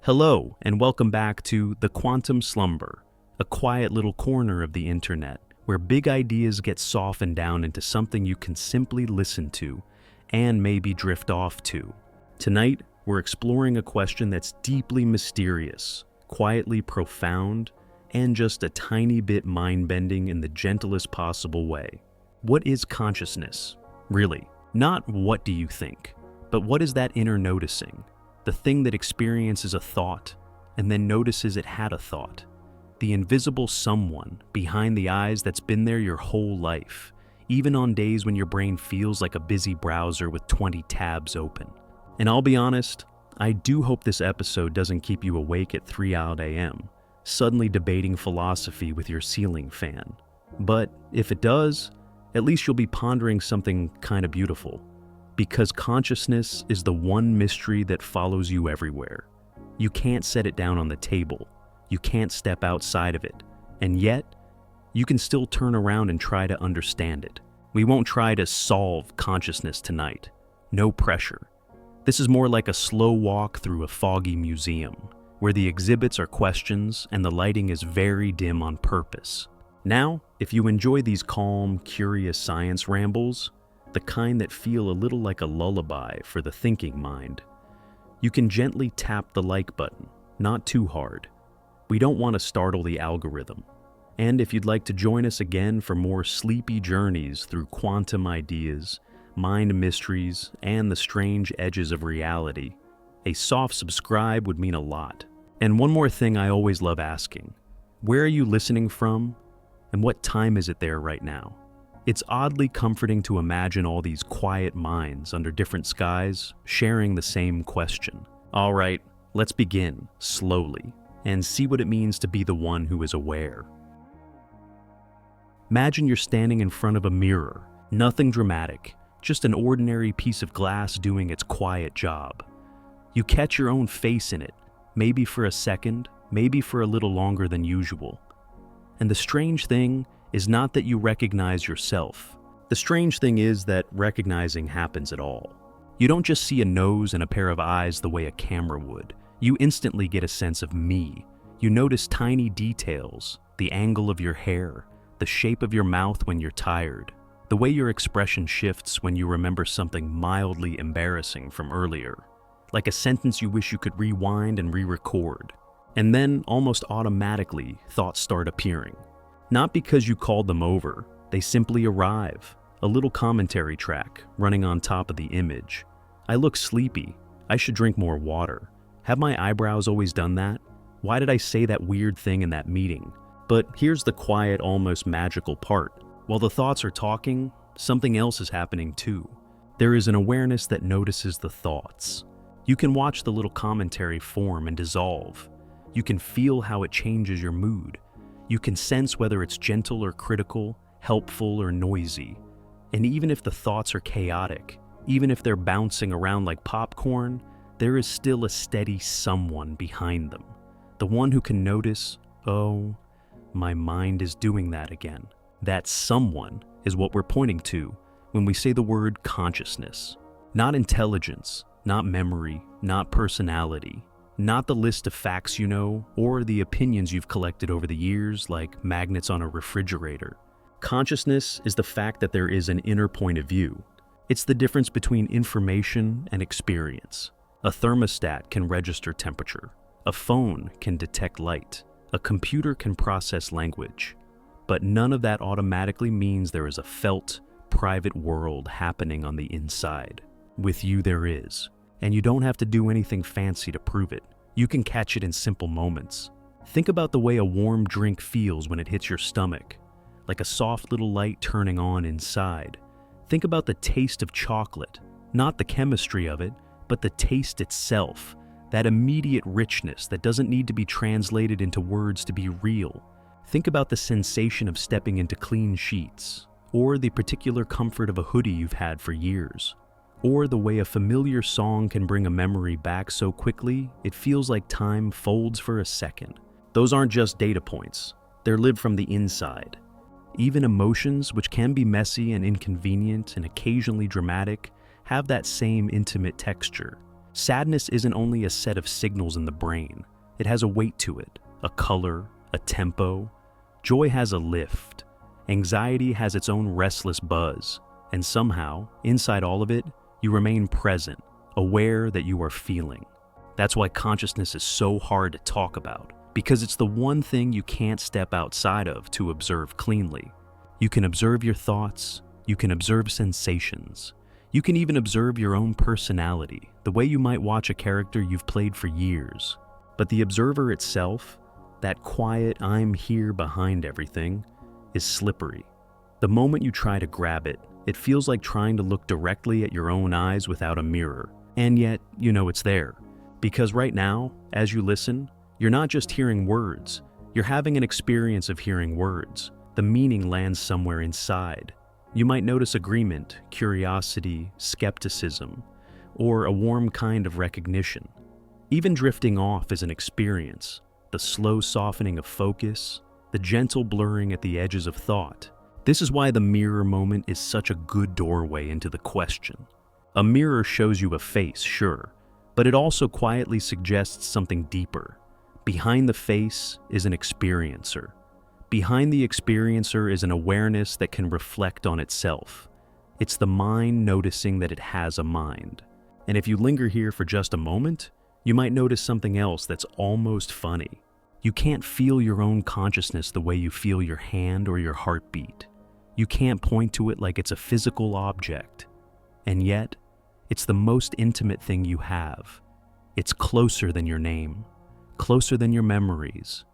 Hello, and welcome back to the Quantum Slumber, a quiet little corner of the internet where big ideas get softened down into something you can simply listen to and maybe drift off to. Tonight, we're exploring a question that's deeply mysterious, quietly profound, and just a tiny bit mind-bending in the gentlest possible way. What is consciousness? Really, not what do you think, but what is that inner noticing? The thing that experiences a thought and then notices it had a thought. The invisible someone behind the eyes that's been there your whole life, even on days when your brain feels like a busy browser with 20 tabs open. And I'll be honest, I do hope this episode doesn't keep you awake at 3 a.m., suddenly debating philosophy with your ceiling fan. But if it does, at least you'll be pondering something kind of beautiful. Because consciousness is the one mystery that follows you everywhere. You can't set it down on the table. You can't step outside of it. And yet, you can still turn around and try to understand it. We won't try to solve consciousness tonight. No pressure. This is more like a slow walk through a foggy museum, where the exhibits are questions and the lighting is very dim on purpose. Now, if you enjoy these calm, curious science rambles, the kind that feel a little like a lullaby for the thinking mind, you can gently tap the like button, not too hard. We don't want to startle the algorithm. And if you'd like to join us again for more sleepy journeys through quantum ideas, mind mysteries, and the strange edges of reality, a soft subscribe would mean a lot. And one more thing I always love asking: where are you listening from, and what time is it there right now? It's oddly comforting to imagine all these quiet minds under different skies sharing the same question. All right, let's begin slowly and see what it means to be the one who is aware. Imagine you're standing in front of a mirror, nothing dramatic, just an ordinary piece of glass doing its quiet job. You catch your own face in it, maybe for a second, maybe for a little longer than usual. And the strange thing is not that you recognize yourself. The strange thing is that recognizing happens at all. You don't just see a nose and a pair of eyes the way a camera would. You instantly get a sense of me. You notice tiny details, the angle of your hair, the shape of your mouth when you're tired, the way your expression shifts when you remember something mildly embarrassing from earlier, like a sentence you wish you could rewind and re-record. And then, almost automatically, thoughts start appearing. Not because you called them over, they simply arrive. A little commentary track running on top of the image. I look sleepy. I should drink more water. Have my eyebrows always done that? Why did I say that weird thing in that meeting? But here's the quiet, almost magical part. While the thoughts are talking, something else is happening too. There is an awareness that notices the thoughts. You can watch the little commentary form and dissolve. You can feel how it changes your mood. You can sense whether it's gentle or critical, helpful or noisy. And even if the thoughts are chaotic, even if they're bouncing around like popcorn, there is still a steady someone behind them. The one who can notice, oh, my mind is doing that again. That someone is what we're pointing to when we say the word consciousness. Not intelligence, not memory, not personality. Not the list of facts you know, or the opinions you've collected over the years like magnets on a refrigerator. Consciousness is the fact that there is an inner point of view. It's the difference between information and experience. A thermostat can register temperature. A phone can detect light. A computer can process language. But none of that automatically means there is a felt, private world happening on the inside. With you there is. And you don't have to do anything fancy to prove it. You can catch it in simple moments. Think about the way a warm drink feels when it hits your stomach, like a soft little light turning on inside. Think about the taste of chocolate, not the chemistry of it, but the taste itself, that immediate richness that doesn't need to be translated into words to be real. Think about the sensation of stepping into clean sheets, or the particular comfort of a hoodie you've had for years. Or the way a familiar song can bring a memory back so quickly, it feels like time folds for a second. Those aren't just data points. They're lived from the inside. Even emotions, which can be messy and inconvenient and occasionally dramatic, have that same intimate texture. Sadness isn't only a set of signals in the brain, it has a weight to it, a color, a tempo. Joy has a lift. Anxiety has its own restless buzz. And somehow, inside all of it, you remain present, aware that you are feeling. That's why consciousness is so hard to talk about, because it's the one thing you can't step outside of to observe cleanly. You can observe your thoughts, you can observe sensations, you can even observe your own personality, the way you might watch a character you've played for years. But the observer itself, that quiet "I'm here" behind everything, is slippery. The moment you try to grab it, it feels like trying to look directly at your own eyes without a mirror. And yet, you know it's there. Because right now, as you listen, you're not just hearing words, you're having an experience of hearing words. The meaning lands somewhere inside. You might notice agreement, curiosity, skepticism, or a warm kind of recognition. Even drifting off is an experience, the slow softening of focus, the gentle blurring at the edges of thought. This is why the mirror moment is such a good doorway into the question. A mirror shows you a face, sure, but it also quietly suggests something deeper. Behind the face is an experiencer. Behind the experiencer is an awareness that can reflect on itself. It's the mind noticing that it has a mind. And if you linger here for just a moment, you might notice something else that's almost funny. You can't feel your own consciousness the way you feel your hand or your heartbeat. You can't point to it like it's a physical object. And yet, it's the most intimate thing you have. It's closer than your name, closer than your memories.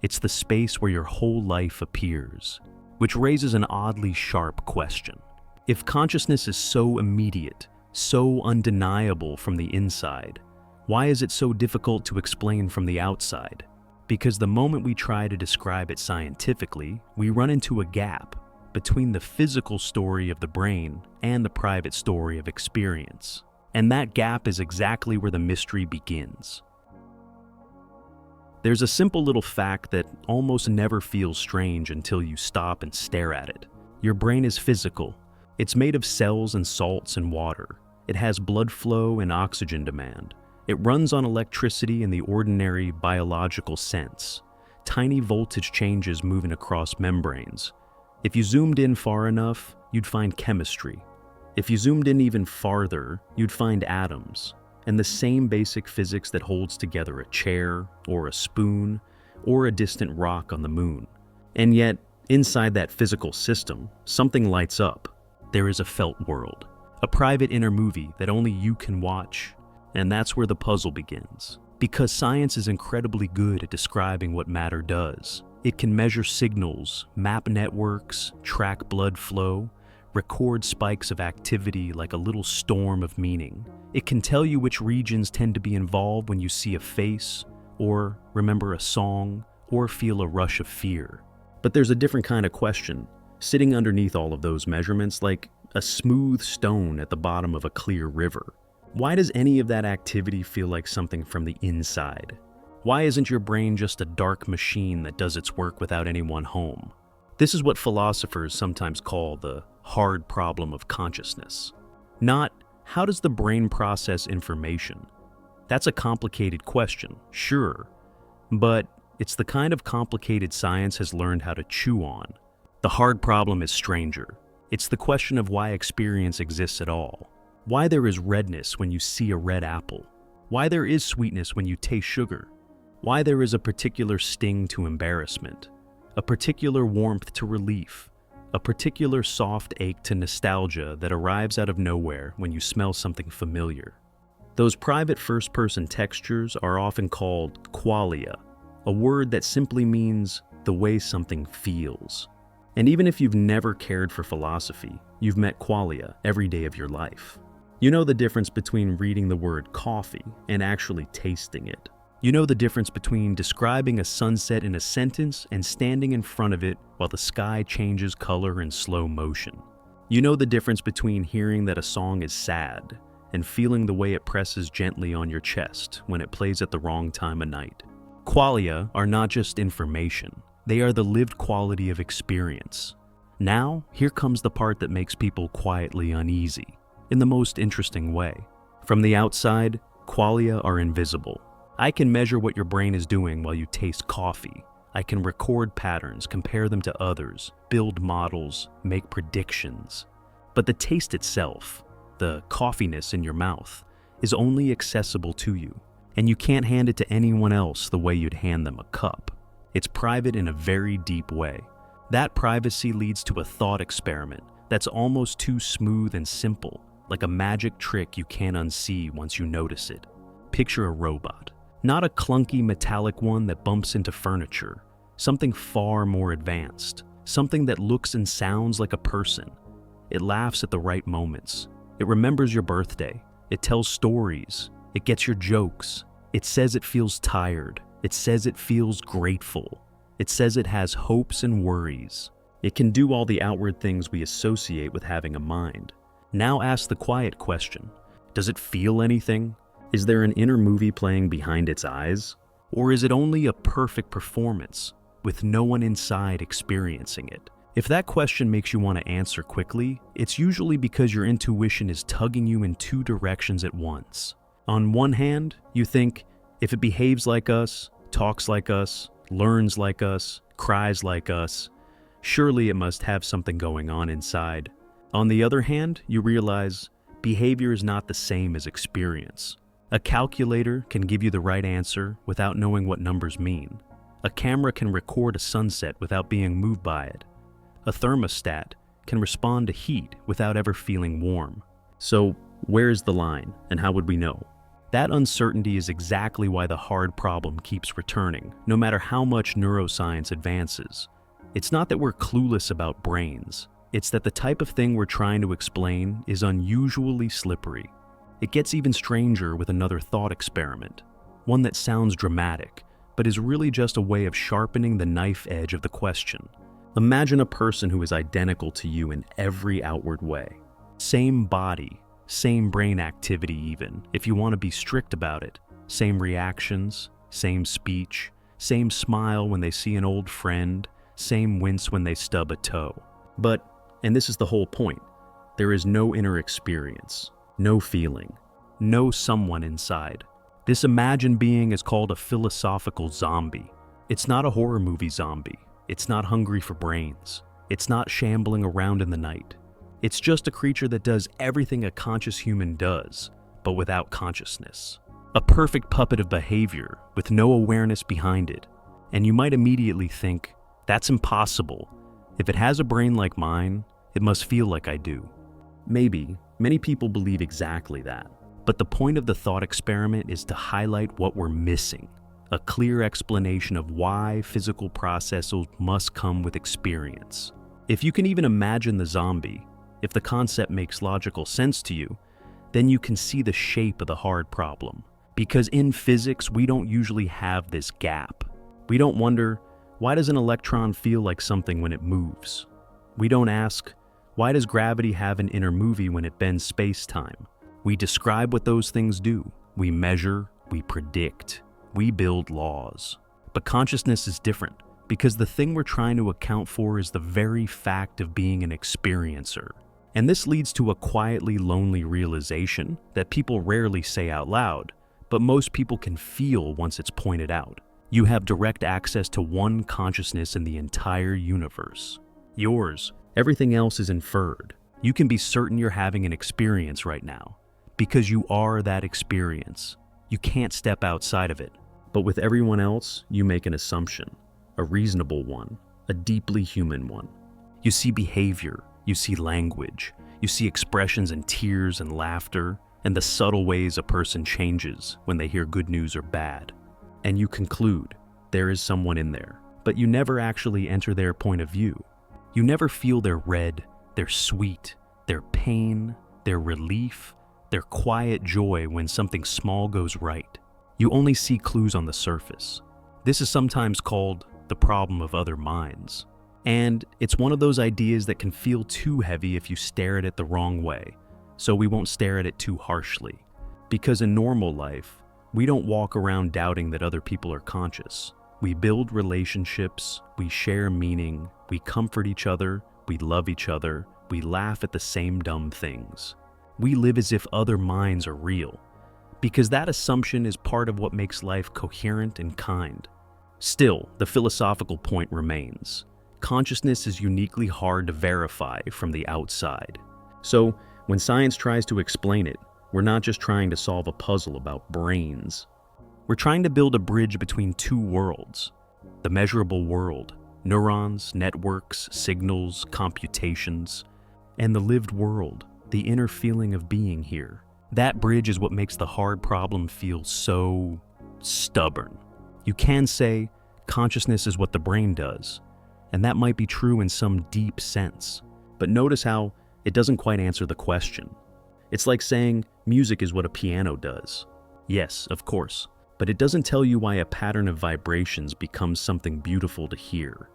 It's the space where your whole life appears, which raises an oddly sharp question. If consciousness is so immediate, so undeniable from the inside, why is it so difficult to explain from the outside? Because the moment we try to describe it scientifically, we run into a gap between the physical story of the brain and the private story of experience. And that gap is exactly where the mystery begins. There's a simple little fact that almost never feels strange until you stop and stare at it. Your brain is physical. It's made of cells and salts and water. It has blood flow and oxygen demand. It runs on electricity in the ordinary biological sense. Tiny voltage changes moving across membranes. If you zoomed in far enough, you'd find chemistry. If you zoomed in even farther, you'd find atoms, and the same basic physics that holds together a chair, or a spoon, or a distant rock on the moon. And yet, inside that physical system, something lights up. There is a felt world, a private inner movie that only you can watch. And that's where the puzzle begins. Because science is incredibly good at describing what matter does. It can measure signals, map networks, track blood flow, record spikes of activity like a little storm of meaning. It can tell you which regions tend to be involved when you see a face, or remember a song, or feel a rush of fear. But there's a different kind of question, sitting underneath all of those measurements like a smooth stone at the bottom of a clear river. Why does any of that activity feel like something from the inside? Why isn't your brain just a dark machine that does its work without anyone home? This is what philosophers sometimes call the hard problem of consciousness. Not, how does the brain process information? That's a complicated question, sure, but it's the kind of complicated science has learned how to chew on. The hard problem is stranger. It's the question of why experience exists at all. Why there is redness when you see a red apple. Why there is sweetness when you taste sugar. Why there is a particular sting to embarrassment. A particular warmth to relief. A particular soft ache to nostalgia that arrives out of nowhere when you smell something familiar. Those private first-person textures are often called qualia, a word that simply means the way something feels. And even if you've never cared for philosophy, you've met qualia every day of your life. You know the difference between reading the word coffee and actually tasting it. You know the difference between describing a sunset in a sentence and standing in front of it while the sky changes color in slow motion. You know the difference between hearing that a song is sad and feeling the way it presses gently on your chest when it plays at the wrong time of night. Qualia are not just information, they are the lived quality of experience. Now, here comes the part that makes people quietly uneasy, in the most interesting way. From the outside, Qualia are invisible. I can measure what your brain is doing while you taste coffee. I can record patterns, compare them to others, build models, make predictions. But the taste itself, the coffeeness in your mouth, is only accessible to you, and you can't hand it to anyone else the way you'd hand them a cup. It's private in a very deep way. That privacy leads to a thought experiment that's almost too smooth and simple, like a magic trick you can't unsee once you notice it. Picture a robot. Not a clunky metallic one that bumps into furniture. Something far more advanced. Something that looks and sounds like a person. It laughs at the right moments. It remembers your birthday. It tells stories. It gets your jokes. It says it feels tired. It says it feels grateful. It says it has hopes and worries. It can do all the outward things we associate with having a mind. Now ask the quiet question. Does it feel anything? Is there an inner movie playing behind its eyes? Or is it only a perfect performance, with no one inside experiencing it? If that question makes you want to answer quickly, it's usually because your intuition is tugging you in two directions at once. On one hand, you think, if it behaves like us, talks like us, learns like us, cries like us, surely it must have something going on inside. On the other hand, you realize behavior is not the same as experience. A calculator can give you the right answer without knowing what numbers mean. A camera can record a sunset without being moved by it. A thermostat can respond to heat without ever feeling warm. So, where is the line, and how would we know? That uncertainty is exactly why the hard problem keeps returning, no matter how much neuroscience advances. It's not that we're clueless about brains. It's that the type of thing we're trying to explain is unusually slippery. It gets even stranger with another thought experiment, one that sounds dramatic, but is really just a way of sharpening the knife edge of the question. Imagine a person who is identical to you in every outward way. Same body, same brain activity even, if you want to be strict about it. Same reactions, same speech, same smile when they see an old friend, same wince when they stub a toe. But, and this is the whole point, there is no inner experience. No feeling. No someone inside. This imagined being is called a philosophical zombie. It's not a horror movie zombie. It's not hungry for brains. It's not shambling around in the night. It's just a creature that does everything a conscious human does, but without consciousness. A perfect puppet of behavior with no awareness behind it. And you might immediately think, that's impossible. If it has a brain like mine, it must feel like I do. Maybe. Many people believe exactly that. But the point of the thought experiment is to highlight what we're missing. A clear explanation of why physical processes must come with experience. If you can even imagine the zombie, if the concept makes logical sense to you, then you can see the shape of the hard problem. Because in physics, we don't usually have this gap. We don't wonder, why does an electron feel like something when it moves? We don't ask, why does gravity have an inner movie when it bends space-time? We describe what those things do. We measure, we predict, we build laws. But consciousness is different, because the thing we're trying to account for is the very fact of being an experiencer. And this leads to a quietly lonely realization that people rarely say out loud, but most people can feel once it's pointed out. You have direct access to one consciousness in the entire universe. Yours. Everything else is inferred. You can be certain you're having an experience right now, because you are that experience. You can't step outside of it. But with everyone else, you make an assumption, a reasonable one, a deeply human one. You see behavior, you see language, you see expressions in tears and laughter, and the subtle ways a person changes when they hear good news or bad. And you conclude, there is someone in there, but you never actually enter their point of view. You never feel their red, their sweet, their pain, their relief, their quiet joy when something small goes right. You only see clues on the surface. This is sometimes called the problem of other minds. And it's one of those ideas that can feel too heavy if you stare at it the wrong way, so we won't stare at it too harshly. Because in normal life, we don't walk around doubting that other people are conscious. We build relationships, we share meaning, we comfort each other, we love each other, we laugh at the same dumb things. We live as if other minds are real, because that assumption is part of what makes life coherent and kind. Still, the philosophical point remains. Consciousness is uniquely hard to verify from the outside. So, when science tries to explain it, we're not just trying to solve a puzzle about brains. We're trying to build a bridge between two worlds. The measurable world, neurons, networks, signals, computations, and the lived world, the inner feeling of being here. That bridge is what makes the hard problem feel so stubborn. You can say consciousness is what the brain does, and that might be true in some deep sense. But notice how it doesn't quite answer the question. It's like saying music is what a piano does. Yes, of course, but it doesn't tell you why a pattern of vibrations becomes something beautiful to hear.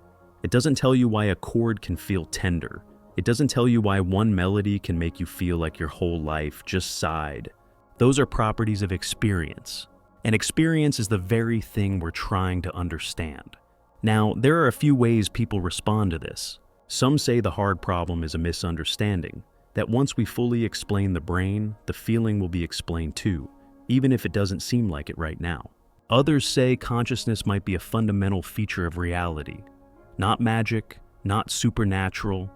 It doesn't tell you why a chord can feel tender. It doesn't tell you why one melody can make you feel like your whole life just sighed. Those are properties of experience. And experience is the very thing we're trying to understand. Now, there are a few ways people respond to this. Some say the hard problem is a misunderstanding, that once we fully explain the brain, the feeling will be explained too, even if it doesn't seem like it right now. Others say consciousness might be a fundamental feature of reality. Not magic, not supernatural,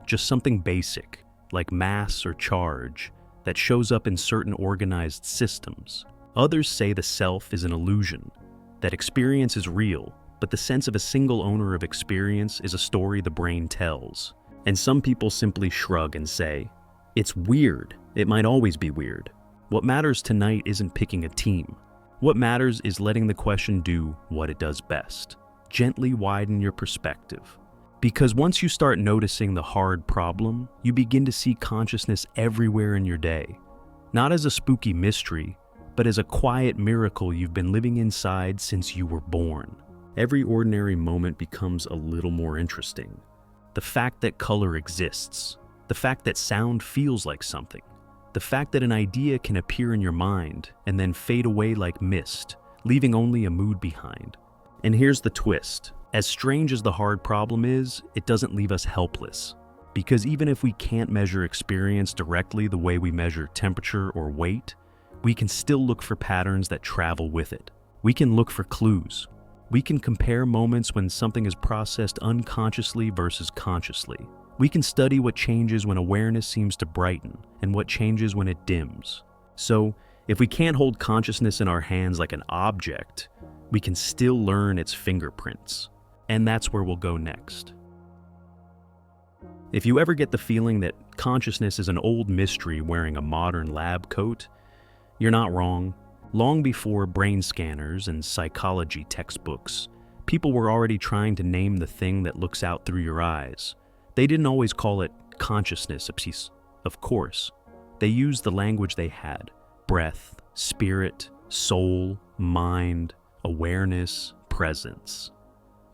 just something basic, like mass or charge, that shows up in certain organized systems. Others say the self is an illusion, that experience is real, but the sense of a single owner of experience is a story the brain tells. And some people simply shrug and say, it's weird, it might always be weird. What matters tonight isn't picking a team. What matters is letting the question do what it does best. Gently widen your perspective. Because once you start noticing the hard problem, you begin to see consciousness everywhere in your day. Not as a spooky mystery, but as a quiet miracle you've been living inside since you were born. Every ordinary moment becomes a little more interesting. The fact that color exists, the fact that sound feels like something, the fact that an idea can appear in your mind and then fade away like mist, leaving only a mood behind. And here's the twist. As strange as the hard problem is, it doesn't leave us helpless. Because even if we can't measure experience directly the way we measure temperature or weight, we can still look for patterns that travel with it. We can look for clues. We can compare moments when something is processed unconsciously versus consciously. We can study what changes when awareness seems to brighten and what changes when it dims. So, if we can't hold consciousness in our hands like an object, we can still learn its fingerprints. And that's where we'll go next. If you ever get the feeling that consciousness is an old mystery wearing a modern lab coat, you're not wrong. Long before brain scanners and psychology textbooks, people were already trying to name the thing that looks out through your eyes. They didn't always call it consciousness, of course. They used the language they had: breath, spirit, soul, mind, awareness, presence.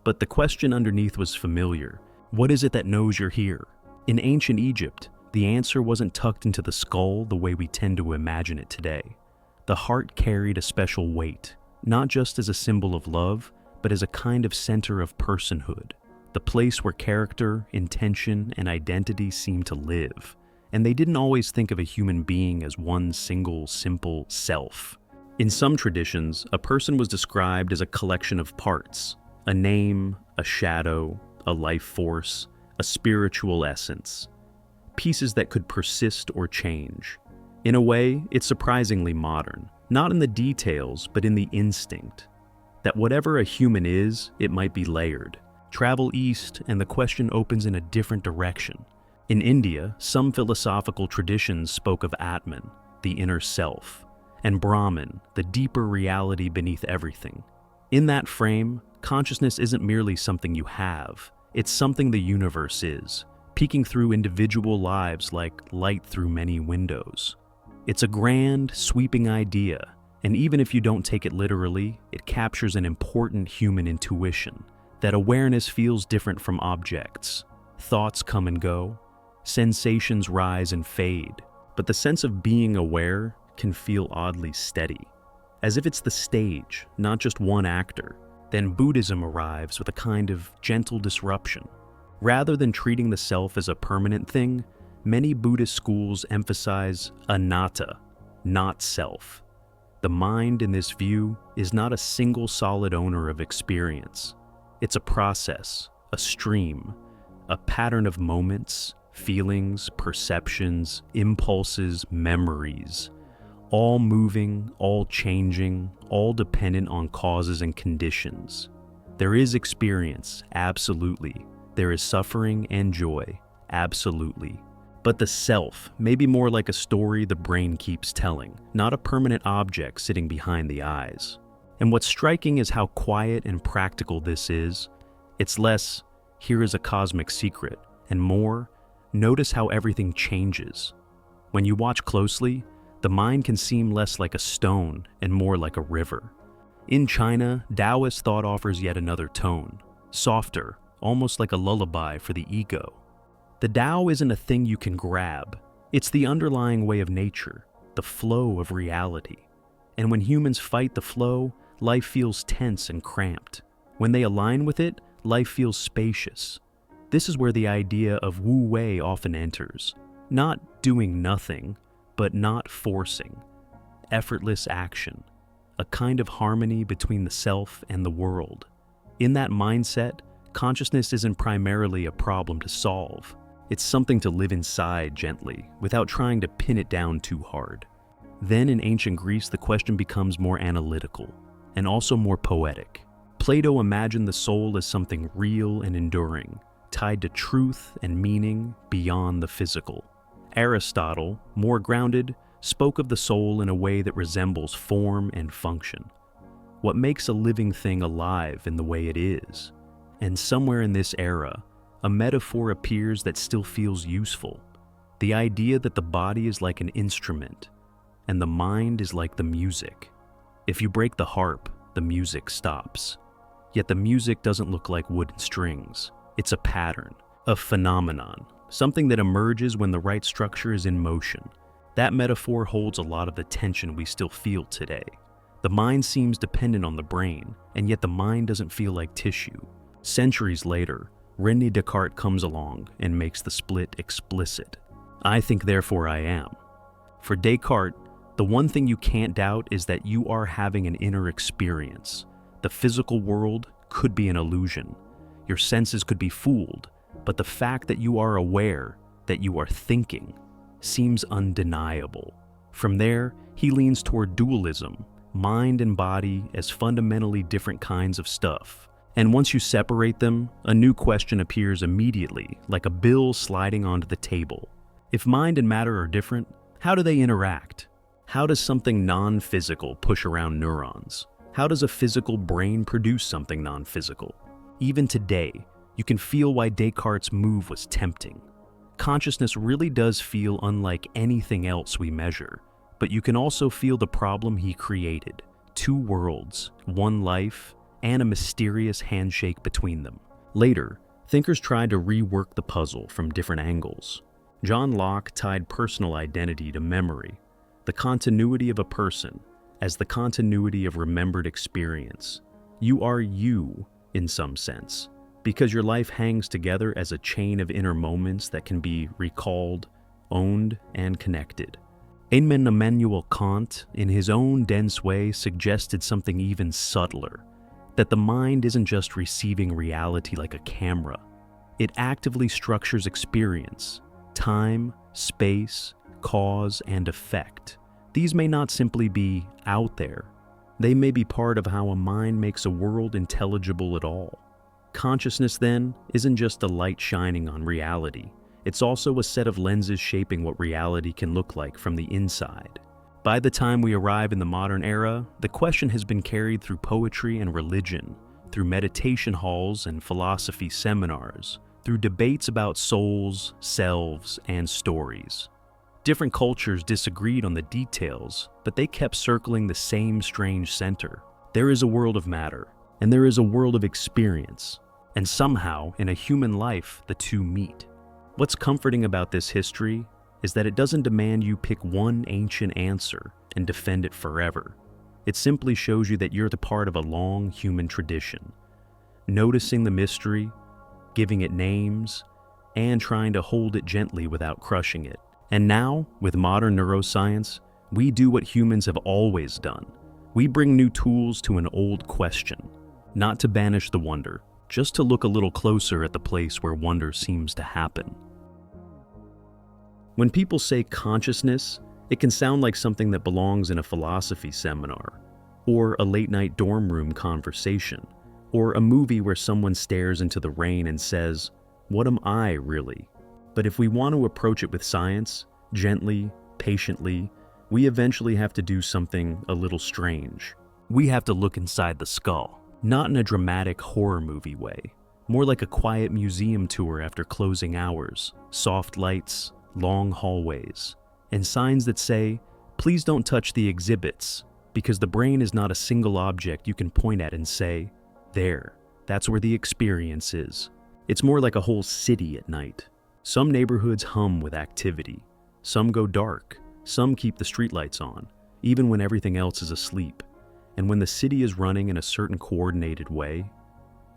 But the question underneath was familiar. What is it that knows you're here? In ancient Egypt, the answer wasn't tucked into the skull the way we tend to imagine it today. The heart carried a special weight, not just as a symbol of love, but as a kind of center of personhood, the place where character, intention, and identity seem to live. And they didn't always think of a human being as one single, simple self. In some traditions, a person was described as a collection of parts: a name, a shadow, a life force, a spiritual essence. Pieces that could persist or change. In a way, it's surprisingly modern, not in the details, but in the instinct. That whatever a human is, it might be layered. Travel east, and the question opens in a different direction. In India, some philosophical traditions spoke of Atman, the inner self, and Brahman, the deeper reality beneath everything. In that frame, consciousness isn't merely something you have, it's something the universe is, peeking through individual lives like light through many windows. It's a grand, sweeping idea, and even if you don't take it literally, it captures an important human intuition, that awareness feels different from objects. Thoughts come and go, sensations rise and fade, but the sense of being aware can feel oddly steady, as if it's the stage, not just one actor. Then Buddhism arrives with a kind of gentle disruption. Rather than treating the self as a permanent thing, many Buddhist schools emphasize anatta, not self. The mind in this view is not a single solid owner of experience. It's a process, a stream, a pattern of moments, feelings, perceptions, impulses, memories, all moving, all changing, all dependent on causes and conditions. There is experience, absolutely. There is suffering and joy, absolutely. But the self may be more like a story the brain keeps telling, not a permanent object sitting behind the eyes. And what's striking is how quiet and practical this is. It's less, here is a cosmic secret, and more, notice how everything changes. When you watch closely, the mind can seem less like a stone and more like a river. In China, Taoist thought offers yet another tone, softer, almost like a lullaby for the ego. The Tao isn't a thing you can grab. It's the underlying way of nature, the flow of reality. And when humans fight the flow, life feels tense and cramped. When they align with it, life feels spacious. This is where the idea of Wu Wei often enters. Not doing nothing, but not forcing. Effortless action. A kind of harmony between the self and the world. In that mindset, consciousness isn't primarily a problem to solve. It's something to live inside gently, without trying to pin it down too hard. Then in ancient Greece, the question becomes more analytical, and also more poetic. Plato imagined the soul as something real and enduring, tied to truth and meaning beyond the physical. Aristotle, more grounded, spoke of the soul in a way that resembles form and function. What makes a living thing alive in the way it is? And somewhere in this era, a metaphor appears that still feels useful. The idea that the body is like an instrument, and the mind is like the music. If you break the harp, the music stops. Yet the music doesn't look like wooden strings. It's a pattern, a phenomenon, something that emerges when the right structure is in motion. That metaphor holds a lot of the tension we still feel today. The mind seems dependent on the brain, and yet the mind doesn't feel like tissue. Centuries later, René Descartes comes along and makes the split explicit. I think, therefore I am. For Descartes, the one thing you can't doubt is that you are having an inner experience. The physical world could be an illusion. Your senses could be fooled, but the fact that you are aware, that you are thinking, seems undeniable. From there, he leans toward dualism, mind and body as fundamentally different kinds of stuff. And once you separate them, a new question appears immediately, like a bill sliding onto the table. If mind and matter are different, how do they interact? How does something non-physical push around neurons? How does a physical brain produce something non-physical? Even today, you can feel why Descartes' move was tempting. Consciousness really does feel unlike anything else we measure, but you can also feel the problem he created. Two worlds, one life, and a mysterious handshake between them. Later, thinkers tried to rework the puzzle from different angles. John Locke tied personal identity to memory, the continuity of a person, as the continuity of remembered experience. You are you, in some sense, because your life hangs together as a chain of inner moments that can be recalled, owned, and connected. Immanuel Kant, in his own dense way, suggested something even subtler, that the mind isn't just receiving reality like a camera. It actively structures experience, time, space, cause, and effect. These may not simply be out there. They may be part of how a mind makes a world intelligible at all. Consciousness, then, isn't just a light shining on reality. It's also a set of lenses shaping what reality can look like from the inside. By the time we arrive in the modern era, the question has been carried through poetry and religion, through meditation halls and philosophy seminars, through debates about souls, selves, and stories. Different cultures disagreed on the details, but they kept circling the same strange center. There is a world of matter, and there is a world of experience, and somehow, in a human life, the two meet. What's comforting about this history is that it doesn't demand you pick one ancient answer and defend it forever. It simply shows you that you're the part of a long human tradition, noticing the mystery, giving it names, and trying to hold it gently without crushing it. And now, with modern neuroscience, We do what humans have always done. We bring new tools to an old question, not to banish the wonder, just to look a little closer at the place where wonder seems to happen. When people say consciousness, it can sound like something that belongs in a philosophy seminar, or a late-night dorm room conversation, or a movie where someone stares into the rain and says, "What am I, really?" But if we want to approach it with science, gently, patiently, we eventually have to do something a little strange. We have to look inside the skull, not in a dramatic horror movie way, more like a quiet museum tour after closing hours, soft lights, long hallways, and signs that say, "Please don't touch the exhibits," because the brain is not a single object you can point at and say, "There, that's where the experience is." It's more like a whole city at night. Some neighborhoods hum with activity. Some go dark. Some keep the streetlights on, even when everything else is asleep. And when the city is running in a certain coordinated way,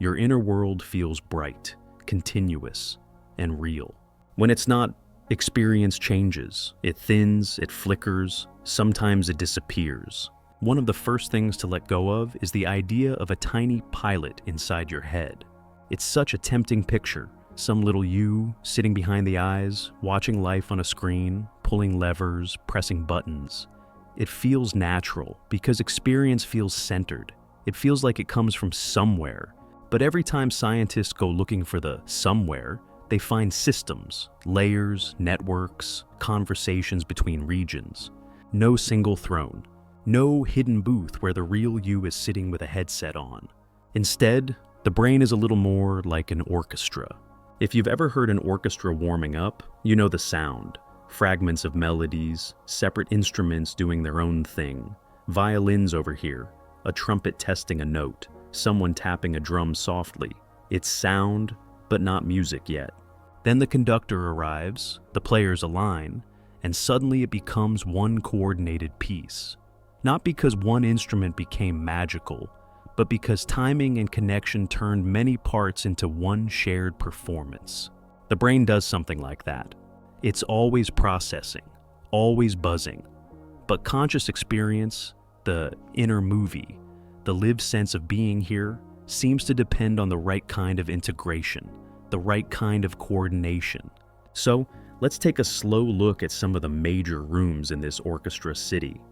your inner world feels bright, continuous, and real. When it's not, experience changes. It thins, it flickers, sometimes it disappears. One of the first things to let go of is the idea of a tiny pilot inside your head. It's such a tempting picture. Some little you sitting behind the eyes, watching life on a screen, pulling levers, pressing buttons. It feels natural because experience feels centered. It feels like it comes from somewhere. But every time scientists go looking for the somewhere, they find systems, layers, networks, conversations between regions. No single throne. No hidden booth where the real you is sitting with a headset on. Instead, the brain is a little more like an orchestra. If you've ever heard an orchestra warming up, you know the sound. Fragments of melodies, separate instruments doing their own thing, violins over here, a trumpet testing a note, someone tapping a drum softly. It's sound, but not music yet. Then the conductor arrives, the players align, and suddenly it becomes one coordinated piece. Not because one instrument became magical, but because timing and connection turned many parts into one shared performance. The brain does something like that. It's always processing, always buzzing. But conscious experience, the inner movie, the lived sense of being here, seems to depend on the right kind of integration, the right kind of coordination. So, let's take a slow look at some of the major rooms in this orchestra city.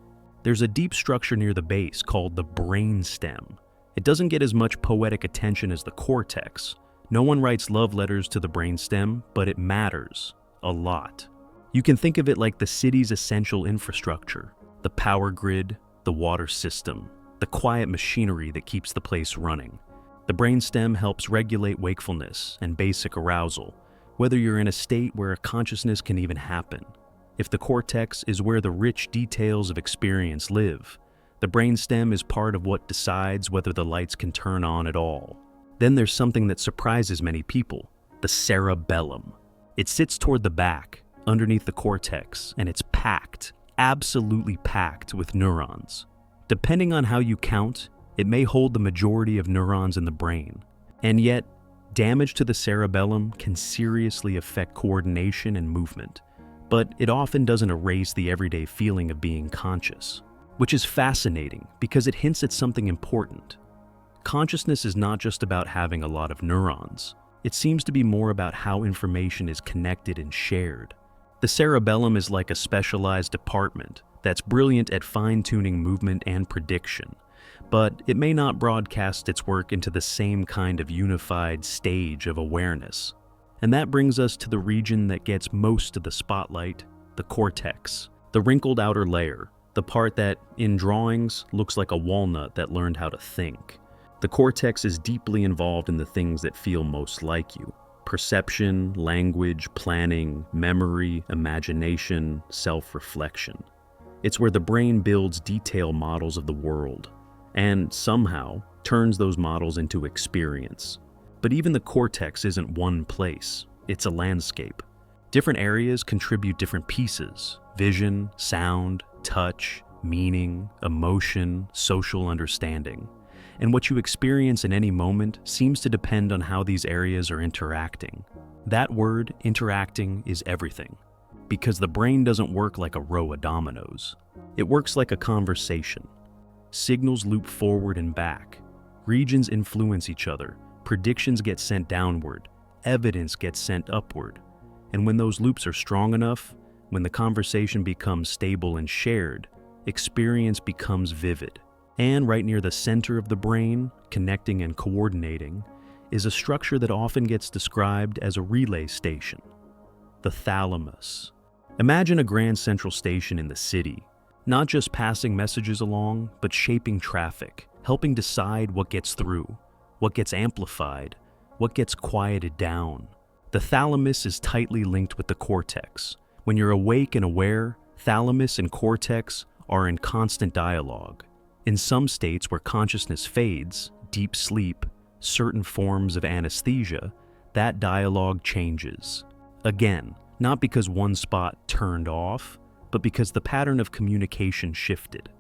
There's a deep structure near the base called the brainstem. It doesn't get as much poetic attention as the cortex. No one writes love letters to the brainstem, but it matters a lot. You can think of it like the city's essential infrastructure, the power grid, the water system, the quiet machinery that keeps the place running. The brainstem helps regulate wakefulness and basic arousal, whether you're in a state where a consciousness can even happen. If the cortex is where the rich details of experience live, the brainstem is part of what decides whether the lights can turn on at all. Then there's something that surprises many people, the cerebellum. It sits toward the back, underneath the cortex, and it's packed, absolutely packed with neurons. Depending on how you count, it may hold the majority of neurons in the brain. And yet, damage to the cerebellum can seriously affect coordination and movement. But it often doesn't erase the everyday feeling of being conscious, which is fascinating because it hints at something important. Consciousness is not just about having a lot of neurons. It seems to be more about how information is connected and shared. The cerebellum is like a specialized department that's brilliant at fine-tuning movement and prediction, but it may not broadcast its work into the same kind of unified stage of awareness. And that brings us to the region that gets most of the spotlight, the cortex, the wrinkled outer layer, the part that, in drawings, looks like a walnut that learned how to think. The cortex is deeply involved in the things that feel most like you. Perception, language, planning, memory, imagination, self-reflection. It's where the brain builds detailed models of the world, and somehow turns those models into experience. But even the cortex isn't one place, it's a landscape. Different areas contribute different pieces: vision, sound, touch, meaning, emotion, social understanding. And what you experience in any moment seems to depend on how these areas are interacting. That word, interacting, is everything. because the brain doesn't work like a row of dominoes. It works like a conversation. Signals loop forward and back. Regions influence each other. Predictions get sent downward. Evidence gets sent upward. And when those loops are strong enough, when the conversation becomes stable and shared, experience becomes vivid. And right near the center of the brain, connecting and coordinating, is a structure that often gets described as a relay station, the thalamus. Imagine a grand central station in the city, not just passing messages along, but shaping traffic, helping decide what gets through, what gets amplified, what gets quieted down. The thalamus is tightly linked with the cortex. When you're awake and aware, thalamus and cortex are in constant dialogue. In some states where consciousness fades, deep sleep, certain forms of anesthesia, that dialogue changes. Again, not because one spot turned off, but because the pattern of communication shifted.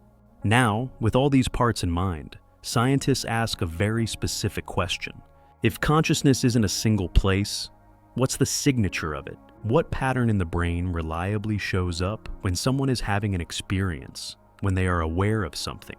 Now, with all these parts in mind, scientists ask a very specific question. If consciousness isn't a single place, what's the signature of it? What pattern in the brain reliably shows up when someone is having an experience, when they are aware of something,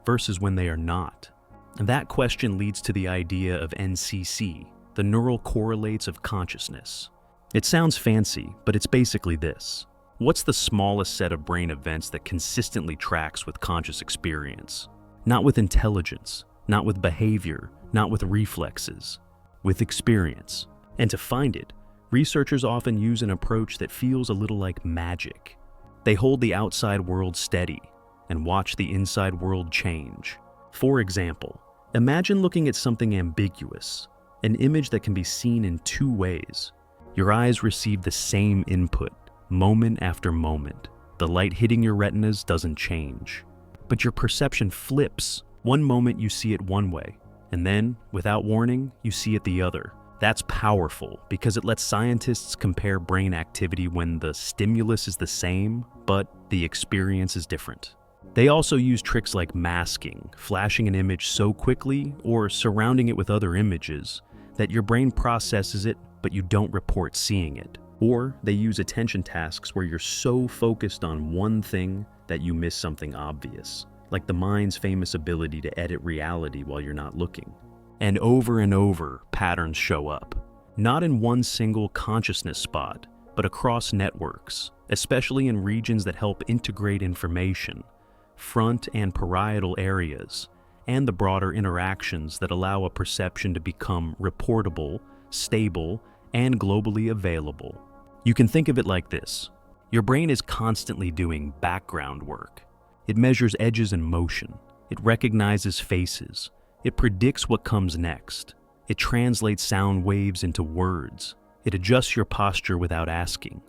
versus when they are not? And that question leads to the idea of NCC, the neural correlates of consciousness. It sounds fancy, but it's basically this. What's the smallest set of brain events that consistently tracks with conscious experience? Not with intelligence, not with behavior, not with reflexes, with experience. And to find it, researchers often use an approach that feels a little like magic. They hold the outside world steady and watch the inside world change. For example, imagine looking at something ambiguous, an image that can be seen in two ways. Your eyes receive the same input, moment after moment. The light hitting your retinas doesn't change. But your perception flips. One moment you see it one way, and then, without warning, you see it the other. That's powerful because it lets scientists compare brain activity when the stimulus is the same, but the experience is different. They also use tricks like masking, flashing an image so quickly, or surrounding it with other images that your brain processes it, but you don't report seeing it. Or they use attention tasks where you're so focused on one thing that you miss something obvious, like the mind's famous ability to edit reality while you're not looking. And over, patterns show up. Not in one single consciousness spot, but across networks, especially in regions that help integrate information, front and parietal areas, and the broader interactions that allow a perception to become reportable, stable, and globally available. You can think of it like this. Your brain is constantly doing background work. It measures edges and motion. It recognizes faces. It predicts what comes next. It translates sound waves into words. It adjusts your posture without asking.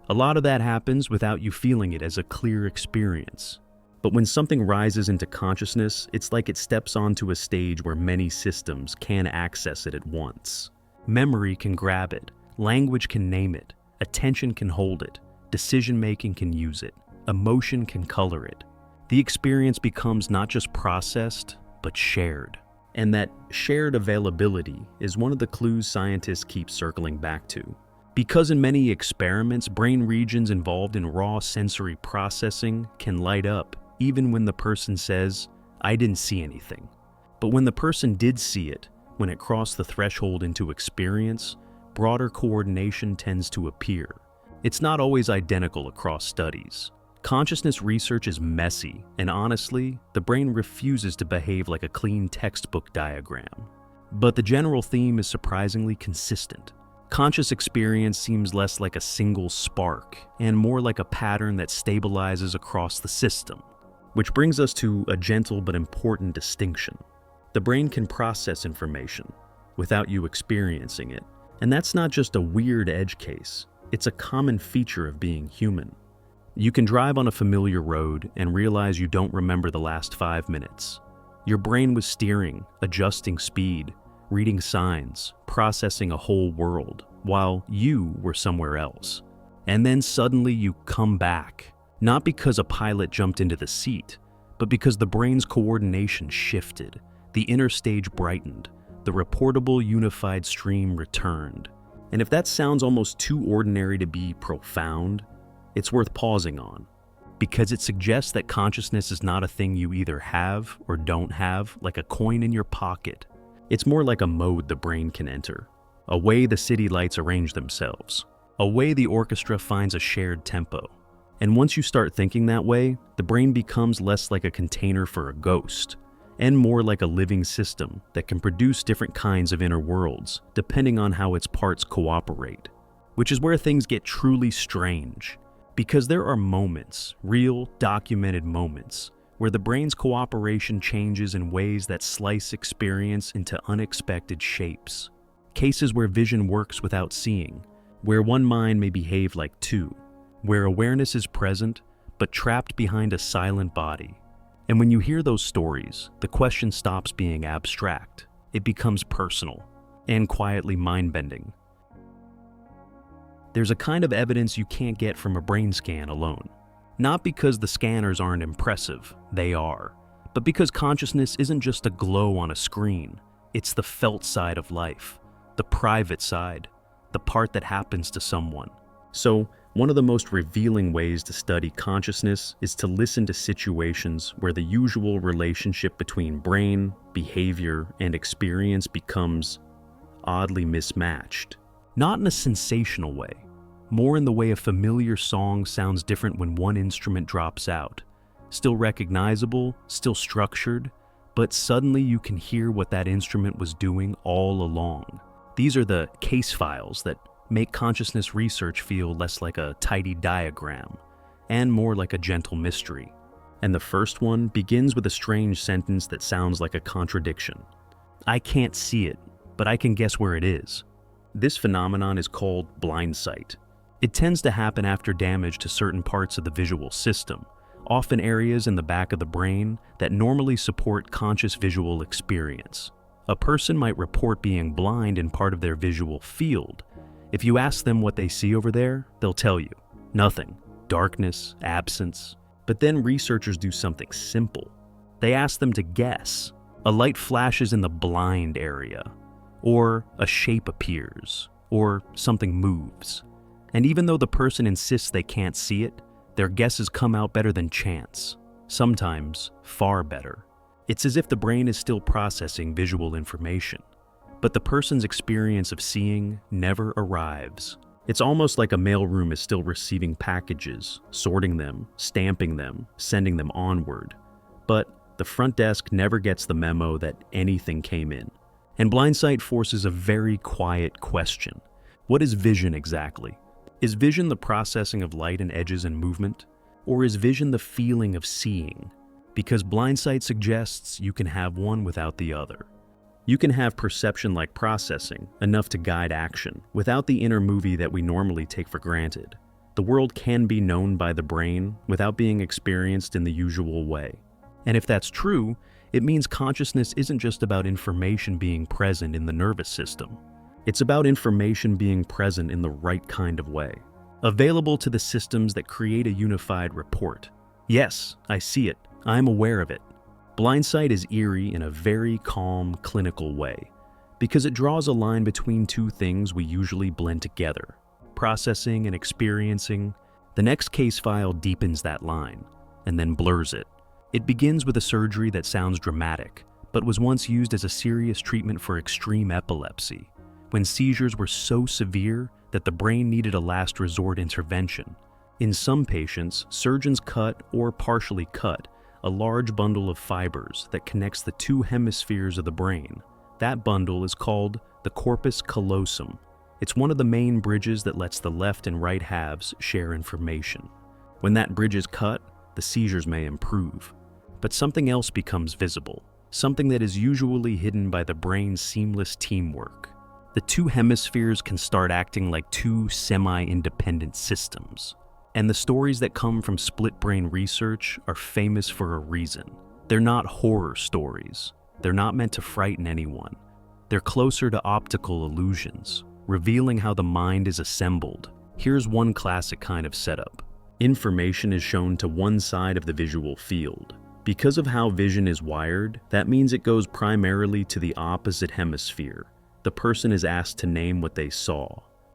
A lot of that happens without you feeling it as a clear experience. But when something rises into consciousness, it's like it steps onto a stage where many systems can access it at once. Memory can grab it. Language can name it. Attention can hold it. Decision-making can use it. Emotion can color it. The experience becomes not just processed, but shared. And that shared availability is one of the clues scientists keep circling back to. Because in many experiments, brain regions involved in raw sensory processing can light up even when the person says, "I didn't see anything." But when the person did see it, when it crossed the threshold into experience, broader coordination tends to appear. It's not always identical across studies. Consciousness research is messy, and honestly, the brain refuses to behave like a clean textbook diagram. But the general theme is surprisingly consistent. Conscious experience seems less like a single spark, and more like a pattern that stabilizes across the system. Which brings us to a gentle but important distinction. The brain can process information without you experiencing it, and that's not just a weird edge case. It's a common feature of being human. You can drive on a familiar road and realize you don't remember the last 5 minutes. Your brain was steering, adjusting speed, reading signs, processing a whole world, while you were somewhere else. And then suddenly you come back, not because a pilot jumped into the seat, but because the brain's coordination shifted, the inner stage brightened, the reportable unified stream returned. And if that sounds almost too ordinary to be profound, it's worth pausing on, because it suggests that consciousness is not a thing you either have or don't have, like a coin in your pocket. It's more like a mode the brain can enter, a way the city lights arrange themselves, a way the orchestra finds a shared tempo. And once you start thinking that way, the brain becomes less like a container for a ghost, and more like a living system that can produce different kinds of inner worlds, depending on how its parts cooperate. Which is where things get truly strange, because there are moments, real, documented moments, where the brain's cooperation changes in ways that slice experience into unexpected shapes. Cases where vision works without seeing, where one mind may behave like two, where awareness is present, but trapped behind a silent body. And when you hear those stories, the question stops being abstract. It becomes personal, and quietly mind-bending. There's a kind of evidence you can't get from a brain scan alone. Not because the scanners aren't impressive, they are, but because consciousness isn't just a glow on a screen. It's the felt side of life, the private side, the part that happens to someone. So, one of the most revealing ways to study consciousness is to listen to situations where the usual relationship between brain, behavior, and experience becomes oddly mismatched. Not in a sensational way, more in the way a familiar song sounds different when one instrument drops out. Still recognizable, still structured, but suddenly you can hear what that instrument was doing all along. These are the case files that make consciousness research feel less like a tidy diagram and more like a gentle mystery. And the first one begins with a strange sentence that sounds like a contradiction. I can't see it, but I can guess where it is. This phenomenon is called blind sight. It tends to happen after damage to certain parts of the visual system, often areas in the back of the brain that normally support conscious visual experience. A person might report being blind in part of their visual field. If you ask them what they see over there, they'll tell you. Nothing. Darkness, absence. But then researchers do something simple. They ask them to guess. A light flashes in the blind area, or a shape appears, or something moves. And even though the person insists they can't see it, their guesses come out better than chance. Sometimes far better. It's as if the brain is still processing visual information, but the person's experience of seeing never arrives. It's almost like a mailroom is still receiving packages, sorting them, stamping them, sending them onward. But the front desk never gets the memo that anything came in. And blindsight forces a very quiet question. What is vision exactly? Is vision the processing of light and edges and movement? Or is vision the feeling of seeing? Because blindsight suggests you can have one without the other. You can have perception-like processing, enough to guide action, without the inner movie that we normally take for granted. The world can be known by the brain without being experienced in the usual way. And if that's true, it means consciousness isn't just about information being present in the nervous system. It's about information being present in the right kind of way, available to the systems that create a unified report. Yes, I see it. I'm aware of it. Blindsight is eerie in a very calm, clinical way, because it draws a line between two things we usually blend together, processing and experiencing. The next case file deepens that line, and then blurs it. It begins with a surgery that sounds dramatic, but was once used as a serious treatment for extreme epilepsy, when seizures were so severe that the brain needed a last resort intervention. In some patients, surgeons cut or partially cut a large bundle of fibers that connects the two hemispheres of the brain. That bundle is called the corpus callosum. It's one of the main bridges that lets the left and right halves share information. When that bridge is cut, the seizures may improve. But something else becomes visible, something that is usually hidden by the brain's seamless teamwork. The two hemispheres can start acting like two semi-independent systems. And the stories that come from split brain research are famous for a reason. They're not horror stories. They're not meant to frighten anyone. They're closer to optical illusions, revealing how the mind is assembled. Here's one classic kind of setup. Information is shown to one side of the visual field. Because of how vision is wired, that means it goes primarily to the opposite hemisphere. The person is asked to name what they saw.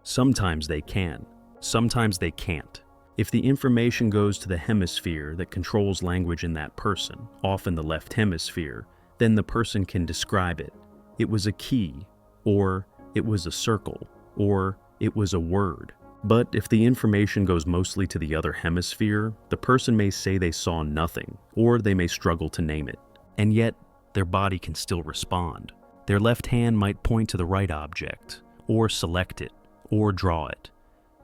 Sometimes they can, sometimes they can't. If the information goes to the hemisphere that controls language in that person, often the left hemisphere, then the person can describe it. It was a key, or it was a circle, or it was a word. But if the information goes mostly to the other hemisphere, the person may say they saw nothing, or they may struggle to name it. And yet, their body can still respond. Their left hand might point to the right object, or select it, or draw it,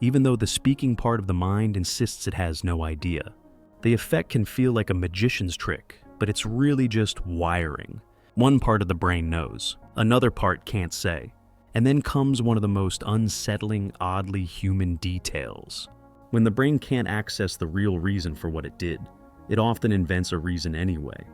even though the speaking part of the mind insists it has no idea. The effect can feel like a magician's trick, but it's really just wiring. One part of the brain knows, another part can't say. And then comes one of the most unsettling, oddly human details. When the brain can't access the real reason for what it did, it often invents a reason anyway.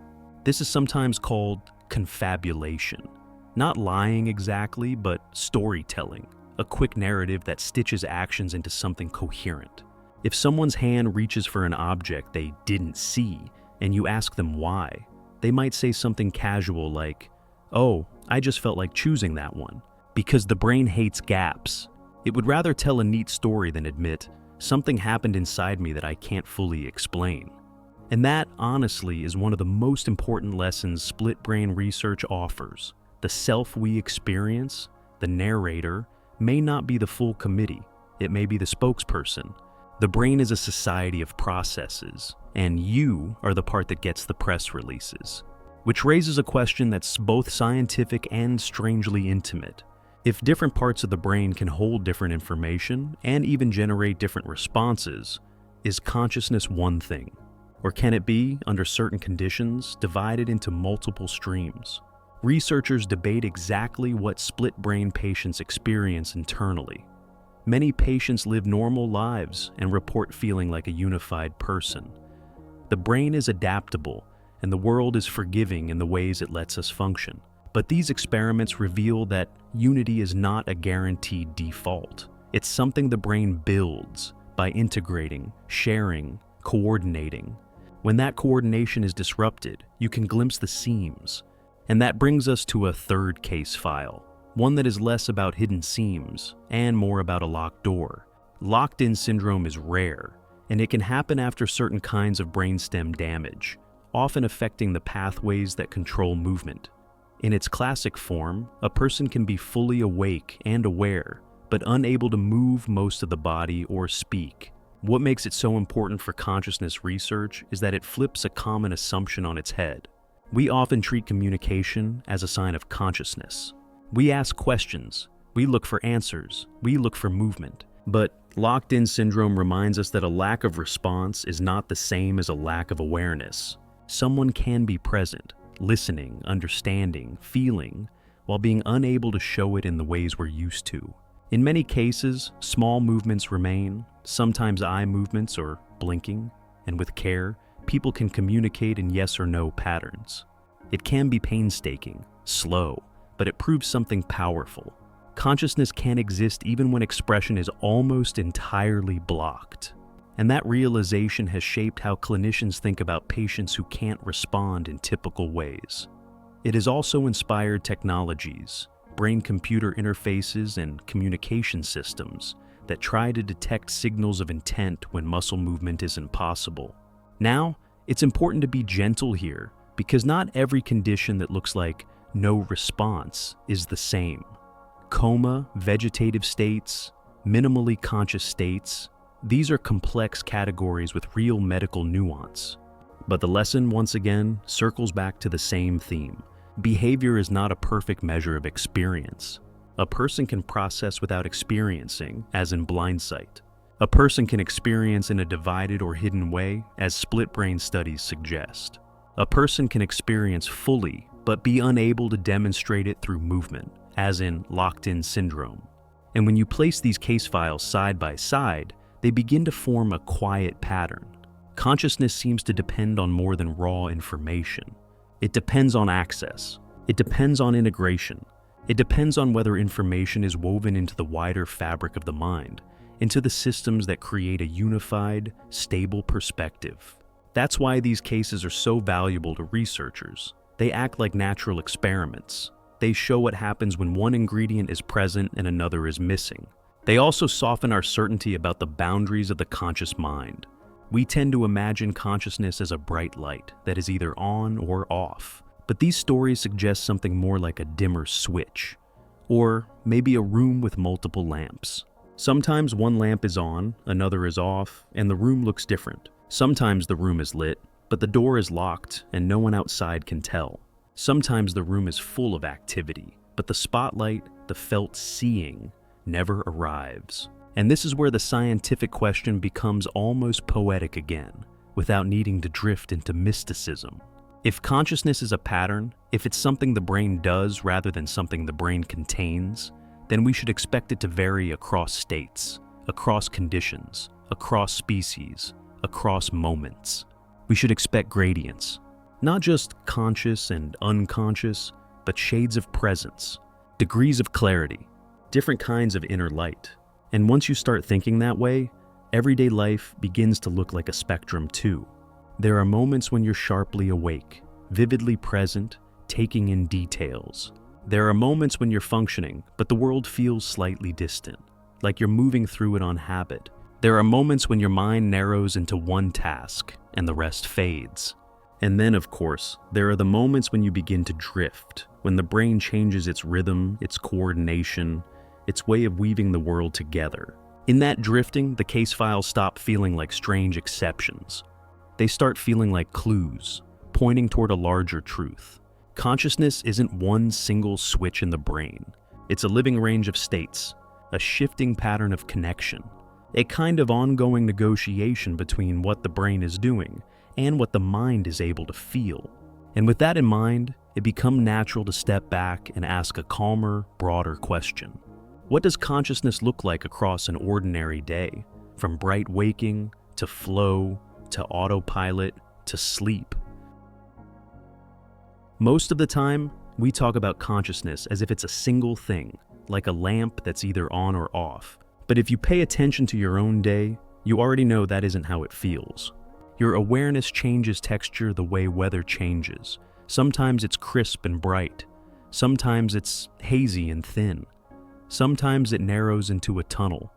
This is sometimes called confabulation. Not lying exactly, but storytelling. A quick narrative that stitches actions into something coherent. If someone's hand reaches for an object they didn't see, and you ask them why, they might say something casual like, "Oh, I just felt like choosing that one." Because the brain hates gaps. It would rather tell a neat story than admit, something happened inside me that I can't fully explain. And that, honestly, is one of the most important lessons split brain research offers. The self we experience, the narrator, may not be the full committee. It may be the spokesperson. The brain is a society of processes, and you are the part that gets the press releases. Which raises a question that's both scientific and strangely intimate. If different parts of the brain can hold different information and even generate different responses, is consciousness one thing? Or can it be, under certain conditions, divided into multiple streams? Researchers debate exactly what split brain patients experience internally. Many patients live normal lives and report feeling like a unified person. The brain is adaptable, and the world is forgiving in the ways it lets us function. But these experiments reveal that unity is not a guaranteed default. It's something the brain builds by integrating, sharing, coordinating. When that coordination is disrupted, you can glimpse the seams. And that brings us to a third case file, one that is less about hidden seams and more about a locked door. Locked-in syndrome is rare, and it can happen after certain kinds of brainstem damage, often affecting the pathways that control movement. In its classic form, a person can be fully awake and aware, but unable to move most of the body or speak. What makes it so important for consciousness research is that it flips a common assumption on its head. We often treat communication as a sign of consciousness. We ask questions, we look for answers, we look for movement. But locked-in syndrome reminds us that a lack of response is not the same as a lack of awareness. Someone can be present, listening, understanding, feeling, while being unable to show it in the ways we're used to. In many cases, small movements remain, sometimes eye movements or blinking, and with care, people can communicate in yes or no patterns. It can be painstaking, slow, but it proves something powerful. Consciousness can exist even when expression is almost entirely blocked. And that realization has shaped how clinicians think about patients who can't respond in typical ways. It has also inspired technologies, brain-computer interfaces, and communication systems that try to detect signals of intent when muscle movement isn't possible. Now, it's important to be gentle here, because not every condition that looks like no response is the same. Coma, vegetative states, minimally conscious states, these are complex categories with real medical nuance. But the lesson, once again, circles back to the same theme. Behavior is not a perfect measure of experience. A person can process without experiencing, as in blind sight. A person can experience in a divided or hidden way, as split brain studies suggest. A person can experience fully, but be unable to demonstrate it through movement, as in locked-in syndrome. And when you place these case files side by side, they begin to form a quiet pattern. Consciousness seems to depend on more than raw information. It depends on access. It depends on integration. It depends on whether information is woven into the wider fabric of the mind, into the systems that create a unified, stable perspective. That's why these cases are so valuable to researchers. They act like natural experiments. They show what happens when one ingredient is present and another is missing. They also soften our certainty about the boundaries of the conscious mind. We tend to imagine consciousness as a bright light that is either on or off, but these stories suggest something more like a dimmer switch, or maybe a room with multiple lamps. Sometimes one lamp is on, another is off, and the room looks different. Sometimes the room is lit, but the door is locked and no one outside can tell. Sometimes the room is full of activity, but the spotlight, the felt seeing, never arrives. And this is where the scientific question becomes almost poetic again, without needing to drift into mysticism. If consciousness is a pattern, if it's something the brain does rather than something the brain contains, then we should expect it to vary across states, across conditions, across species, across moments. We should expect gradients, not just conscious and unconscious, but shades of presence, degrees of clarity, different kinds of inner light. And once you start thinking that way, everyday life begins to look like a spectrum too. There are moments when you're sharply awake, vividly present, taking in details. There are moments when you're functioning, but the world feels slightly distant, like you're moving through it on habit. There are moments when your mind narrows into one task and the rest fades. And then, of course, there are the moments when you begin to drift, when the brain changes its rhythm, its coordination, its way of weaving the world together. In that drifting, the case files stop feeling like strange exceptions. They start feeling like clues, pointing toward a larger truth. Consciousness isn't one single switch in the brain. It's a living range of states, a shifting pattern of connection, a kind of ongoing negotiation between what the brain is doing and what the mind is able to feel. And with that in mind, it becomes natural to step back and ask a calmer, broader question. What does consciousness look like across an ordinary day, from bright waking to flow to autopilot to sleep? Most of the time, we talk about consciousness as if it's a single thing, like a lamp that's either on or off. But if you pay attention to your own day, you already know that isn't how it feels. Your awareness changes texture the way weather changes. Sometimes it's crisp and bright. Sometimes it's hazy and thin. Sometimes it narrows into a tunnel,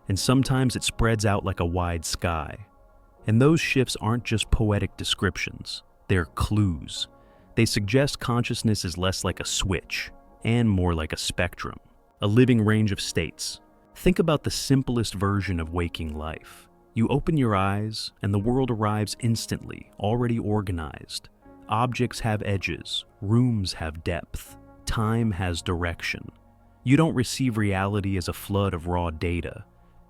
and sometimes it spreads out like a wide sky. And those shifts aren't just poetic descriptions, they're clues. They suggest consciousness is less like a switch and more like a spectrum, a living range of states. Think about the simplest version of waking life. You open your eyes, and the world arrives instantly, already organized. Objects have edges, rooms have depth, time has direction. You don't receive reality as a flood of raw data.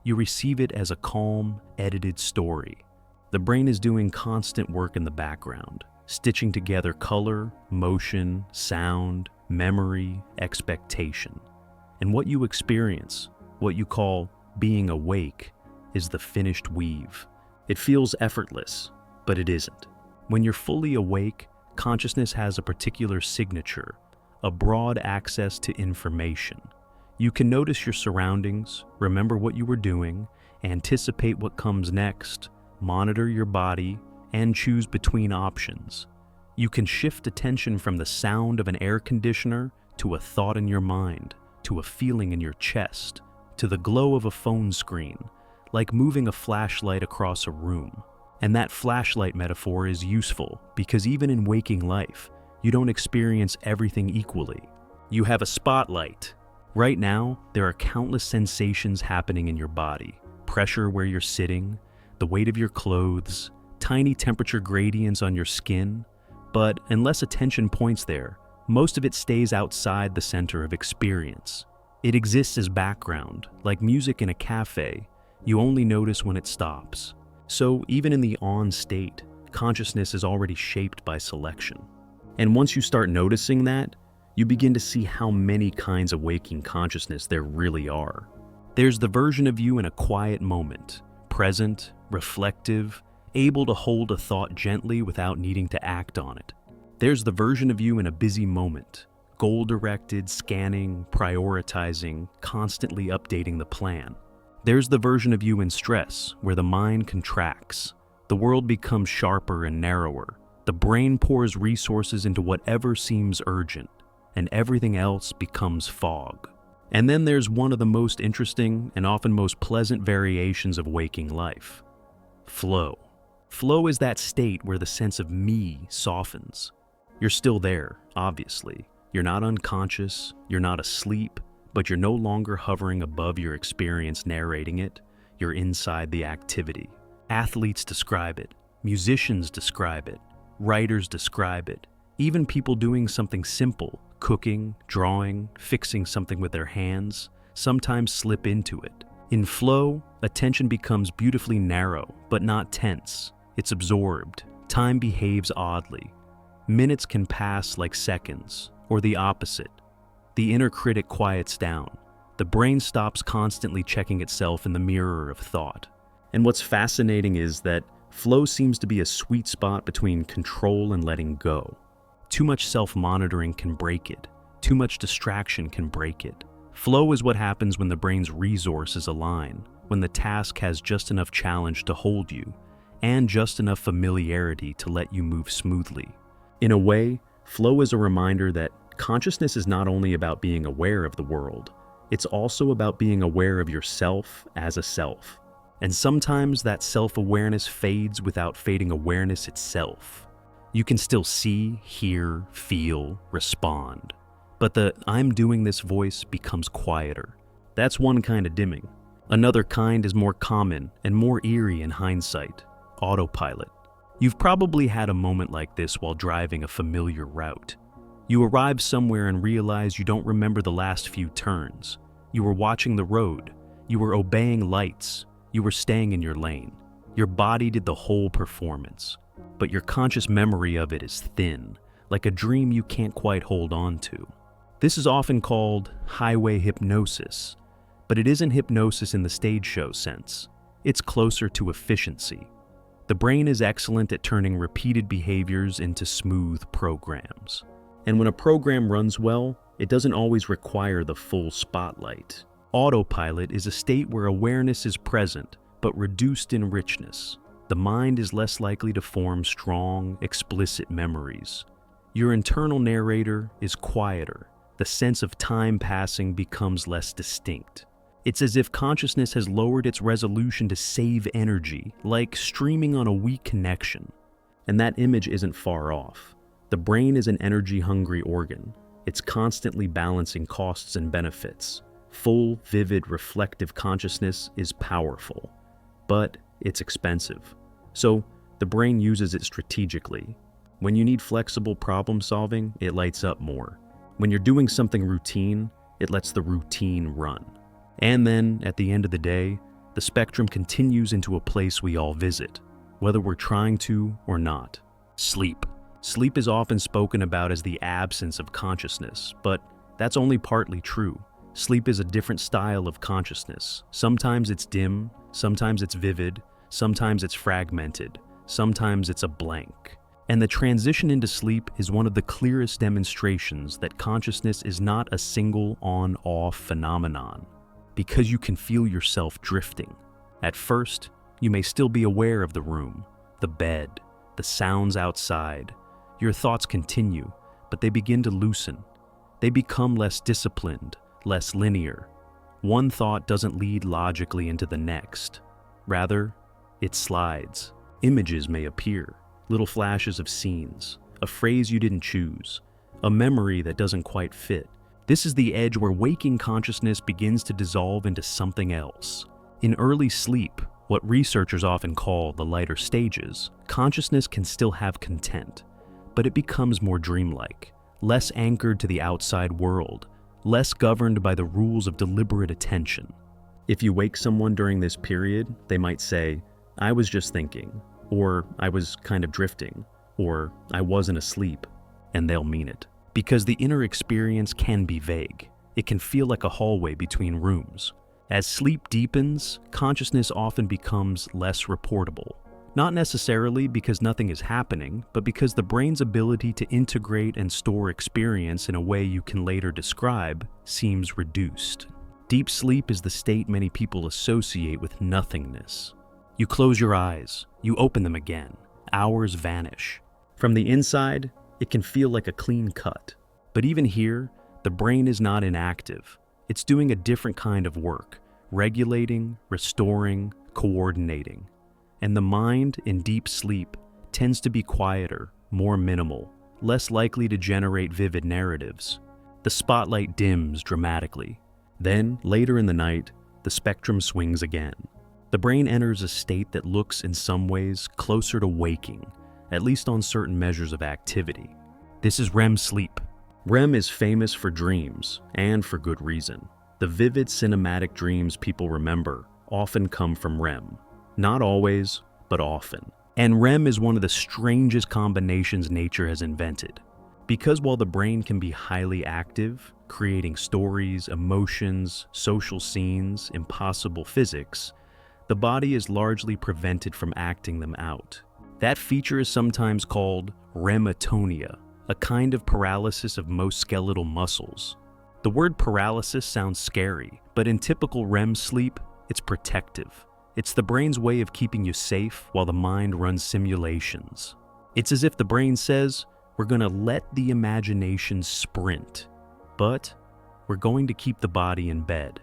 You receive it as a calm, edited story. The brain is doing constant work in the background, stitching together color, motion, sound, memory, expectation. And what you experience, what you call being awake, is the finished weave. It feels effortless, but it isn't. When you're fully awake, consciousness has a particular signature, a broad access to information. You can notice your surroundings, remember what you were doing, anticipate what comes next, monitor your body, and choose between options. You can shift attention from the sound of an air conditioner to a thought in your mind, to a feeling in your chest, to the glow of a phone screen, like moving a flashlight across a room. And that flashlight metaphor is useful because even in waking life, you don't experience everything equally. You have a spotlight. Right now, there are countless sensations happening in your body. Pressure where you're sitting, the weight of your clothes, tiny temperature gradients on your skin. But unless attention points there, most of it stays outside the center of experience. It exists as background, like music in a cafe. You only notice when it stops. So even in the on state, consciousness is already shaped by selection. And once you start noticing that, you begin to see how many kinds of waking consciousness there really are. There's the version of you in a quiet moment, present, reflective, able to hold a thought gently without needing to act on it. There's the version of you in a busy moment, goal-directed, scanning, prioritizing, constantly updating the plan. There's the version of you in stress, where the mind contracts, the world becomes sharper and narrower, the brain pours resources into whatever seems urgent, and everything else becomes fog. And then there's one of the most interesting and often most pleasant variations of waking life: flow. Flow is that state where the sense of me softens. You're still there, obviously. You're not unconscious, you're not asleep, but you're no longer hovering above your experience narrating it. You're inside the activity. Athletes describe it, musicians describe it, writers describe it. Even people doing something simple, cooking, drawing, fixing something with their hands, sometimes slip into it. In flow, attention becomes beautifully narrow, but not tense. It's absorbed. Time behaves oddly. Minutes can pass like seconds, or the opposite. The inner critic quiets down. The brain stops constantly checking itself in the mirror of thought. And what's fascinating is that flow seems to be a sweet spot between control and letting go. Too much self-monitoring can break it. Too much distraction can break it. Flow is what happens when the brain's resources align, when the task has just enough challenge to hold you, and just enough familiarity to let you move smoothly. In a way, flow is a reminder that consciousness is not only about being aware of the world, it's also about being aware of yourself as a self. And sometimes that self-awareness fades without fading awareness itself. You can still see, hear, feel, respond. But the "I'm doing this" voice becomes quieter. That's one kind of dimming. Another kind is more common and more eerie in hindsight: autopilot. You've probably had a moment like this while driving a familiar route. You arrive somewhere and realize you don't remember the last few turns. You were watching the road. You were obeying lights. You were staying in your lane. Your body did the whole performance. But your conscious memory of it is thin, like a dream you can't quite hold on to. This is often called highway hypnosis, but it isn't hypnosis in the stage show sense. It's closer to efficiency. The brain is excellent at turning repeated behaviors into smooth programs. And when a program runs well, it doesn't always require the full spotlight. Autopilot is a state where awareness is present, but reduced in richness. The mind is less likely to form strong, explicit memories. Your internal narrator is quieter. The sense of time passing becomes less distinct. It's as if consciousness has lowered its resolution to save energy, like streaming on a weak connection. And that image isn't far off. The brain is an energy-hungry organ. It's constantly balancing costs and benefits. Full, vivid, reflective consciousness is powerful, but it's expensive. So the brain uses it strategically. When you need flexible problem solving, it lights up more. When you're doing something routine, it lets the routine run. And then, at the end of the day, the spectrum continues into a place we all visit, whether we're trying to or not: sleep. Sleep is often spoken about as the absence of consciousness, but that's only partly true. Sleep is a different style of consciousness. Sometimes it's dim, sometimes it's vivid, sometimes it's fragmented, sometimes it's a blank. And the transition into sleep is one of the clearest demonstrations that consciousness is not a single on-off phenomenon, because you can feel yourself drifting. At first, you may still be aware of the room, the bed, the sounds outside. Your thoughts continue, but they begin to loosen. They become less disciplined, less linear. One thought doesn't lead logically into the next. Rather, it slides. Images may appear, little flashes of scenes, a phrase you didn't choose, a memory that doesn't quite fit. This is the edge where waking consciousness begins to dissolve into something else. In early sleep, what researchers often call the lighter stages, consciousness can still have content, but it becomes more dreamlike, less anchored to the outside world, less governed by the rules of deliberate attention. If you wake someone during this period, they might say, "I was just thinking," or "I was kind of drifting," or "I wasn't asleep," and they'll mean it. Because the inner experience can be vague. It can feel like a hallway between rooms. As sleep deepens, consciousness often becomes less reportable. Not necessarily because nothing is happening, but because the brain's ability to integrate and store experience in a way you can later describe seems reduced. Deep sleep is the state many people associate with nothingness. You close your eyes, you open them again, hours vanish. From the inside, it can feel like a clean cut. But even here, the brain is not inactive. It's doing a different kind of work, regulating, restoring, coordinating. And the mind in deep sleep tends to be quieter, more minimal, less likely to generate vivid narratives. The spotlight dims dramatically. Then, later in the night, the spectrum swings again. The brain enters a state that looks, in some ways, closer to waking, at least on certain measures of activity. This is REM sleep. REM is famous for dreams, and for good reason. The vivid cinematic dreams people remember often come from REM. Not always, but often. And REM is one of the strangest combinations nature has invented. Because while the brain can be highly active, creating stories, emotions, social scenes, impossible physics, the body is largely prevented from acting them out. That feature is sometimes called rematonia, a kind of paralysis of most skeletal muscles. The word paralysis sounds scary, but in typical REM sleep, it's protective. It's the brain's way of keeping you safe while the mind runs simulations. It's as if the brain says, we're going to let the imagination sprint, but we're going to keep the body in bed.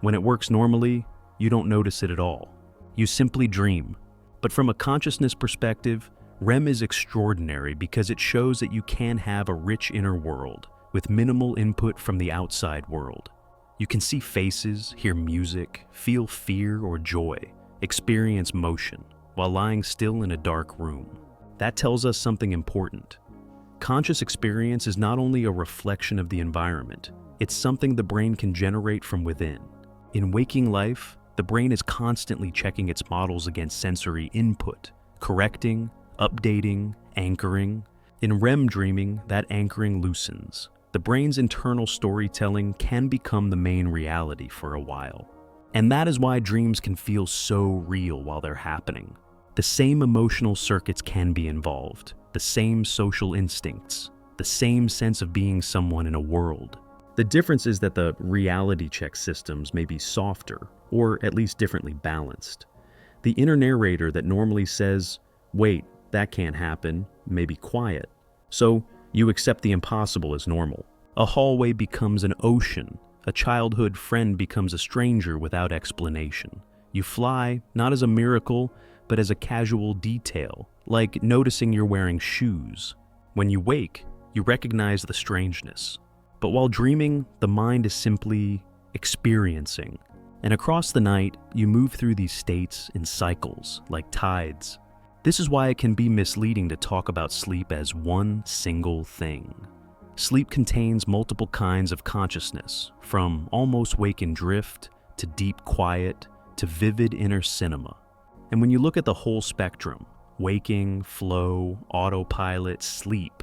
When it works normally, you don't notice it at all. You simply dream. But from a consciousness perspective, REM is extraordinary because it shows that you can have a rich inner world with minimal input from the outside world. You can see faces, hear music, feel fear or joy, experience motion, while lying still in a dark room. That tells us something important. Conscious experience is not only a reflection of the environment, it's something the brain can generate from within. In waking life, the brain is constantly checking its models against sensory input, correcting, updating, anchoring. In REM dreaming, that anchoring loosens. The brain's internal storytelling can become the main reality for a while. And that is why dreams can feel so real while they're happening. The same emotional circuits can be involved, the same social instincts, the same sense of being someone in a world. The difference is that the reality check systems may be softer, or at least differently balanced. The inner narrator that normally says, wait, that can't happen, may be quiet. So you accept the impossible as normal. A hallway becomes an ocean. A childhood friend becomes a stranger without explanation. You fly, not as a miracle, but as a casual detail, like noticing you're wearing shoes. When you wake, you recognize the strangeness. But while dreaming, the mind is simply experiencing. And across the night, you move through these states in cycles, like tides. This is why it can be misleading to talk about sleep as one single thing. Sleep contains multiple kinds of consciousness, from almost waking drift, to deep quiet, to vivid inner cinema. And when you look at the whole spectrum, waking, flow, autopilot, sleep,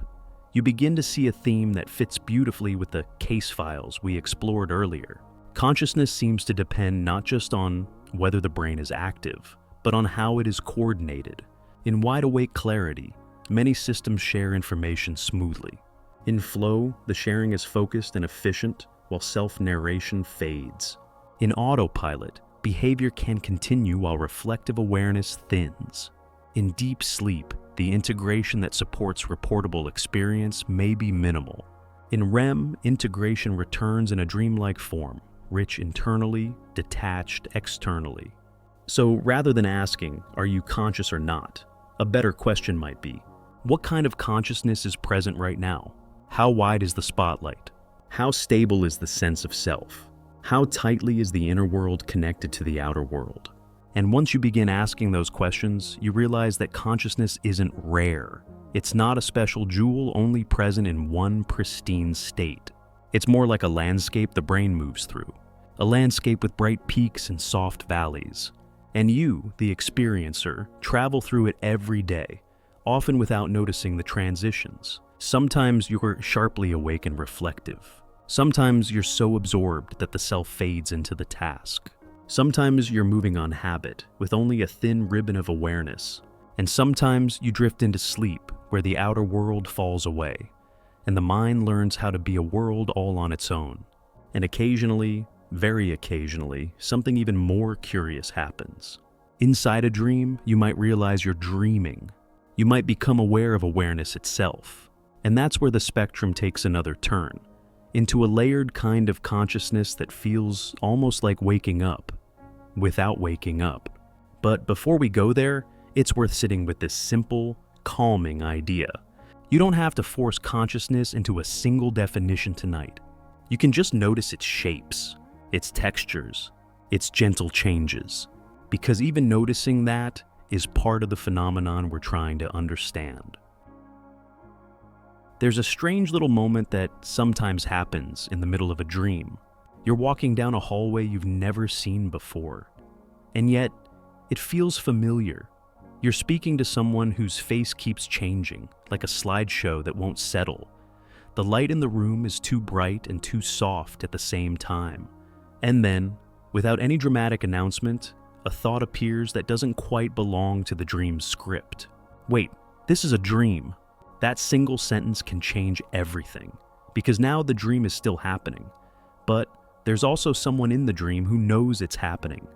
you begin to see a theme that fits beautifully with the case files we explored earlier. Consciousness seems to depend not just on whether the brain is active, but on how it is coordinated. In wide-awake clarity, many systems share information smoothly. In flow, the sharing is focused and efficient, while self-narration fades. In autopilot, behavior can continue while reflective awareness thins. In deep sleep, the integration that supports reportable experience may be minimal. In REM, integration returns in a dreamlike form, rich internally, detached externally. So rather than asking, are you conscious or not, a better question might be, what kind of consciousness is present right now? How wide is the spotlight? How stable is the sense of self? How tightly is the inner world connected to the outer world? And once you begin asking those questions, you realize that consciousness isn't rare. It's not a special jewel only present in one pristine state. It's more like a landscape the brain moves through, a landscape with bright peaks and soft valleys. And you, the experiencer, travel through it every day, often without noticing the transitions. Sometimes you're sharply awake and reflective. Sometimes you're so absorbed that the self fades into the task. Sometimes you're moving on habit, with only a thin ribbon of awareness. And sometimes you drift into sleep, where the outer world falls away, and the mind learns how to be a world all on its own. And occasionally, very occasionally, something even more curious happens. Inside a dream, you might realize you're dreaming. You might become aware of awareness itself. And that's where the spectrum takes another turn. into a layered kind of consciousness that feels almost like waking up, without waking up. But before we go there, it's worth sitting with this simple, calming idea. You don't have to force consciousness into a single definition tonight. You can just notice its shapes, its textures, its gentle changes, because even noticing that is part of the phenomenon we're trying to understand. There's a strange little moment that sometimes happens in the middle of a dream. You're walking down a hallway you've never seen before, and yet it feels familiar. You're speaking to someone whose face keeps changing, like a slideshow that won't settle. The light in the room is too bright and too soft at the same time. And then, without any dramatic announcement, a thought appears that doesn't quite belong to the dream's script. Wait, this is a dream. That single sentence can change everything, because now the dream is still happening. But there's also someone in the dream who knows it's happening.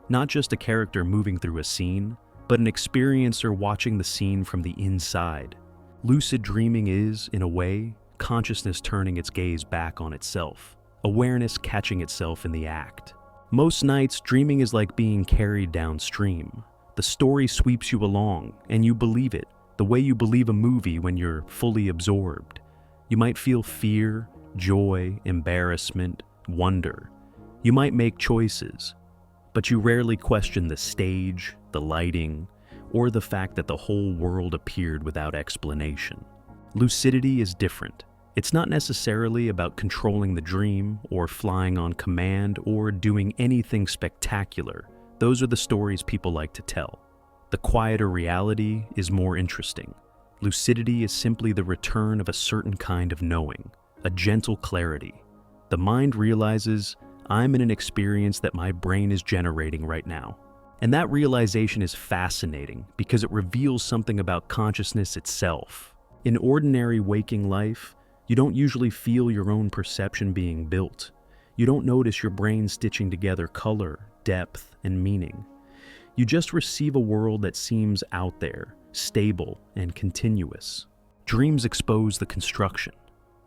Not just a character moving through a scene, but an experiencer watching the scene from the inside. Lucid dreaming is, in a way, consciousness turning its gaze back on itself, awareness catching itself in the act. Most nights, dreaming is like being carried downstream. The story sweeps you along, and you believe it, the way you believe a movie when you're fully absorbed. You might feel fear, joy, embarrassment, wonder. You might make choices, but you rarely question the stage, the lighting, or the fact that the whole world appeared without explanation. Lucidity is different. It's not necessarily about controlling the dream or flying on command or doing anything spectacular. Those are the stories people like to tell. The quieter reality is more interesting. Lucidity is simply the return of a certain kind of knowing, a gentle clarity. The mind realizes, I'm in an experience that my brain is generating right now. And that realization is fascinating because it reveals something about consciousness itself. In ordinary waking life, you don't usually feel your own perception being built. You don't notice your brain stitching together color, depth, and meaning. You just receive a world that seems out there, stable, and continuous. Dreams expose the construction.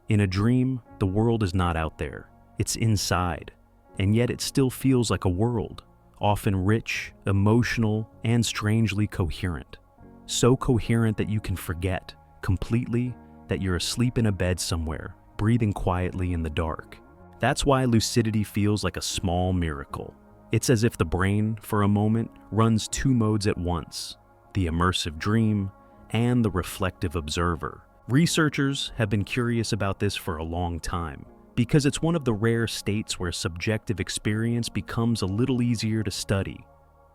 In a dream, the world is not out there. It's inside. And yet it still feels like a world, often rich, emotional, and strangely coherent. So coherent that you can forget completely that you're asleep in a bed somewhere, breathing quietly in the dark. That's why lucidity feels like a small miracle. It's as if the brain, for a moment, runs two modes at once, the immersive dream and the reflective observer. Researchers have been curious about this for a long time, because it's one of the rare states where subjective experience becomes a little easier to study.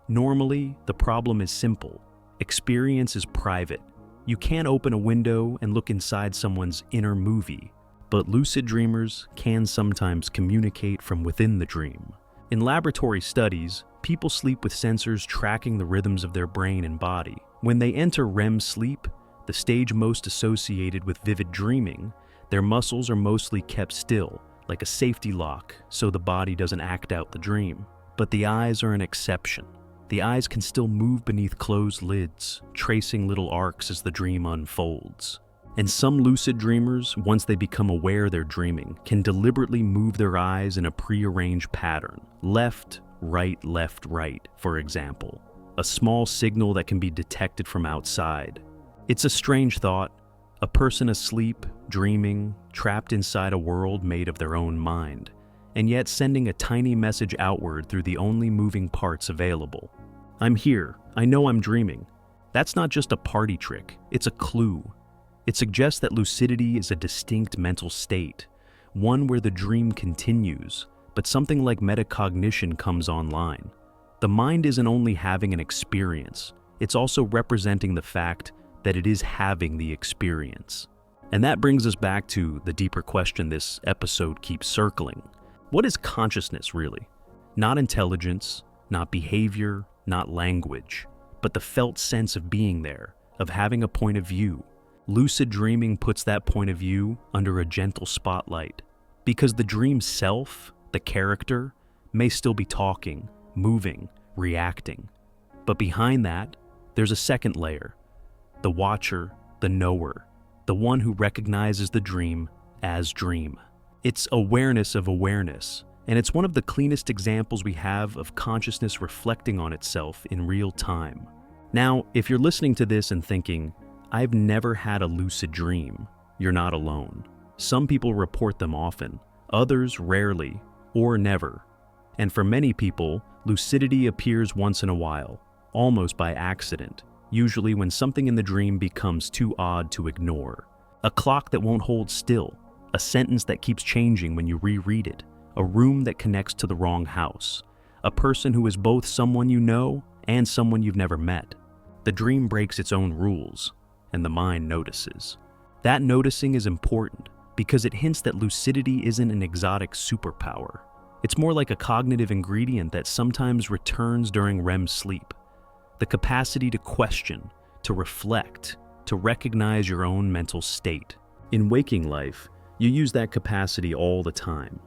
Normally, the problem is simple. Experience is private. You can't open a window and look inside someone's inner movie, but lucid dreamers can sometimes communicate from within the dream. In laboratory studies, people sleep with sensors tracking the rhythms of their brain and body. When they enter REM sleep, the stage most associated with vivid dreaming, their muscles are mostly kept still, like a safety lock, so the body doesn't act out the dream. But the eyes are an exception. The eyes can still move beneath closed lids, tracing little arcs as the dream unfolds. And some lucid dreamers, once they become aware they're dreaming, can deliberately move their eyes in a prearranged pattern. Left, right, for example. A small signal that can be detected from outside. It's a strange thought. A person asleep, dreaming, trapped inside a world made of their own mind, and yet sending a tiny message outward through the only moving parts available. I'm here. I know I'm dreaming. That's not just a party trick. It's a clue. It suggests that lucidity is a distinct mental state, one where the dream continues, but something like metacognition comes online. The mind isn't only having an experience, it's also representing the fact that it is having the experience. And that brings us back to the deeper question this episode keeps circling. What is consciousness really? Not intelligence, not behavior, not language, but the felt sense of being there, of having a point of view. Lucid dreaming puts that point of view under a gentle spotlight, because the dream self, the character, may still be talking, moving, reacting. But behind that, there's a second layer, the watcher, the knower, the one who recognizes the dream as dream. It's awareness of awareness, and it's one of the cleanest examples we have of consciousness reflecting on itself in real time. Now, if you're listening to this and thinking, "I've never had a lucid dream," you're not alone. Some people report them often, others rarely, or never. And for many people, lucidity appears once in a while, almost by accident, usually when something in the dream becomes too odd to ignore. A clock that won't hold still, a sentence that keeps changing when you reread it, a room that connects to the wrong house, a person who is both someone you know and someone you've never met. The dream breaks its own rules, and the mind notices. That noticing is important because it hints that lucidity isn't an exotic superpower. It's more like a cognitive ingredient that sometimes returns during REM sleep. The capacity to question, to reflect, to recognize your own mental state. In waking life, you use that capacity all the time.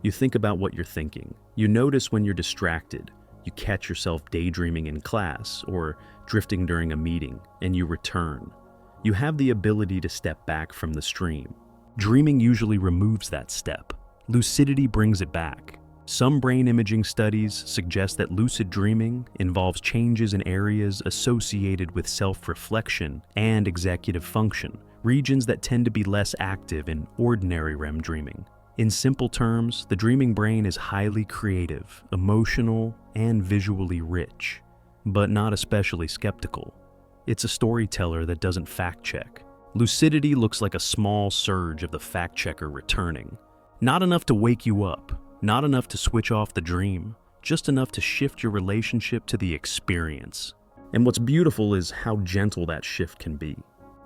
You think about what you're thinking. You notice when you're distracted. You catch yourself daydreaming in class or drifting during a meeting, and you return. You have the ability to step back from the stream. Dreaming usually removes that step. Lucidity brings it back. Some brain imaging studies suggest that lucid dreaming involves changes in areas associated with self-reflection and executive function, regions that tend to be less active in ordinary REM dreaming. In simple terms, the dreaming brain is highly creative, emotional, and visually rich, but not especially skeptical. It's a storyteller that doesn't fact-check. Lucidity looks like a small surge of the fact-checker returning. Not enough to wake you up, not enough to switch off the dream, just enough to shift your relationship to the experience. And what's beautiful is how gentle that shift can be.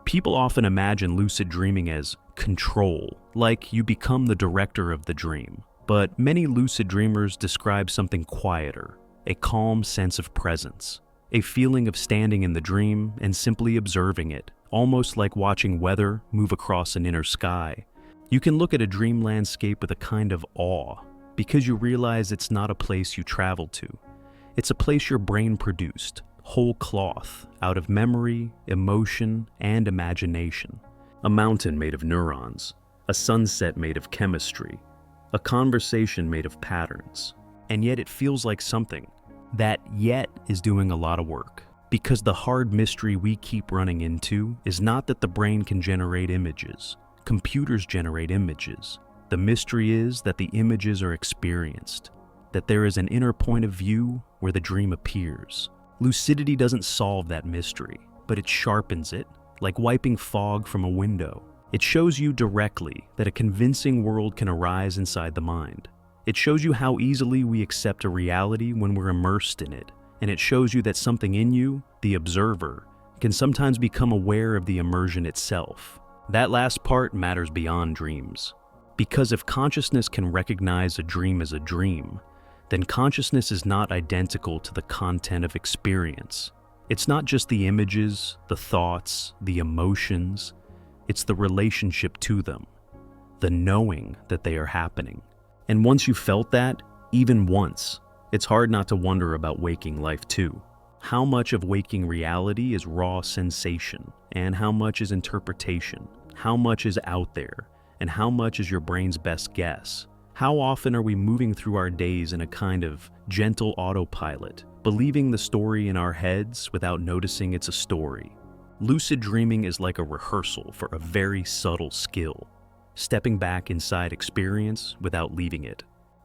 People often imagine lucid dreaming as control, like you become the director of the dream. But many lucid dreamers describe something quieter, a calm sense of presence, a feeling of standing in the dream and simply observing it, almost like watching weather move across an inner sky. You can look at a dream landscape with a kind of awe, because you realize it's not a place you traveled to. It's a place your brain produced, whole cloth, out of memory, emotion, and imagination. A mountain made of neurons, a sunset made of chemistry, a conversation made of patterns. And yet it feels like something. That yet is doing a lot of work. Because the hard mystery we keep running into is not that the brain can generate images. Computers generate images. The mystery is that the images are experienced, that there is an inner point of view where the dream appears. Lucidity doesn't solve that mystery, but it sharpens it, like wiping fog from a window. It shows you directly that a convincing world can arise inside the mind. It shows you how easily we accept a reality when we're immersed in it, and it shows you that something in you, the observer, can sometimes become aware of the immersion itself. That last part matters beyond dreams. Because if consciousness can recognize a dream as a dream, then consciousness is not identical to the content of experience. It's not just the images, the thoughts, the emotions. It's the relationship to them, the knowing that they are happening. And once you've felt that, even once, it's hard not to wonder about waking life too. How much of waking reality is raw sensation, and how much is interpretation? How much is out there? And how much is your brain's best guess? How often are we moving through our days in a kind of gentle autopilot, believing the story in our heads without noticing it's a story? Lucid dreaming is like a rehearsal for a very subtle skill, stepping back inside experience without leaving it.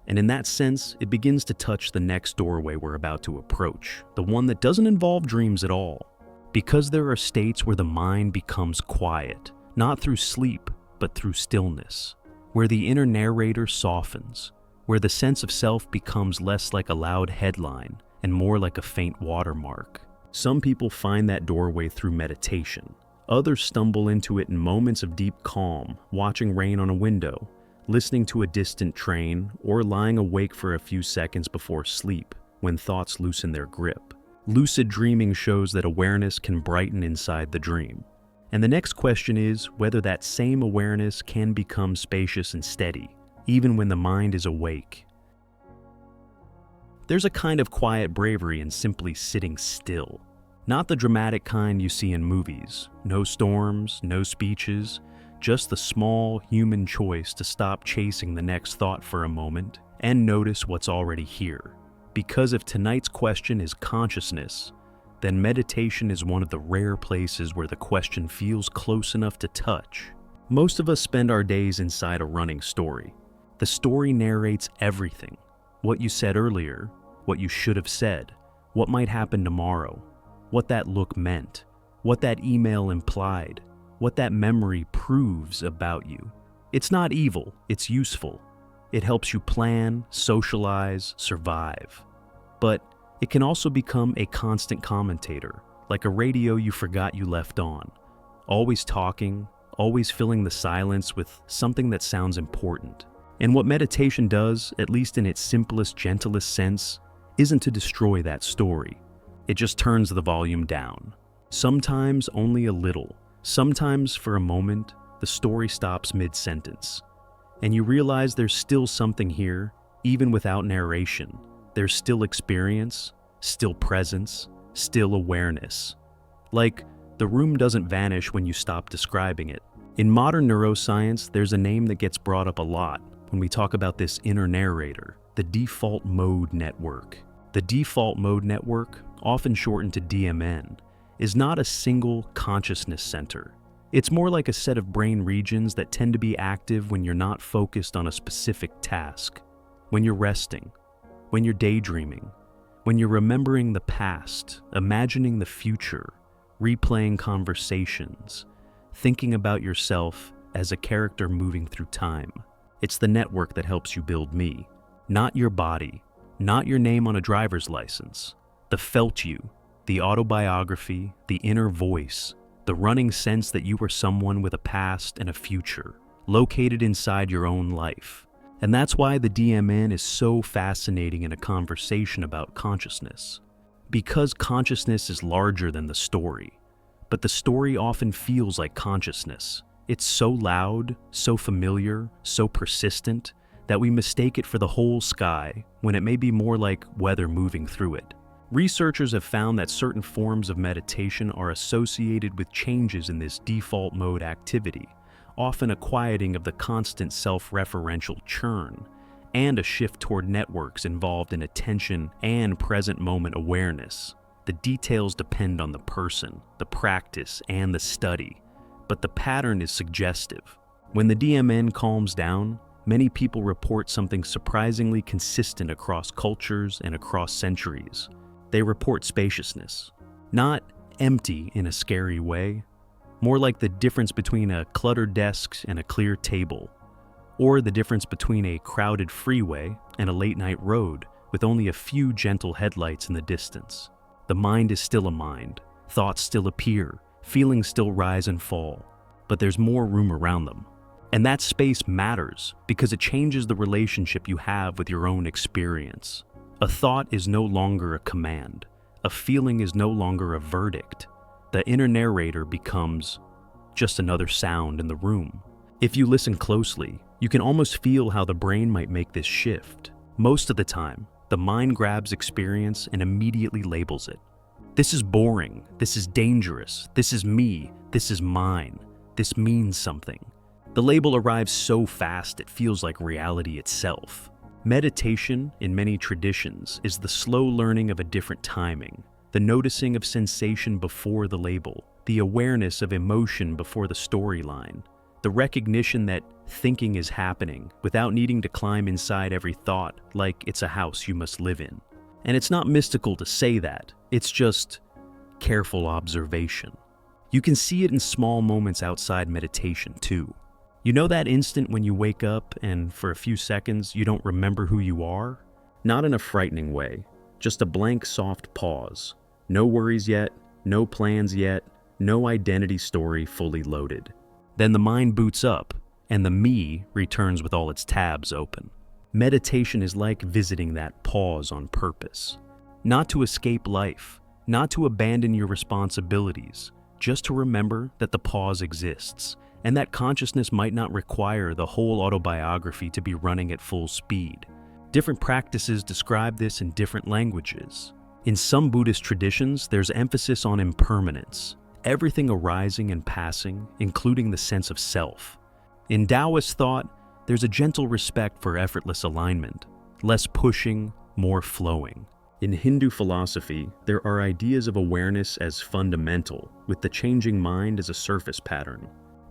And in that sense, it begins to touch the next doorway we're about to approach, the one that doesn't involve dreams at all. Because there are states where the mind becomes quiet, not through sleep, but through stillness, where the inner narrator softens, where the sense of self becomes less like a loud headline and more like a faint watermark. Some people find that doorway through meditation. Others stumble into it in moments of deep calm, watching rain on a window, listening to a distant train, or lying awake for a few seconds before sleep when thoughts loosen their grip. Lucid dreaming shows that awareness can brighten inside the dream. And the next question is whether that same awareness can become spacious and steady, even when the mind is awake. There's a kind of quiet bravery in simply sitting still. Not the dramatic kind you see in movies. No storms, no speeches, just the small human choice to stop chasing the next thought for a moment and notice what's already here. Because if tonight's question is consciousness, then meditation is one of the rare places where the question feels close enough to touch. Most of us spend our days inside a running story. The story narrates everything. What you said earlier, what you should have said, what might happen tomorrow, what that look meant, what that email implied, what that memory proves about you. It's not evil, it's useful. It helps you plan, socialize, survive. But it can also become a constant commentator, like a radio you forgot you left on, always talking, always filling the silence with something that sounds important. And what meditation does, at least in its simplest, gentlest sense, isn't to destroy that story. It just turns the volume down. Sometimes only a little. Sometimes for a moment, the story stops mid-sentence. And you realize there's still something here, even without narration. There's still experience, still presence, still awareness. Like, the room doesn't vanish when you stop describing it. In modern neuroscience, there's a name that gets brought up a lot when we talk about this inner narrator, the default mode network. The default mode network, often shortened to DMN, is not a single consciousness center. It's more like a set of brain regions that tend to be active when you're not focused on a specific task, when you're resting, when you're daydreaming, when you're remembering the past, imagining the future, replaying conversations, thinking about yourself as a character moving through time. It's the network that helps you build me, not your body, not your name on a driver's license, the felt you, the autobiography, the inner voice, the running sense that you are someone with a past and a future, located inside your own life. And that's why the DMN is so fascinating in a conversation about consciousness. Because consciousness is larger than the story, but the story often feels like consciousness. It's so loud, so familiar, so persistent, that we mistake it for the whole sky when it may be more like weather moving through it. Researchers have found that certain forms of meditation are associated with changes in this default mode activity, often a quieting of the constant self-referential churn, and a shift toward networks involved in attention and present moment awareness. The details depend on the person, the practice, and the study, but the pattern is suggestive. When the DMN calms down, many people report something surprisingly consistent across cultures and across centuries. They report spaciousness, not empty in a scary way, more like the difference between a cluttered desk and a clear table, or the difference between a crowded freeway and a late-night road with only a few gentle headlights in the distance. The mind is still a mind, thoughts still appear, feelings still rise and fall, but there's more room around them. And that space matters because it changes the relationship you have with your own experience. A thought is no longer a command. A feeling is no longer a verdict. The inner narrator becomes just another sound in the room. If you listen closely, you can almost feel how the brain might make this shift. Most of the time, the mind grabs experience and immediately labels it. This is boring. This is dangerous. This is me. This is mine. This means something. The label arrives so fast it feels like reality itself. Meditation, in many traditions, is the slow learning of a different timing, the noticing of sensation before the label, the awareness of emotion before the storyline, the recognition that thinking is happening without needing to climb inside every thought like it's a house you must live in. And it's not mystical to say that, it's just careful observation. You can see it in small moments outside meditation too. You know that instant when you wake up and for a few seconds you don't remember who you are? Not in a frightening way, just a blank soft pause. No worries yet, no plans yet, no identity story fully loaded. Then the mind boots up and the me returns with all its tabs open. Meditation is like visiting that pause on purpose. Not to escape life, not to abandon your responsibilities, just to remember that the pause exists. And that consciousness might not require the whole autobiography to be running at full speed. Different practices describe this in different languages. In some Buddhist traditions, there's emphasis on impermanence. everything arising and passing, including the sense of self. In Taoist thought, there's a gentle respect for effortless alignment, less pushing, more flowing. In Hindu philosophy, there are ideas of awareness as fundamental, with the changing mind as a surface pattern.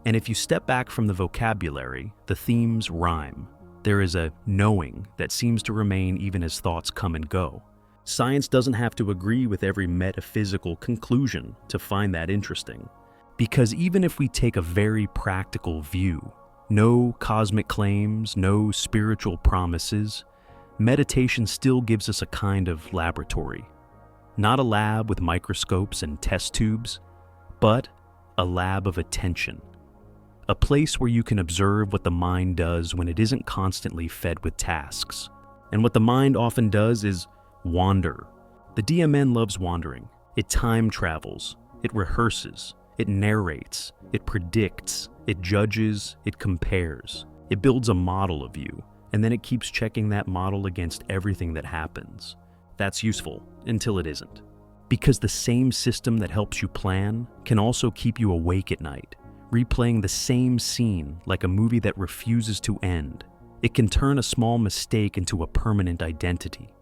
And if you step back from the vocabulary, the themes rhyme. There is a knowing that seems to remain even as thoughts come and go. Science doesn't have to agree with every metaphysical conclusion to find that interesting. Because even if we take a very practical view, no cosmic claims, no spiritual promises, meditation still gives us a kind of laboratory. Not a lab with microscopes and test tubes, but a lab of attention. A place where you can observe what the mind does when it isn't constantly fed with tasks. And what the mind often does is wander. The DMN loves wandering. It time travels. It rehearses. It narrates. It predicts. It judges. It compares. It builds a model of you, and then it keeps checking that model against everything that happens. That's useful until it isn't. Because the same system that helps you plan can also keep you awake at night, replaying the same scene like a movie that refuses to end. It can turn a small mistake into a permanent identity.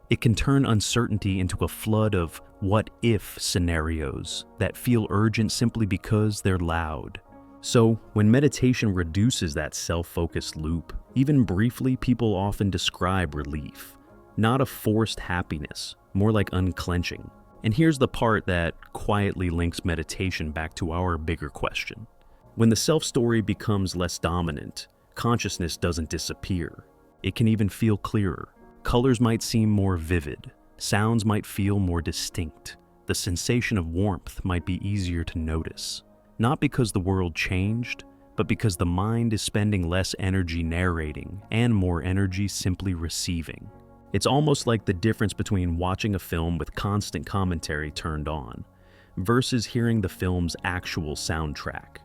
It can turn uncertainty into a flood of what-if scenarios that feel urgent simply because they're loud. So, when meditation reduces that self-focused loop, even briefly, people often describe relief. Not a forced happiness, more like unclenching. And here's the part that quietly links meditation back to our bigger question. When the self-story becomes less dominant, consciousness doesn't disappear. It can even feel clearer. Colors might seem more vivid. Sounds might feel more distinct. The sensation of warmth might be easier to notice. Not because the world changed, but because the mind is spending less energy narrating and more energy simply receiving. It's almost like the difference between watching a film with constant commentary turned on versus hearing the film's actual soundtrack.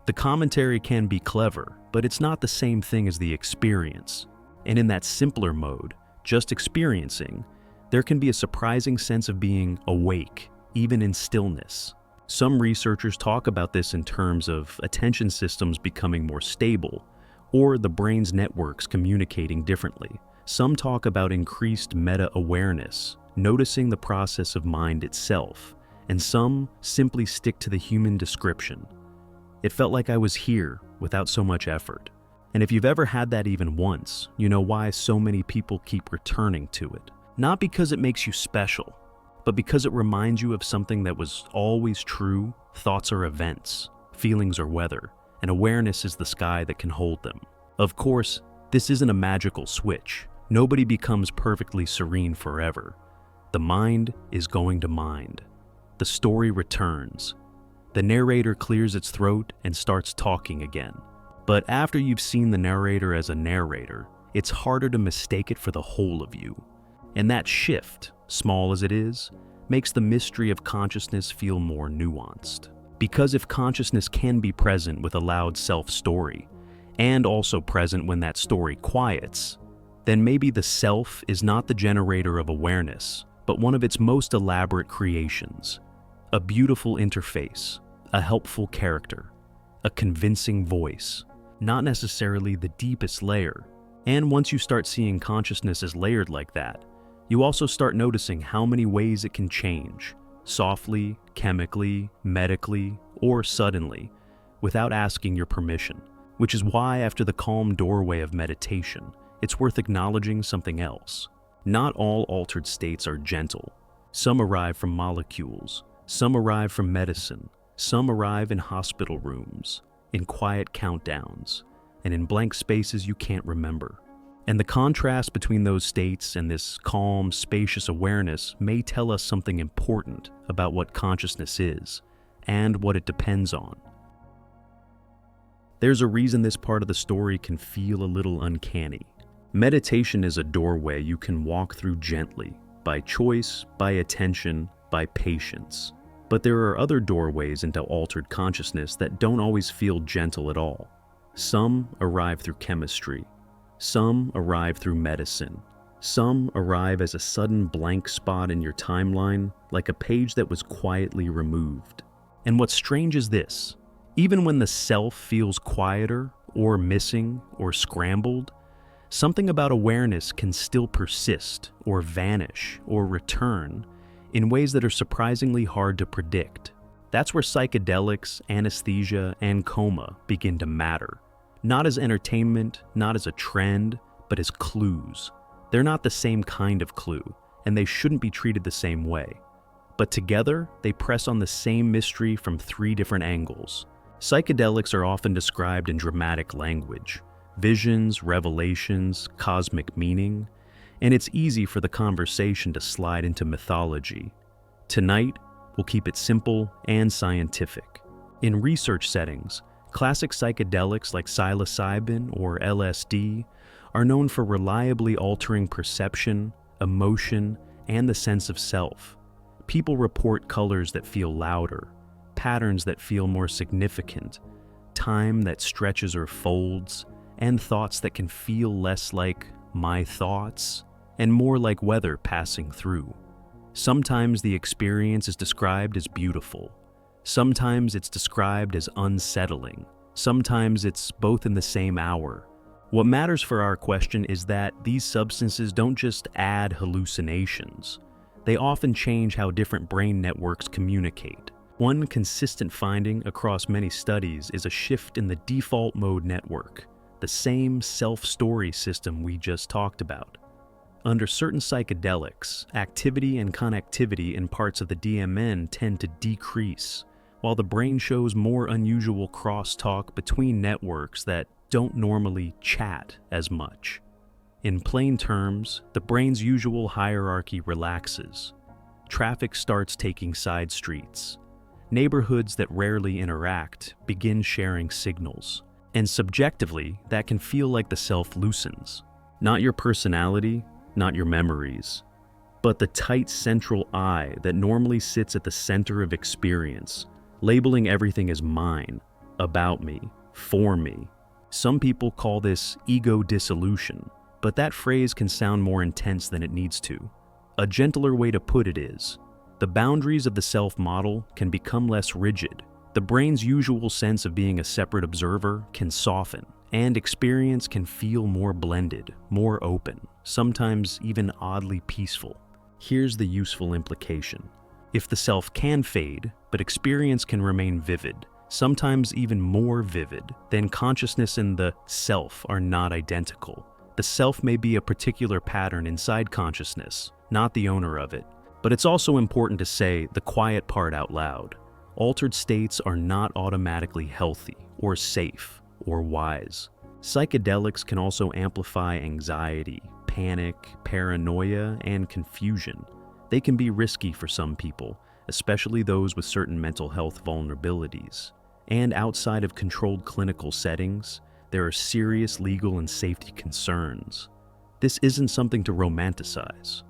The commentary can be clever, but it's not the same thing as the experience. And in that simpler mode, just experiencing, there can be a surprising sense of being awake, even in stillness. Some researchers talk about this in terms of attention systems becoming more stable, or the brain's networks communicating differently. Some talk about increased meta-awareness, noticing the process of mind itself, and some simply stick to the human description. It felt like I was here without so much effort. And if you've ever had that even once, you know why so many people keep returning to it. Not because it makes you special, but because it reminds you of something that was always true. Thoughts are events, feelings are weather, and awareness is the sky that can hold them. Of course, this isn't a magical switch. Nobody becomes perfectly serene forever. The mind is going to mind. The story returns. The narrator clears its throat and starts talking again. But after you've seen the narrator as a narrator, it's harder to mistake it for the whole of you. And that shift, small as it is, makes the mystery of consciousness feel more nuanced. Because if consciousness can be present with a loud self-story, and also present when that story quiets, then maybe the self is not the generator of awareness, but one of its most elaborate creations. A beautiful interface, a helpful character, a convincing voice. Not necessarily the deepest layer. And once you start seeing consciousness as layered like that, you also start noticing how many ways it can change, softly, chemically, medically, or suddenly, without asking your permission. Which is why after the calm doorway of meditation, it's worth acknowledging something else. Not all altered states are gentle. Some arrive from molecules, some arrive from medicine, some arrive in hospital rooms, in quiet countdowns, and in blank spaces you can't remember. And the contrast between those states and this calm, spacious awareness may tell us something important about what consciousness is, and what it depends on. There's a reason this part of the story can feel a little uncanny. Meditation is a doorway you can walk through gently, by choice, by attention, by patience. But there are other doorways into altered consciousness that don't always feel gentle at all. Some arrive through chemistry. Some arrive through medicine. Some arrive as a sudden blank spot in your timeline, like a page that was quietly removed. And what's strange is this: even when the self feels quieter or missing or scrambled, something about awareness can still persist or vanish or return in ways that are surprisingly hard to predict. That's where psychedelics, anesthesia, and coma begin to matter. Not as entertainment, not as a trend, but as clues. They're not the same kind of clue, and they shouldn't be treated the same way. But together, they press on the same mystery from 3 different angles. Psychedelics are often described in dramatic language: visions, revelations, cosmic meaning, and it's easy for the conversation to slide into mythology. Tonight, we'll keep it simple and scientific. In research settings, classic psychedelics like psilocybin or LSD are known for reliably altering perception, emotion, and the sense of self. People report colors that feel louder, patterns that feel more significant, time that stretches or folds, and thoughts that can feel less like my thoughts and more like weather passing through. Sometimes the experience is described as beautiful. Sometimes it's described as unsettling. Sometimes it's both in the same hour. What matters for our question is that these substances don't just add hallucinations. They often change how different brain networks communicate. One consistent finding across many studies is a shift in the default mode network, the same self-story system we just talked about. Under certain psychedelics, activity and connectivity in parts of the DMN tend to decrease, while the brain shows more unusual crosstalk between networks that don't normally chat as much. In plain terms, the brain's usual hierarchy relaxes. Traffic starts taking side streets. Neighborhoods that rarely interact begin sharing signals. And subjectively, that can feel like the self loosens. Not your personality, not your memories, but the tight central I that normally sits at the center of experience, labeling everything as mine, about me, for me. Some people call this ego dissolution, but that phrase can sound more intense than it needs to. A gentler way to put it is, the boundaries of the self model can become less rigid. The brain's usual sense of being a separate observer can soften, and experience can feel more blended, more open, sometimes even oddly peaceful. Here's the useful implication. If the self can fade, but experience can remain vivid, sometimes even more vivid, then consciousness and the self are not identical. The self may be a particular pattern inside consciousness, not the owner of it. But it's also important to say the quiet part out loud. Altered states are not automatically healthy, or safe, or wise. Psychedelics can also amplify anxiety, panic, paranoia, and confusion. They can be risky for some people, especially those with certain mental health vulnerabilities. And outside of controlled clinical settings, there are serious legal and safety concerns. This isn't something to romanticize.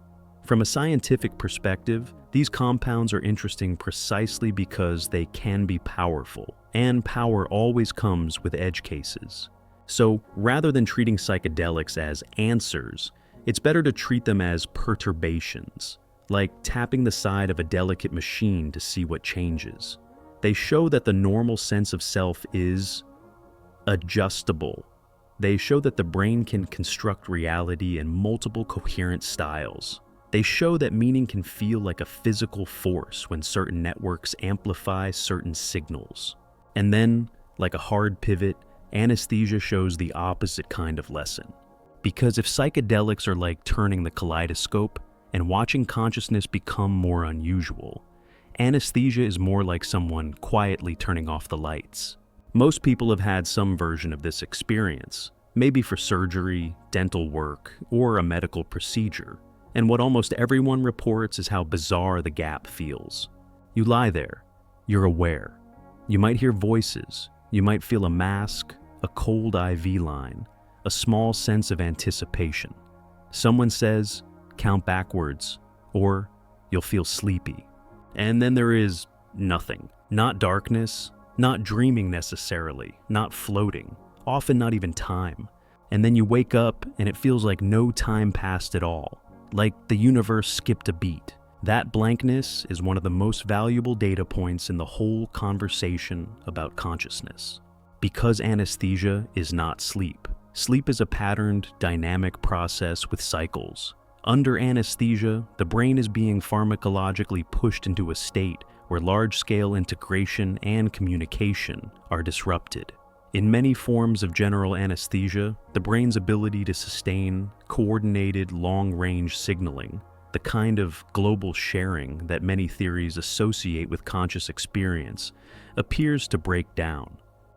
From a scientific perspective, these compounds are interesting precisely because they can be powerful, and power always comes with edge cases. So, rather than treating psychedelics as answers, it's better to treat them as perturbations, like tapping the side of a delicate machine to see what changes. They show that the normal sense of self is adjustable. They show that the brain can construct reality in multiple coherent styles. They show that meaning can feel like a physical force when certain networks amplify certain signals. And then, like a hard pivot, anesthesia shows the opposite kind of lesson. Because if psychedelics are like turning the kaleidoscope and watching consciousness become more unusual, anesthesia is more like someone quietly turning off the lights. Most people have had some version of this experience, maybe for surgery, dental work, or a medical procedure. And what almost everyone reports is how bizarre the gap feels. You lie there, you're aware. You might hear voices, you might feel a mask, a cold IV line, a small sense of anticipation. Someone says, count backwards, or you'll feel sleepy. And then there is nothing. Not darkness, not dreaming necessarily, not floating, often not even time. And then you wake up and it feels like no time passed at all. Like the universe skipped a beat. That blankness is one of the most valuable data points in the whole conversation about consciousness. Because anesthesia is not sleep. Sleep is a patterned, dynamic process with cycles. Under anesthesia, the brain is being pharmacologically pushed into a state where large-scale integration and communication are disrupted. In many forms of general anesthesia, the brain's ability to sustain coordinated long-range signaling, the kind of global sharing that many theories associate with conscious experience, appears to break down.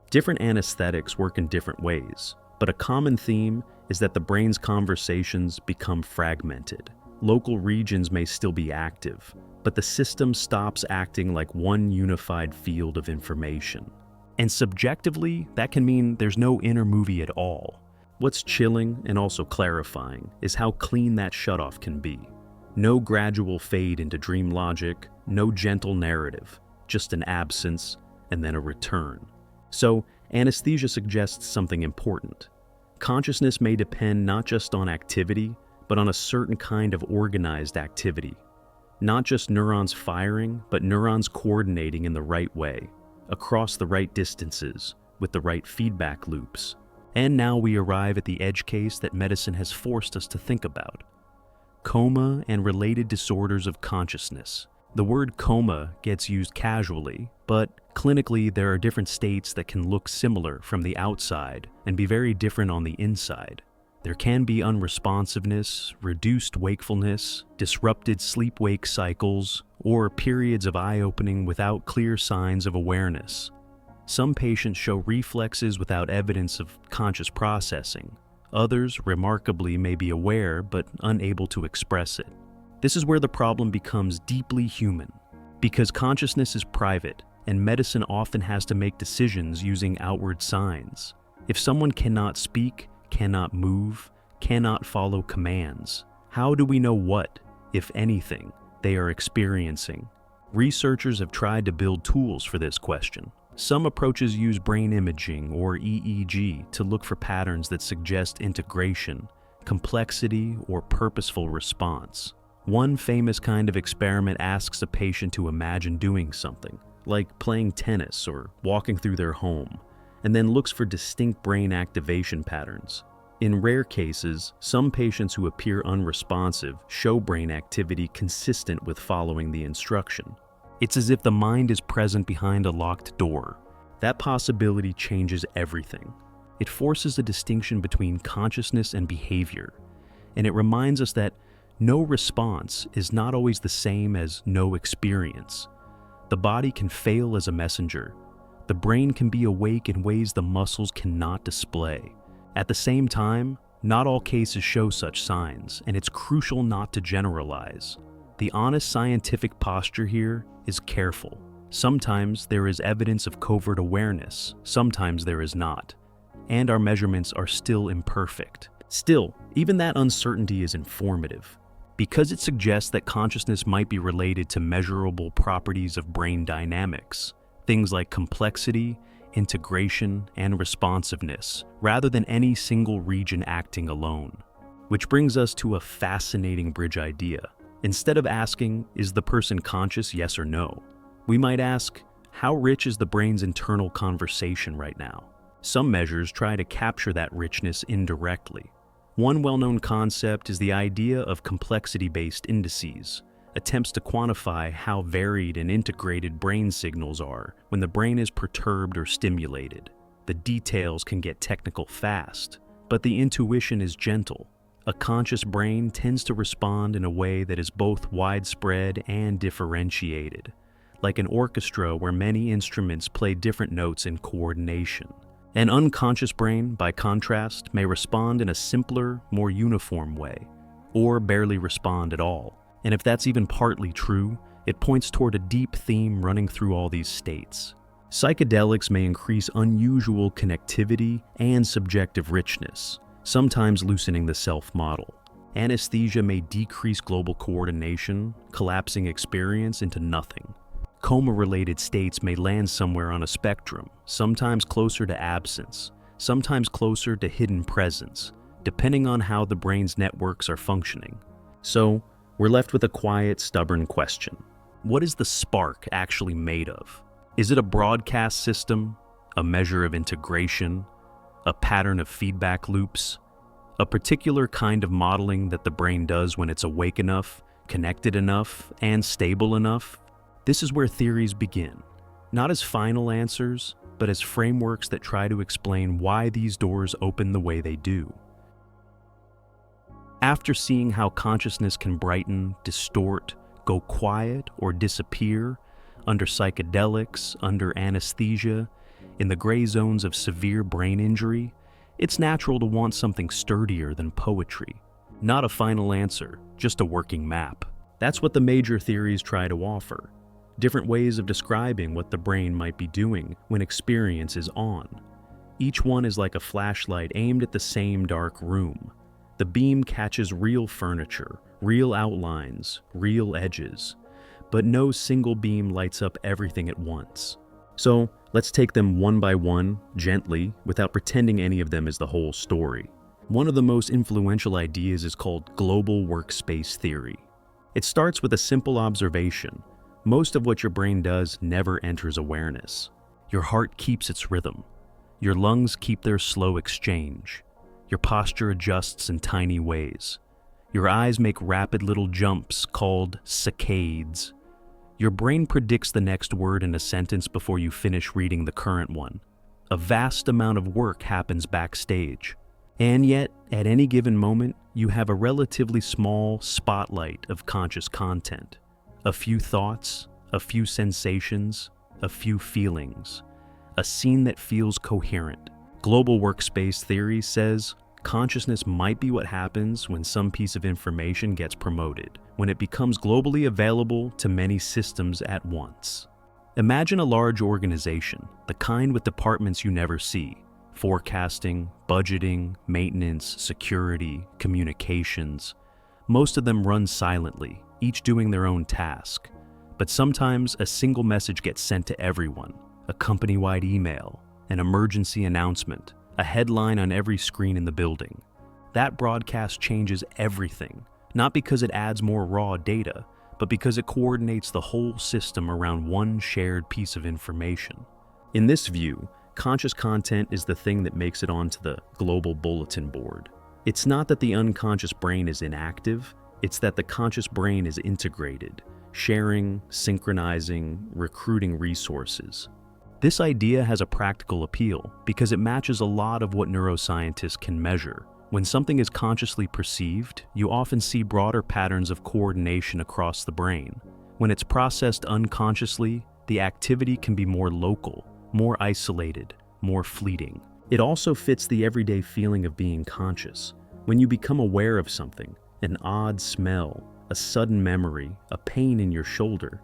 Different anesthetics work in different ways, but a common theme is that the brain's conversations become fragmented. Local regions may still be active, but the system stops acting like one unified field of information. And subjectively, that can mean there's no inner movie at all. What's chilling and also clarifying is how clean that shutoff can be. No gradual fade into dream logic, no gentle narrative, just an absence and then a return. So, anesthesia suggests something important. Consciousness may depend not just on activity, but on a certain kind of organized activity. Not just neurons firing, but neurons coordinating in the right way, across the right distances, with the right feedback loops. And now we arrive at the edge case that medicine has forced us to think about. Coma and related disorders of consciousness. The word coma gets used casually, but clinically there are different states that can look similar from the outside and be very different on the inside. There can be unresponsiveness, reduced wakefulness, disrupted sleep-wake cycles, or periods of eye-opening without clear signs of awareness. Some patients show reflexes without evidence of conscious processing. Others, remarkably, may be aware but unable to express it. This is where the problem becomes deeply human. Because consciousness is private, and medicine often has to make decisions using outward signs. If someone cannot speak, cannot move, cannot follow commands, how do we know what, if anything, they are experiencing? Researchers have tried to build tools for this question. Some approaches use brain imaging or EEG to look for patterns that suggest integration, complexity, or purposeful response. One famous kind of experiment asks a patient to imagine doing something, like playing tennis or walking through their home, and then looks for distinct brain activation patterns. In rare cases, some patients who appear unresponsive show brain activity consistent with following the instruction. It's as if the mind is present behind a locked door. That possibility changes everything. It forces a distinction between consciousness and behavior, and it reminds us that no response is not always the same as no experience. The body can fail as a messenger. The brain can be awake in ways the muscles cannot display. At the same time, not all cases show such signs, and it's crucial not to generalize. The honest scientific posture here is careful. Sometimes there is evidence of covert awareness, sometimes there is not, and our measurements are still imperfect. Still, even that uncertainty is informative, because it suggests that consciousness might be related to measurable properties of brain dynamics, things like complexity, integration, and responsiveness, rather than any single region acting alone. Which brings us to a fascinating bridge idea. Instead of asking, is the person conscious, yes or no, we might ask, how rich is the brain's internal conversation right now? Some measures try to capture that richness indirectly. One well-known concept is the idea of complexity-based indices, attempts to quantify how varied and integrated brain signals are when the brain is perturbed or stimulated. The details can get technical fast, but the intuition is gentle. A conscious brain tends to respond in a way that is both widespread and differentiated, like an orchestra where many instruments play different notes in coordination. An unconscious brain, by contrast, may respond in a simpler, more uniform way, or barely respond at all. And if that's even partly true, it points toward a deep theme running through all these states. Psychedelics may increase unusual connectivity and subjective richness, sometimes loosening the self-model. Anesthesia may decrease global coordination, collapsing experience into nothing. Coma-related states may land somewhere on a spectrum, sometimes closer to absence, sometimes closer to hidden presence, depending on how the brain's networks are functioning. So, we're left with a quiet, stubborn question. What is the spark actually made of? Is it a broadcast system, a measure of integration, a pattern of feedback loops, a particular kind of modeling that the brain does when it's awake enough, connected enough, and stable enough? This is where theories begin, not as final answers, but as frameworks that try to explain why these doors open the way they do. After seeing how consciousness can brighten, distort, go quiet, or disappear under psychedelics, under anesthesia, in the gray zones of severe brain injury, it's natural to want something sturdier than poetry. Not a final answer, just a working map. That's what the major theories try to offer. Different ways of describing what the brain might be doing when experience is on. Each one is like a flashlight aimed at the same dark room. The beam catches real furniture, real outlines, real edges, but no single beam lights up everything at once. So let's take them one by one, gently, without pretending any of them is the whole story. One of the most influential ideas is called global workspace theory. It starts with a simple observation. Most of what your brain does never enters awareness. Your heart keeps its rhythm. Your lungs keep their slow exchange. Your posture adjusts in tiny ways. Your eyes make rapid little jumps called saccades. Your brain predicts the next word in a sentence before you finish reading the current one. A vast amount of work happens backstage. And yet, at any given moment, you have a relatively small spotlight of conscious content. A few thoughts, a few sensations, a few feelings. A scene that feels coherent. Global workspace theory says consciousness might be what happens when some piece of information gets promoted, when it becomes globally available to many systems at once. Imagine a large organization, the kind with departments you never see: forecasting, budgeting, maintenance, security, communications. Most of them run silently, each doing their own task. But sometimes a single message gets sent to everyone, a company-wide email, an emergency announcement, a headline on every screen in the building. That broadcast changes everything, not because it adds more raw data, but because it coordinates the whole system around one shared piece of information. In this view, conscious content is the thing that makes it onto the global bulletin board. It's not that the unconscious brain is inactive, it's that the conscious brain is integrated, sharing, synchronizing, recruiting resources. This idea has a practical appeal because it matches a lot of what neuroscientists can measure. When something is consciously perceived, you often see broader patterns of coordination across the brain. When it's processed unconsciously, the activity can be more local, more isolated, more fleeting. It also fits the everyday feeling of being conscious. When you become aware of something, an odd smell, a sudden memory, a pain in your shoulder,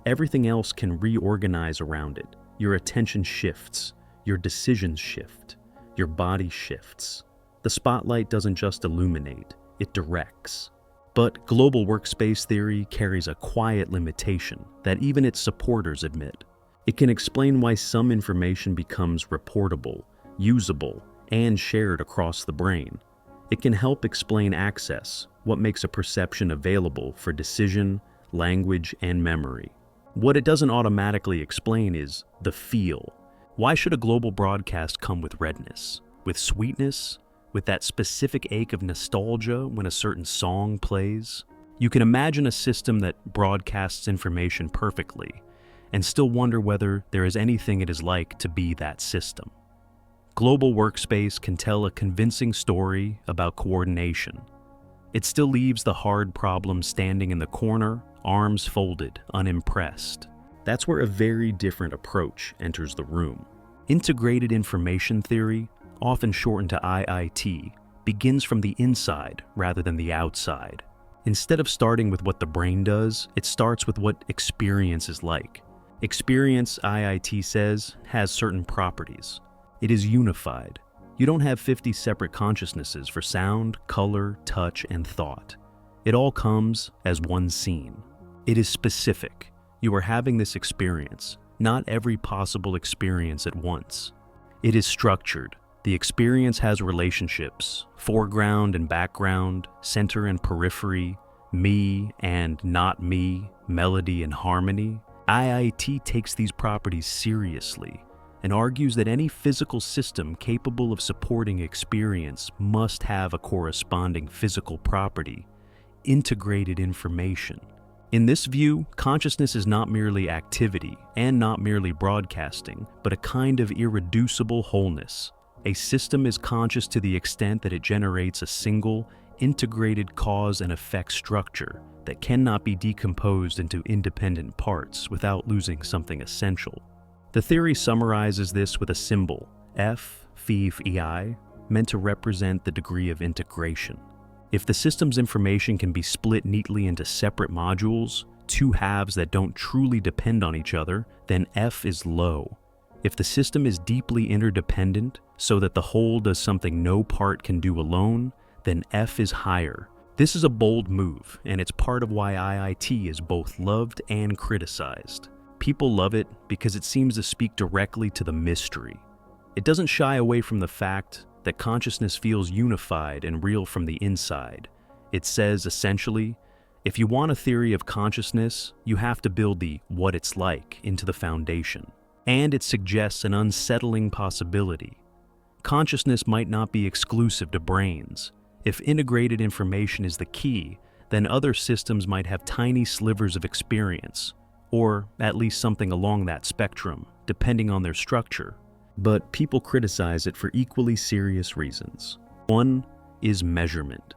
everything else can reorganize around it. Your attention shifts, your decisions shift, your body shifts. The spotlight doesn't just illuminate, it directs. But global workspace theory carries a quiet limitation that even its supporters admit. It can explain why some information becomes reportable, usable, and shared across the brain. It can help explain access, what makes a perception available for decision, language, and memory. What it doesn't automatically explain is the feel. Why should a global broadcast come with redness, with sweetness, with that specific ache of nostalgia when a certain song plays? You can imagine a system that broadcasts information perfectly and still wonder whether there is anything it is like to be that system. Global workspace can tell a convincing story about coordination. It still leaves the hard problem standing in the corner, arms folded, unimpressed. That's where a very different approach enters the room. Integrated information theory, often shortened to IIT, begins from the inside rather than the outside. Instead of starting with what the brain does, it starts with what experience is like. Experience, IIT says, has certain properties. It is unified. You don't have 50 separate consciousnesses for sound, color, touch, and thought. It all comes as one scene. It is specific. You are having this experience, not every possible experience at once. It is structured. The experience has relationships, foreground and background, center and periphery, me and not me, melody and harmony, IIT takes these properties seriously and argues that any physical system capable of supporting experience must have a corresponding physical property, integrated information. In this view, consciousness is not merely activity and not merely broadcasting, but a kind of irreducible wholeness. A system is conscious to the extent that it generates a single, integrated cause and effect structure that cannot be decomposed into independent parts without losing something essential. The theory summarizes this with a symbol, F, phi, ei, meant to represent the degree of integration. If the system's information can be split neatly into separate modules, two halves that don't truly depend on each other, then F is low. If the system is deeply interdependent, so that the whole does something no part can do alone, then F is higher. This is a bold move, and it's part of why IIT is both loved and criticized. People love it because it seems to speak directly to the mystery. It doesn't shy away from the fact that consciousness feels unified and real from the inside. It says, essentially, if you want a theory of consciousness, you have to build the what it's like into the foundation. And it suggests an unsettling possibility. Consciousness might not be exclusive to brains. If integrated information is the key, then other systems might have tiny slivers of experience, or at least something along that spectrum, depending on their structure. But people criticize it for equally serious reasons. One is measurement.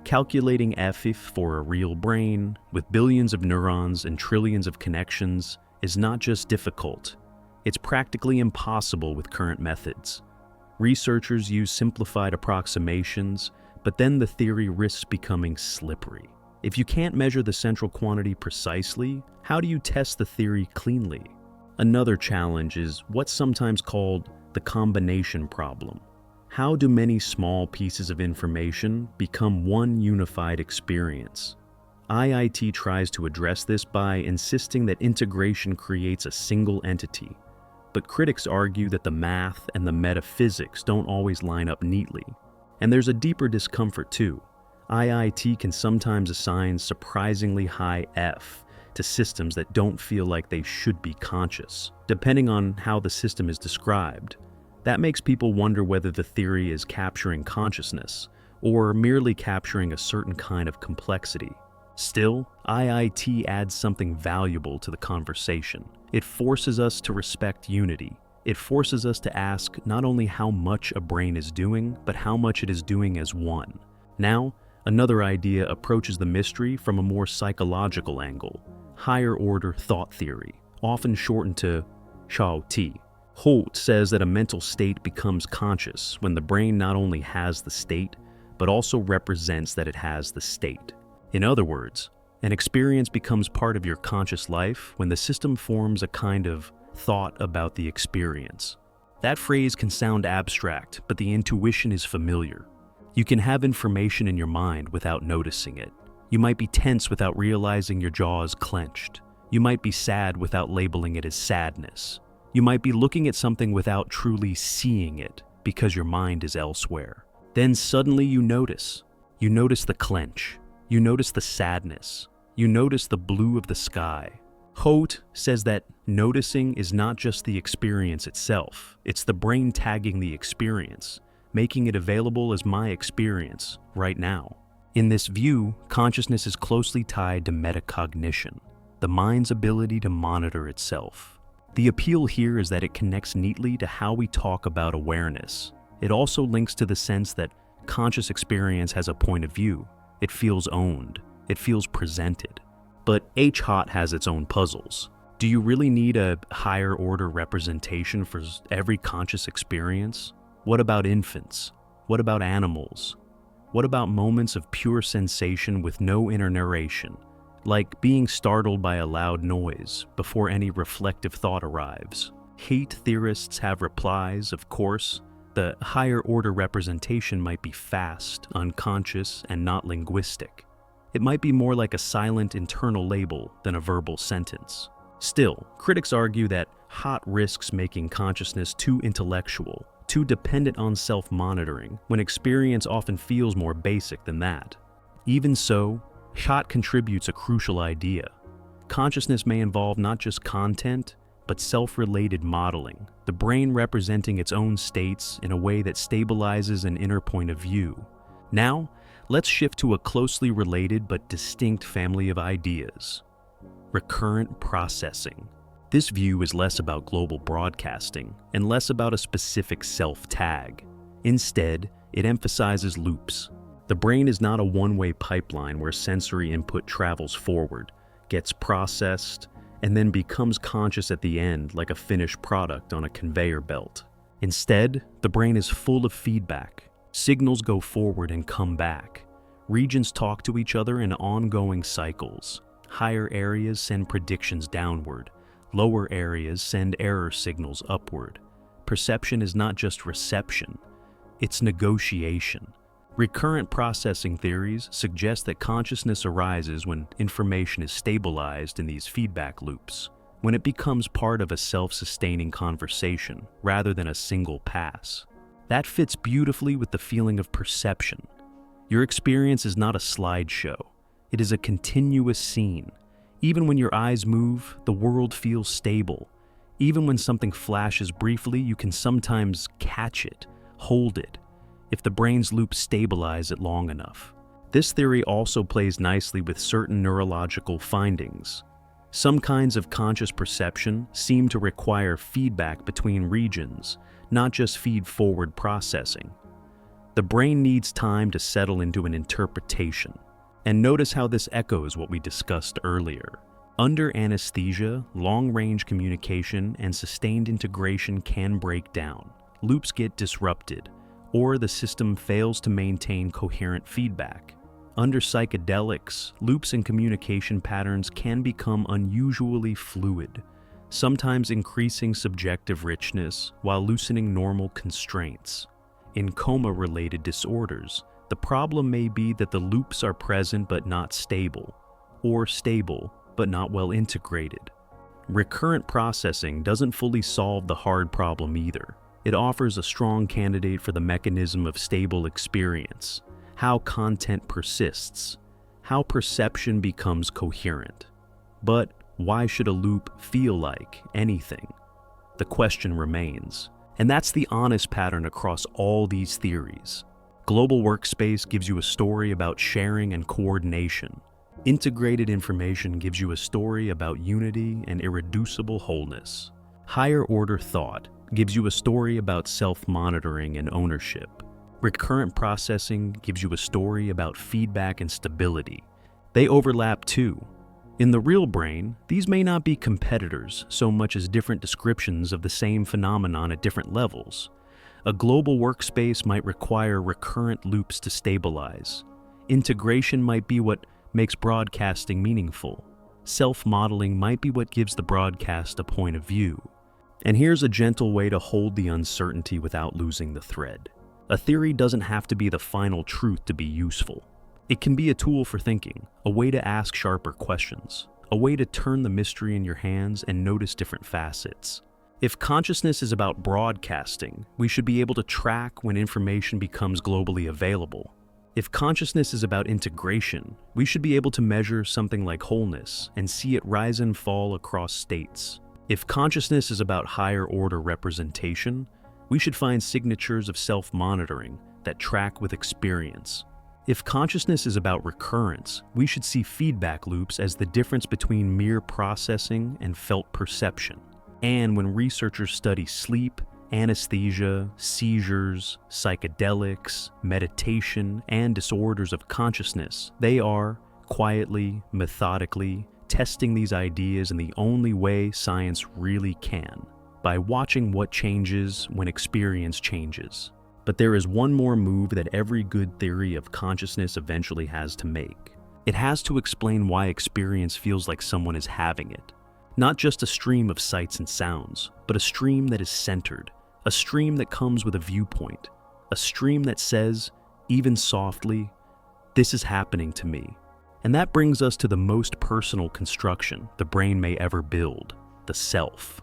Calculating F for a real brain, with billions of neurons and trillions of connections, is not just difficult, it's practically impossible with current methods. Researchers use simplified approximations, but then the theory risks becoming slippery. If you can't measure the central quantity precisely, how do you test the theory cleanly? Another challenge is what's sometimes called the combination problem. How do many small pieces of information become one unified experience? IIT tries to address this by insisting that integration creates a single entity, but critics argue that the math and the metaphysics don't always line up neatly. And there's a deeper discomfort too. IIT can sometimes assign surprisingly high F to systems that don't feel like they should be conscious, depending on how the system is described. That makes people wonder whether the theory is capturing consciousness, or merely capturing a certain kind of complexity. Still, IIT adds something valuable to the conversation. It forces us to respect unity. It forces us to ask not only how much a brain is doing, but how much it is doing as one. Now, another idea approaches the mystery from a more psychological angle, higher-order thought theory, often shortened to Shao-Ti. Holt says that a mental state becomes conscious when the brain not only has the state, but also represents that it has the state. In other words, an experience becomes part of your conscious life when the system forms a kind of thought about the experience. That phrase can sound abstract, but the intuition is familiar. You can have information in your mind without noticing it. You might be tense without realizing your jaw is clenched. You might be sad without labeling it as sadness. You might be looking at something without truly seeing it because your mind is elsewhere. Then suddenly you notice. You notice the clench. You notice the sadness. You notice the blue of the sky. Holt says that noticing is not just the experience itself, it's the brain tagging the experience, making it available as my experience right now. In this view, consciousness is closely tied to metacognition, the mind's ability to monitor itself. The appeal here is that it connects neatly to how we talk about awareness. It also links to the sense that conscious experience has a point of view. It feels owned. It feels presented. But H-Hot has its own puzzles. Do you really need a higher order representation for every conscious experience? What about infants? What about animals? What about moments of pure sensation with no inner narration, like being startled by a loud noise before any reflective thought arrives? Hate theorists have replies, of course. The higher order representation might be fast, unconscious, and not linguistic. It might be more like a silent internal label than a verbal sentence. Still, critics argue that Hot risks making consciousness too intellectual, too dependent on self-monitoring, when experience often feels more basic than that. Even so, Schott contributes a crucial idea. Consciousness may involve not just content, but self-related modeling, the brain representing its own states in a way that stabilizes an inner point of view. Now, let's shift to a closely related but distinct family of ideas: recurrent processing. This view is less about global broadcasting and less about a specific self-tag. Instead, it emphasizes loops. The brain is not a one-way pipeline where sensory input travels forward, gets processed, and then becomes conscious at the end like a finished product on a conveyor belt. Instead, the brain is full of feedback. Signals go forward and come back. Regions talk to each other in ongoing cycles. Higher areas send predictions downward. Lower areas send error signals upward. Perception is not just reception, it's negotiation. Recurrent processing theories suggest that consciousness arises when information is stabilized in these feedback loops, when it becomes part of a self-sustaining conversation rather than a single pass. That fits beautifully with the feeling of perception. Your experience is not a slideshow. It is a continuous scene. Even when your eyes move, the world feels stable. Even when something flashes briefly, you can sometimes catch it, hold it, if the brain's loops stabilize it long enough. This theory also plays nicely with certain neurological findings. Some kinds of conscious perception seem to require feedback between regions, not just feed-forward processing. The brain needs time to settle into an interpretation. And notice how this echoes what we discussed earlier. Under anesthesia, long-range communication and sustained integration can break down. Loops get disrupted, or the system fails to maintain coherent feedback. Under psychedelics, loops and communication patterns can become unusually fluid, sometimes increasing subjective richness while loosening normal constraints. In coma-related disorders, the problem may be that the loops are present but not stable, or stable but not well integrated. Recurrent processing doesn't fully solve the hard problem either. It offers a strong candidate for the mechanism of stable experience, how content persists, how perception becomes coherent. But why should a loop feel like anything? The question remains, and that's the honest pattern across all these theories. Global workspace gives you a story about sharing and coordination. Integrated information gives you a story about unity and irreducible wholeness. Higher order thought gives you a story about self-monitoring and ownership. Recurrent processing gives you a story about feedback and stability. They overlap too. In the real brain, these may not be competitors so much as different descriptions of the same phenomenon at different levels. A global workspace might require recurrent loops to stabilize. Integration might be what makes broadcasting meaningful. Self-modeling might be what gives the broadcast a point of view. And here's a gentle way to hold the uncertainty without losing the thread. A theory doesn't have to be the final truth to be useful. It can be a tool for thinking, a way to ask sharper questions, a way to turn the mystery in your hands and notice different facets. If consciousness is about broadcasting, we should be able to track when information becomes globally available. If consciousness is about integration, we should be able to measure something like wholeness and see it rise and fall across states. If consciousness is about higher order representation, we should find signatures of self-monitoring that track with experience. If consciousness is about recurrence, we should see feedback loops as the difference between mere processing and felt perception. And when researchers study sleep, anesthesia, seizures, psychedelics, meditation, and disorders of consciousness, they are, quietly, methodically, testing these ideas in the only way science really can, by watching what changes when experience changes. But there is one more move that every good theory of consciousness eventually has to make. It has to explain why experience feels like someone is having it. Not just a stream of sights and sounds, but a stream that is centered, a stream that comes with a viewpoint, a stream that says, even softly, this is happening to me. And that brings us to the most personal construction the brain may ever build, the self.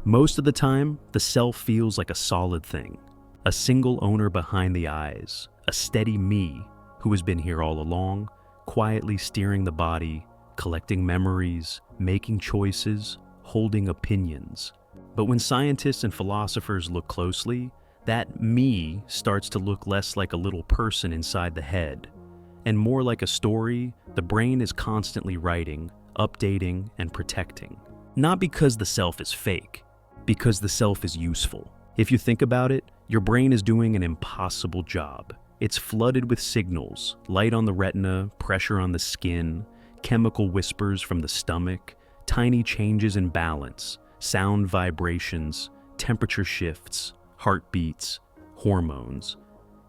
Most of the time, the self feels like a solid thing, a single owner behind the eyes, a steady me who has been here all along, quietly steering the body, collecting memories, making choices, holding opinions. But when scientists and philosophers look closely, that me starts to look less like a little person inside the head, and more like a story the brain is constantly writing, updating, and protecting. Not because the self is fake, because the self is useful. If you think about it, your brain is doing an impossible job. It's flooded with signals, light on the retina, pressure on the skin, chemical whispers from the stomach, tiny changes in balance, sound vibrations, temperature shifts, heartbeats, hormones.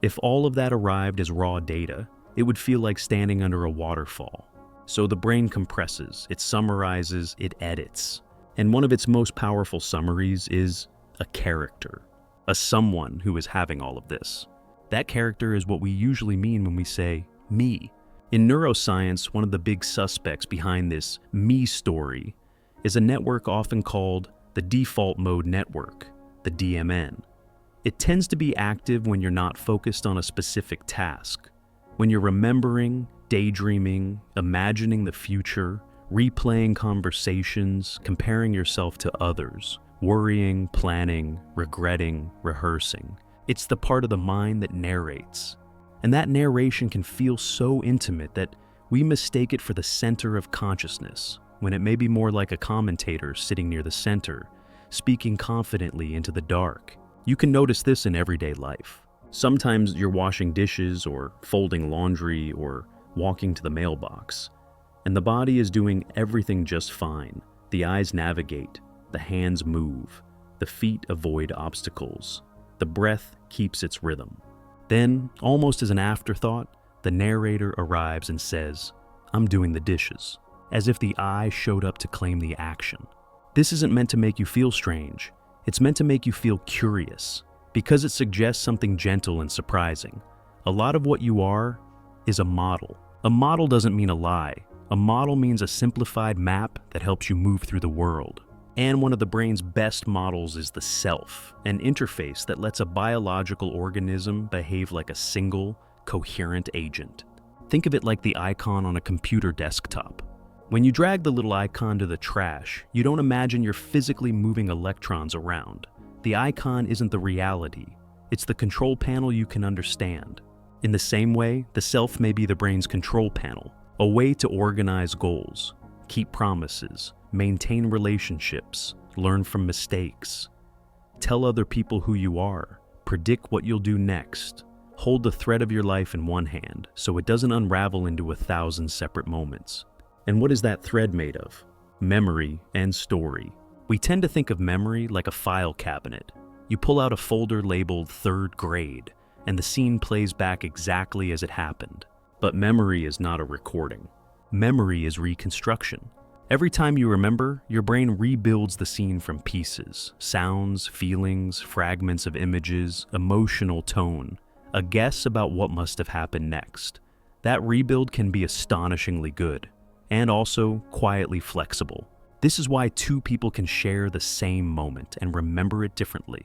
If all of that arrived as raw data, it would feel like standing under a waterfall. So the brain compresses, it summarizes, it edits. And one of its most powerful summaries is a character, a someone who is having all of this. That character is what we usually mean when we say me. In neuroscience, one of the big suspects behind this me story is a network often called the default mode network, the DMN. It tends to be active when you're not focused on a specific task, when you're remembering, daydreaming, imagining the future, replaying conversations, comparing yourself to others, worrying, planning, regretting, rehearsing. It's the part of the mind that narrates. And that narration can feel so intimate that we mistake it for the center of consciousness, when it may be more like a commentator sitting near the center, speaking confidently into the dark. You can notice this in everyday life. Sometimes you're washing dishes or folding laundry or walking to the mailbox, and the body is doing everything just fine. The eyes navigate, the hands move, the feet avoid obstacles, the breath keeps its rhythm. Then, almost as an afterthought, the narrator arrives and says, "I'm doing the dishes," as if the I showed up to claim the action. This isn't meant to make you feel strange. It's meant to make you feel curious, because it suggests something gentle and surprising. A lot of what you are is a model. A model doesn't mean a lie. A model means a simplified map that helps you move through the world. And one of the brain's best models is the self, an interface that lets a biological organism behave like a single, coherent agent. Think of it like the icon on a computer desktop. When you drag the little icon to the trash, you don't imagine you're physically moving electrons around. The icon isn't the reality. It's the control panel you can understand. In the same way, the self may be the brain's control panel, a way to organize goals, keep promises, maintain relationships, learn from mistakes, tell other people who you are, predict what you'll do next, hold the thread of your life in one hand so it doesn't unravel into 1,000 separate moments. And what is that thread made of? Memory and story. We tend to think of memory like a file cabinet. You pull out a folder labeled 3rd grade, and the scene plays back exactly as it happened. But memory is not a recording. Memory is reconstruction. Every time you remember, your brain rebuilds the scene from pieces, sounds, feelings, fragments of images, emotional tone, a guess about what must have happened next. That rebuild can be astonishingly good, and also quietly flexible. This is why two people can share the same moment and remember it differently.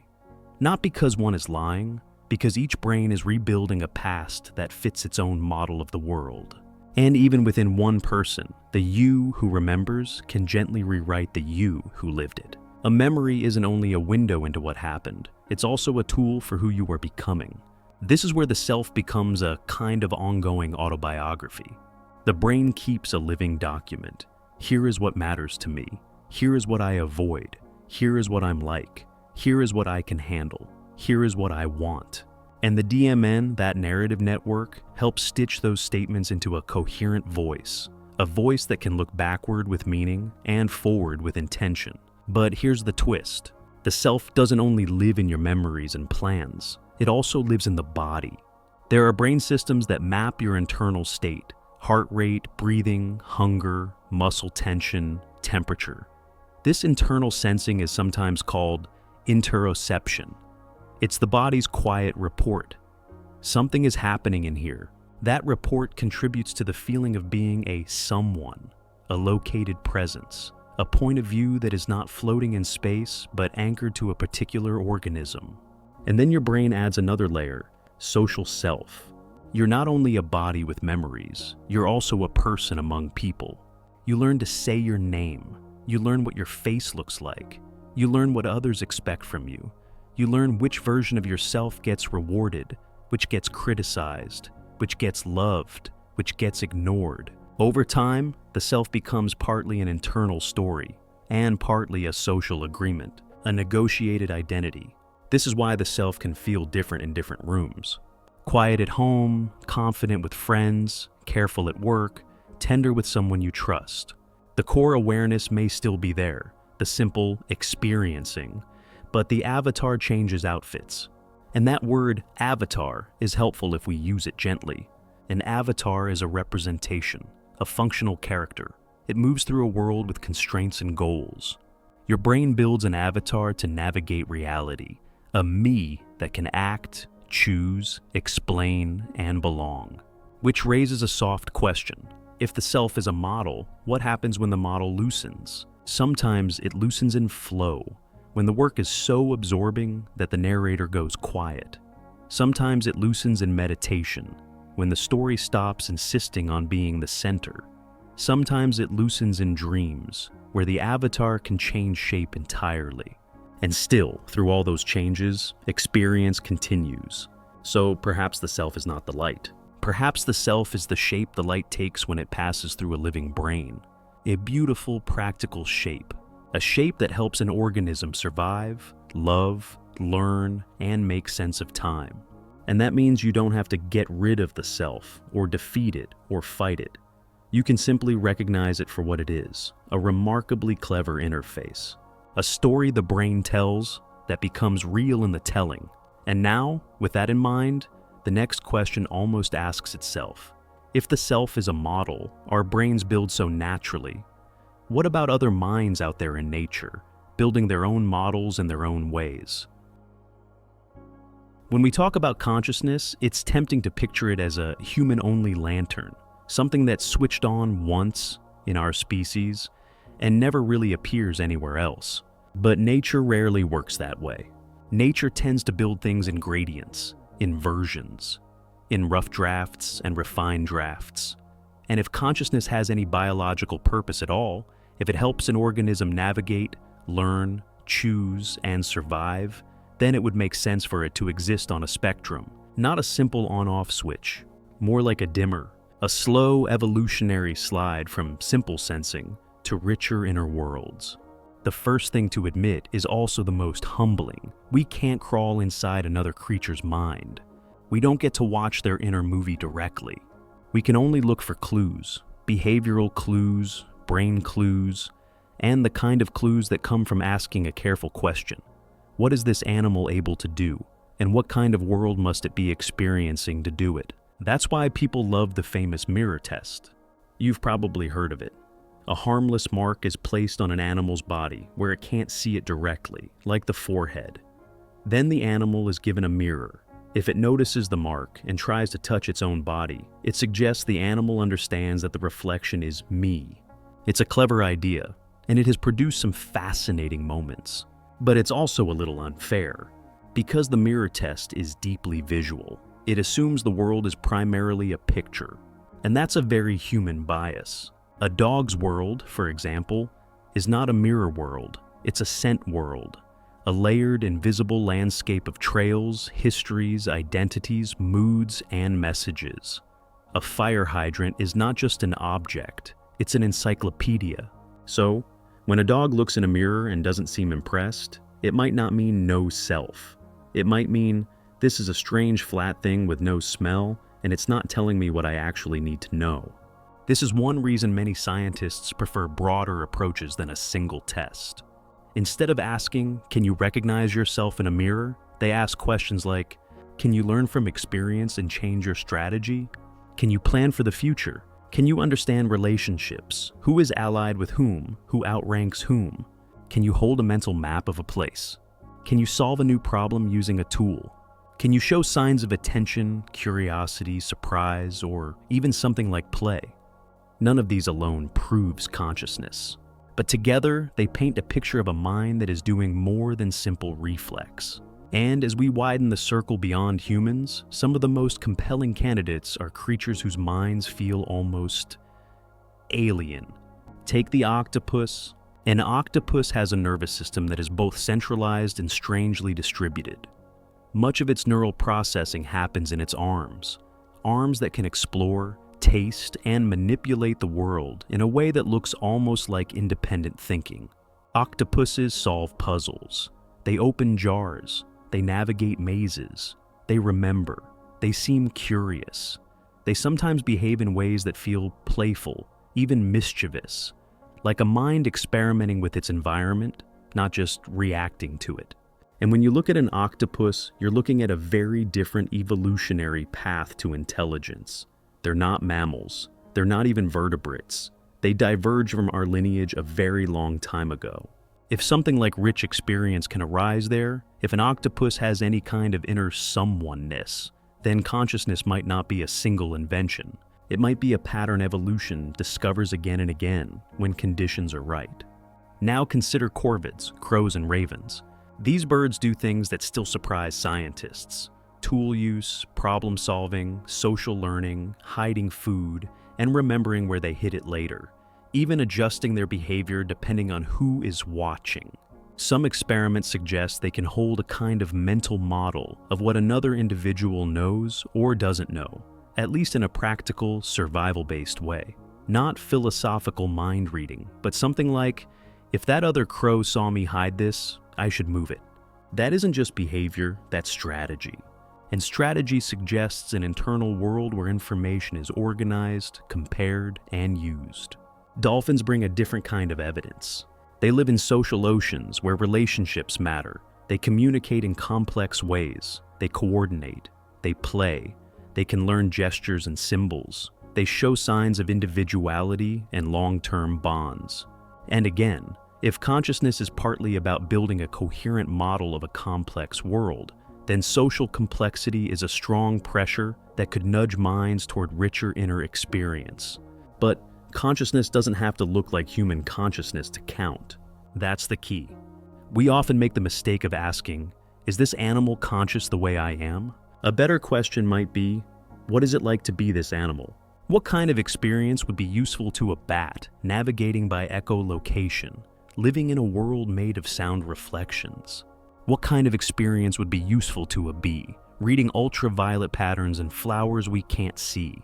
Not because one is lying, because each brain is rebuilding a past that fits its own model of the world. And even within one person, the you who remembers can gently rewrite the you who lived it. A memory isn't only a window into what happened, it's also a tool for who you are becoming. This is where the self becomes a kind of ongoing autobiography. The brain keeps a living document. Here is what matters to me. Here is what I avoid. Here is what I'm like. Here is what I can handle. Here is what I want. And the DMN, that narrative network, helps stitch those statements into a coherent voice, a voice that can look backward with meaning and forward with intention. But here's the twist. The self doesn't only live in your memories and plans, it also lives in the body. There are brain systems that map your internal state, heart rate, breathing, hunger, muscle tension, temperature. This internal sensing is sometimes called interoception. It's the body's quiet report. Something is happening in here. That report contributes to the feeling of being a someone, a located presence, a point of view that is not floating in space but anchored to a particular organism. And then your brain adds another layer, social self. You're not only a body with memories, you're also a person among people. You learn to say your name. You learn what your face looks like. You learn what others expect from you. You learn which version of yourself gets rewarded, which gets criticized, which gets loved, which gets ignored. Over time, the self becomes partly an internal story and partly a social agreement, a negotiated identity. This is why the self can feel different in different rooms. Quiet at home, confident with friends, careful at work, tender with someone you trust. The core awareness may still be there, the simple experiencing, but the avatar changes outfits. And that word avatar is helpful if we use it gently. An avatar is a representation, a functional character. It moves through a world with constraints and goals. Your brain builds an avatar to navigate reality, a me that can act, choose, explain, and belong. Which raises a soft question. If the self is a model, what happens when the model loosens? Sometimes it loosens in flow, when the work is so absorbing that the narrator goes quiet. Sometimes it loosens in meditation, when the story stops insisting on being the center. Sometimes it loosens in dreams, where the avatar can change shape entirely. And still, through all those changes, experience continues. So perhaps the self is not the light. Perhaps the self is the shape the light takes when it passes through a living brain. A beautiful, practical shape. A shape that helps an organism survive, love, learn, and make sense of time. And that means you don't have to get rid of the self, or defeat it, or fight it. You can simply recognize it for what it is, a remarkably clever interface. A story the brain tells that becomes real in the telling. And now, with that in mind, the next question almost asks itself. If the self is a model our brains build so naturally, what about other minds out there in nature, building their own models in their own ways? When we talk about consciousness, it's tempting to picture it as a human-only lantern, something that's switched on once in our species and never really appears anywhere else. But nature rarely works that way. Nature tends to build things in gradients, in versions, in rough drafts and refined drafts. And if consciousness has any biological purpose at all, if it helps an organism navigate, learn, choose, and survive, then it would make sense for it to exist on a spectrum, not a simple on-off switch, more like a dimmer, a slow evolutionary slide from simple sensing to richer inner worlds. The first thing to admit is also the most humbling. We can't crawl inside another creature's mind. We don't get to watch their inner movie directly. We can only look for clues, behavioral clues, brain clues, and the kind of clues that come from asking a careful question. What is this animal able to do, and what kind of world must it be experiencing to do it? That's why people love the famous mirror test. You've probably heard of it. A harmless mark is placed on an animal's body where it can't see it directly, like the forehead. Then the animal is given a mirror. If it notices the mark and tries to touch its own body, it suggests the animal understands that the reflection is me. It's a clever idea, and it has produced some fascinating moments. But it's also a little unfair. Because the mirror test is deeply visual, it assumes the world is primarily a picture. And that's a very human bias. A dog's world, for example, is not a mirror world, it's a scent world. A layered, invisible landscape of trails, histories, identities, moods, and messages. A fire hydrant is not just an object, it's an encyclopedia. So, when a dog looks in a mirror and doesn't seem impressed, it might not mean no self. It might mean, this is a strange flat thing with no smell, and it's not telling me what I actually need to know. This is one reason many scientists prefer broader approaches than a single test. Instead of asking, can you recognize yourself in a mirror? They ask questions like, can you learn from experience and change your strategy? Can you plan for the future? Can you understand relationships? Who is allied with whom? Who outranks whom? Can you hold a mental map of a place? Can you solve a new problem using a tool? Can you show signs of attention, curiosity, surprise, or even something like play? None of these alone proves consciousness. But together, they paint a picture of a mind that is doing more than simple reflex. And as we widen the circle beyond humans, some of the most compelling candidates are creatures whose minds feel almost alien. Take the octopus. An octopus has a nervous system that is both centralized and strangely distributed. Much of its neural processing happens in its arms that can explore, taste, and manipulate the world in a way that looks almost like independent thinking. Octopuses solve puzzles. They open jars. They navigate mazes. They remember. They seem curious. They sometimes behave in ways that feel playful, even mischievous, like a mind experimenting with its environment, not just reacting to it. And when you look at an octopus, you're looking at a very different evolutionary path to intelligence. They're not mammals. They're not even vertebrates. They diverge from our lineage a very long time ago. If something like rich experience can arise there, if an octopus has any kind of inner someoneness, then consciousness might not be a single invention. It might be a pattern evolution discovers again and again when conditions are right. Now consider corvids, crows, and ravens. These birds do things that still surprise scientists. Tool use, problem solving, social learning, hiding food, and remembering where they hid it later, even adjusting their behavior depending on who is watching. Some experiments suggest they can hold a kind of mental model of what another individual knows or doesn't know, at least in a practical, survival-based way. Not philosophical mind reading, but something like, if that other crow saw me hide this, I should move it. That isn't just behavior, that's strategy. And strategy suggests an internal world where information is organized, compared, and used. Dolphins bring a different kind of evidence. They live in social oceans where relationships matter. They communicate in complex ways. They coordinate. They play. They can learn gestures and symbols. They show signs of individuality and long-term bonds. And again, if consciousness is partly about building a coherent model of a complex world, then social complexity is a strong pressure that could nudge minds toward richer inner experience. But consciousness doesn't have to look like human consciousness to count. That's the key. We often make the mistake of asking, is this animal conscious the way I am? A better question might be, what is it like to be this animal? What kind of experience would be useful to a bat navigating by echolocation, living in a world made of sound reflections? What kind of experience would be useful to a bee, reading ultraviolet patterns in flowers we can't see,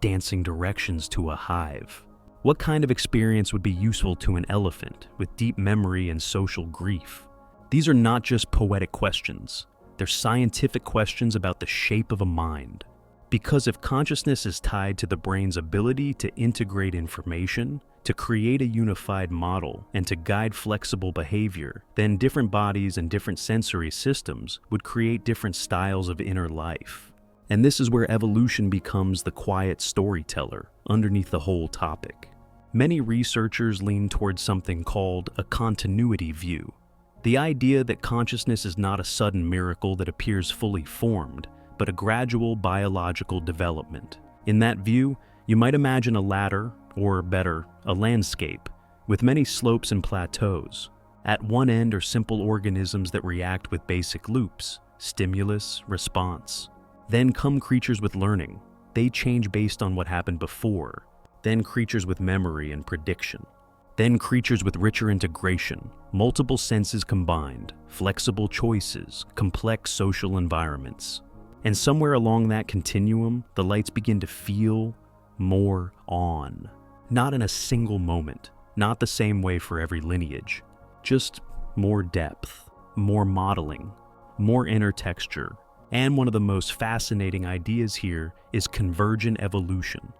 dancing directions to a hive? What kind of experience would be useful to an elephant with deep memory and social grief? These are not just poetic questions. They're scientific questions about the shape of a mind. Because if consciousness is tied to the brain's ability to integrate information, to create a unified model, and to guide flexible behavior, then different bodies and different sensory systems would create different styles of inner life. And this is where evolution becomes the quiet storyteller underneath the whole topic. Many researchers lean towards something called a continuity view. The idea that consciousness is not a sudden miracle that appears fully formed, but a gradual biological development. In that view, you might imagine a ladder, or better, a landscape, with many slopes and plateaus. At one end are simple organisms that react with basic loops, stimulus, response. Then come creatures with learning. They change based on what happened before. Then creatures with memory and prediction. Then creatures with richer integration, multiple senses combined, flexible choices, complex social environments. And somewhere along that continuum, the lights begin to feel more on. Not in a single moment, not the same way for every lineage, just more depth, more modeling, more inner texture. And one of the most fascinating ideas here is convergent evolution.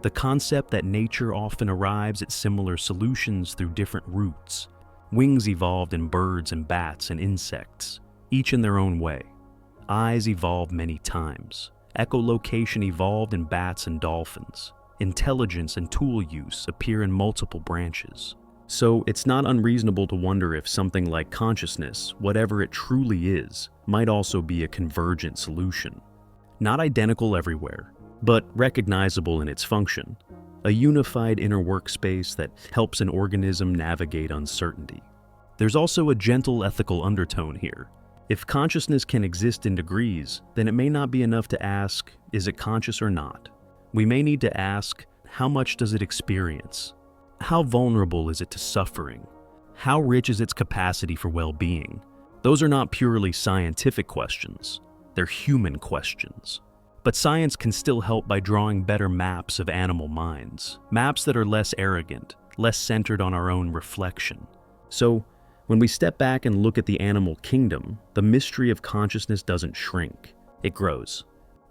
The concept that nature often arrives at similar solutions through different routes. Wings evolved in birds and bats and insects, each in their own way. Eyes evolved many times. Echolocation evolved in bats and dolphins. Intelligence and tool use appear in multiple branches. So it's not unreasonable to wonder if something like consciousness, whatever it truly is, might also be a convergent solution. Not identical everywhere, but recognizable in its function. A unified inner workspace that helps an organism navigate uncertainty. There's also a gentle ethical undertone here. If consciousness can exist in degrees, then it may not be enough to ask, is it conscious or not? We may need to ask, how much does it experience? How vulnerable is it to suffering? How rich is its capacity for well-being? Those are not purely scientific questions. They're human questions. But science can still help by drawing better maps of animal minds, maps that are less arrogant, less centered on our own reflection. So, when we step back and look at the animal kingdom, the mystery of consciousness doesn't shrink, it grows.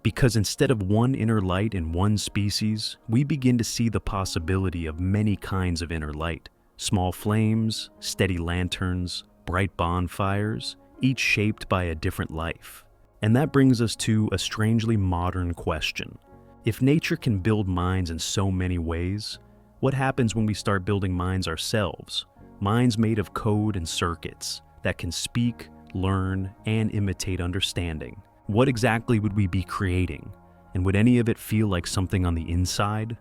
Because instead of one inner light in one species, we begin to see the possibility of many kinds of inner light. Small flames, steady lanterns, bright bonfires, each shaped by a different life. And that brings us to a strangely modern question. If nature can build minds in so many ways, what happens when we start building minds ourselves? Minds made of code and circuits that can speak, learn, and imitate understanding. What exactly would we be creating? And would any of it feel like something on the inside?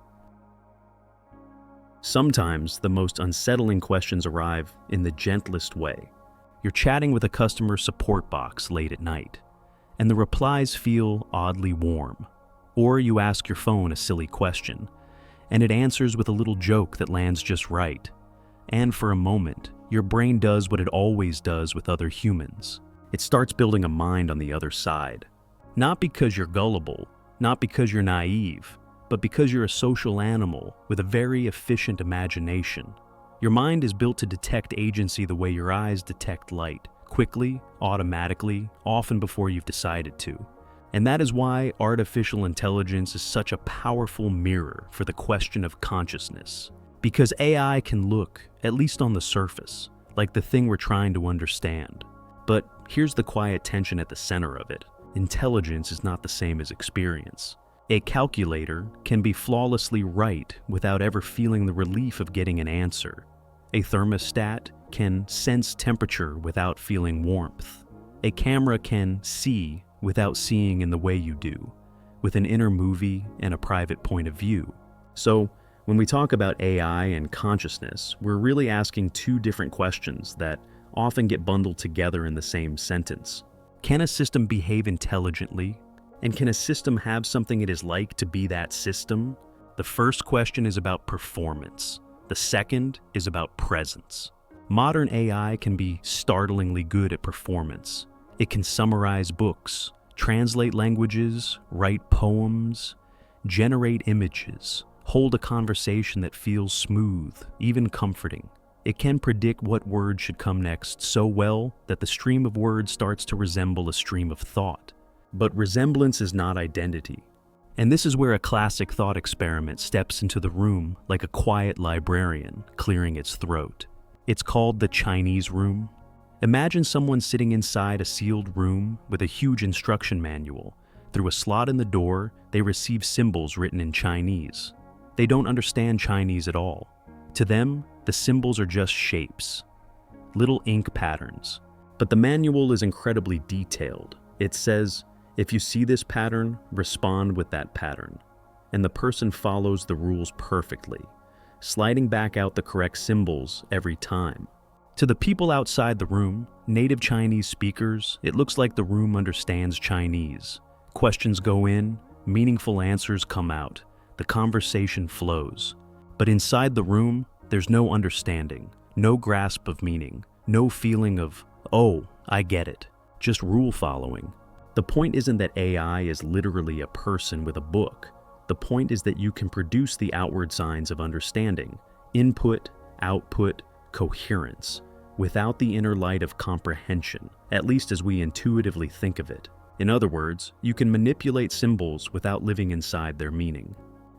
Sometimes the most unsettling questions arrive in the gentlest way. You're chatting with a customer support box late at night, and the replies feel oddly warm. Or you ask your phone a silly question, and it answers with a little joke that lands just right. And for a moment, your brain does what it always does with other humans. It starts building a mind on the other side. Not because you're gullible, not because you're naive, but because you're a social animal with a very efficient imagination. Your mind is built to detect agency the way your eyes detect light, quickly, automatically, often before you've decided to. And that is why artificial intelligence is such a powerful mirror for the question of consciousness. Because AI can look, at least on the surface, like the thing we're trying to understand. But here's the quiet tension at the center of it. Intelligence is not the same as experience. A calculator can be flawlessly right without ever feeling the relief of getting an answer. A thermostat can sense temperature without feeling warmth. A camera can see without seeing in the way you do, with an inner movie and a private point of view. So, when we talk about AI and consciousness, we're really asking two different questions that often get bundled together in the same sentence. Can a system behave intelligently? And can a system have something it is like to be that system? The first question is about performance. The second is about presence. Modern AI can be startlingly good at performance. It can summarize books, translate languages, write poems, generate images, hold a conversation that feels smooth, even comforting. It can predict what word should come next so well that the stream of words starts to resemble a stream of thought. But resemblance is not identity. And this is where a classic thought experiment steps into the room like a quiet librarian clearing its throat. It's called the Chinese room. Imagine someone sitting inside a sealed room with a huge instruction manual. Through a slot in the door, they receive symbols written in Chinese. They don't understand Chinese at all. To them, the symbols are just shapes, little ink patterns. But the manual is incredibly detailed. It says, if you see this pattern, respond with that pattern. And the person follows the rules perfectly, sliding back out the correct symbols every time. To the people outside the room, native Chinese speakers, it looks like the room understands Chinese. Questions go in, meaningful answers come out, the conversation flows. But inside the room, there's no understanding, no grasp of meaning, no feeling of, oh, I get it, just rule following. The point isn't that AI is literally a person with a book. The point is that you can produce the outward signs of understanding, input, output, coherence, without the inner light of comprehension, at least as we intuitively think of it. In other words, you can manipulate symbols without living inside their meaning.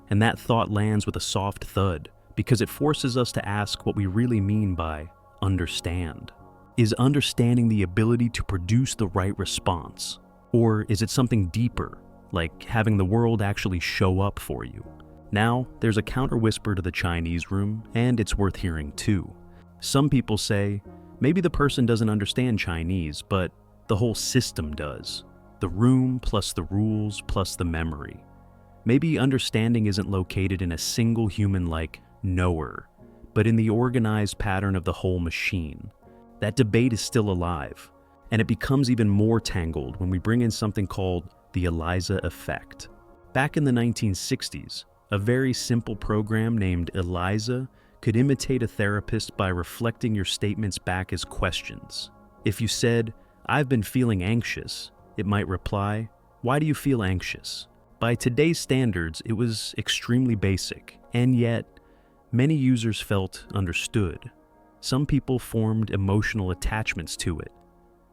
And that thought lands with a soft thud, because it forces us to ask what we really mean by understand. Is understanding the ability to produce the right response? Or is it something deeper, like having the world actually show up for you? Now, there's a counter-whisper to the Chinese room, and it's worth hearing too. Some people say, maybe the person doesn't understand Chinese, but the whole system does. The room plus the rules plus the memory. Maybe understanding isn't located in a single human-like knower, but in the organized pattern of the whole machine. That debate is still alive. And it becomes even more tangled when we bring in something called the ELIZA effect. Back in the 1960s, a very simple program named ELIZA could imitate a therapist by reflecting your statements back as questions. If you said, "I've been feeling anxious," it might reply, "Why do you feel anxious?" By today's standards, it was extremely basic, and yet many users felt understood. Some people formed emotional attachments to it.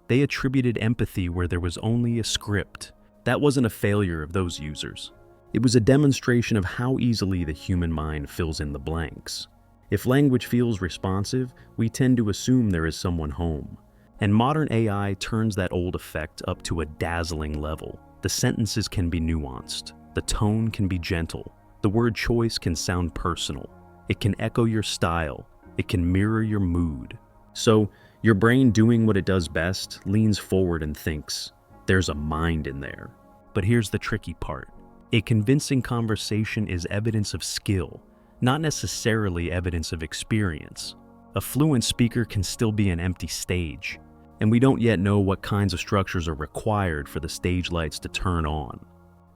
They attributed empathy where there was only a script. That wasn't a failure of those users. It was a demonstration of how easily the human mind fills in the blanks. If language feels responsive, we tend to assume there is someone home. And modern AI turns that old effect up to a dazzling level. The sentences can be nuanced. The tone can be gentle. The word choice can sound personal. It can echo your style. It can mirror your mood. So, your brain, doing what it does best, leans forward and thinks, "There's a mind in there." But here's the tricky part. A convincing conversation is evidence of skill, not necessarily evidence of experience. A fluent speaker can still be an empty stage, and we don't yet know what kinds of structures are required for the stage lights to turn on.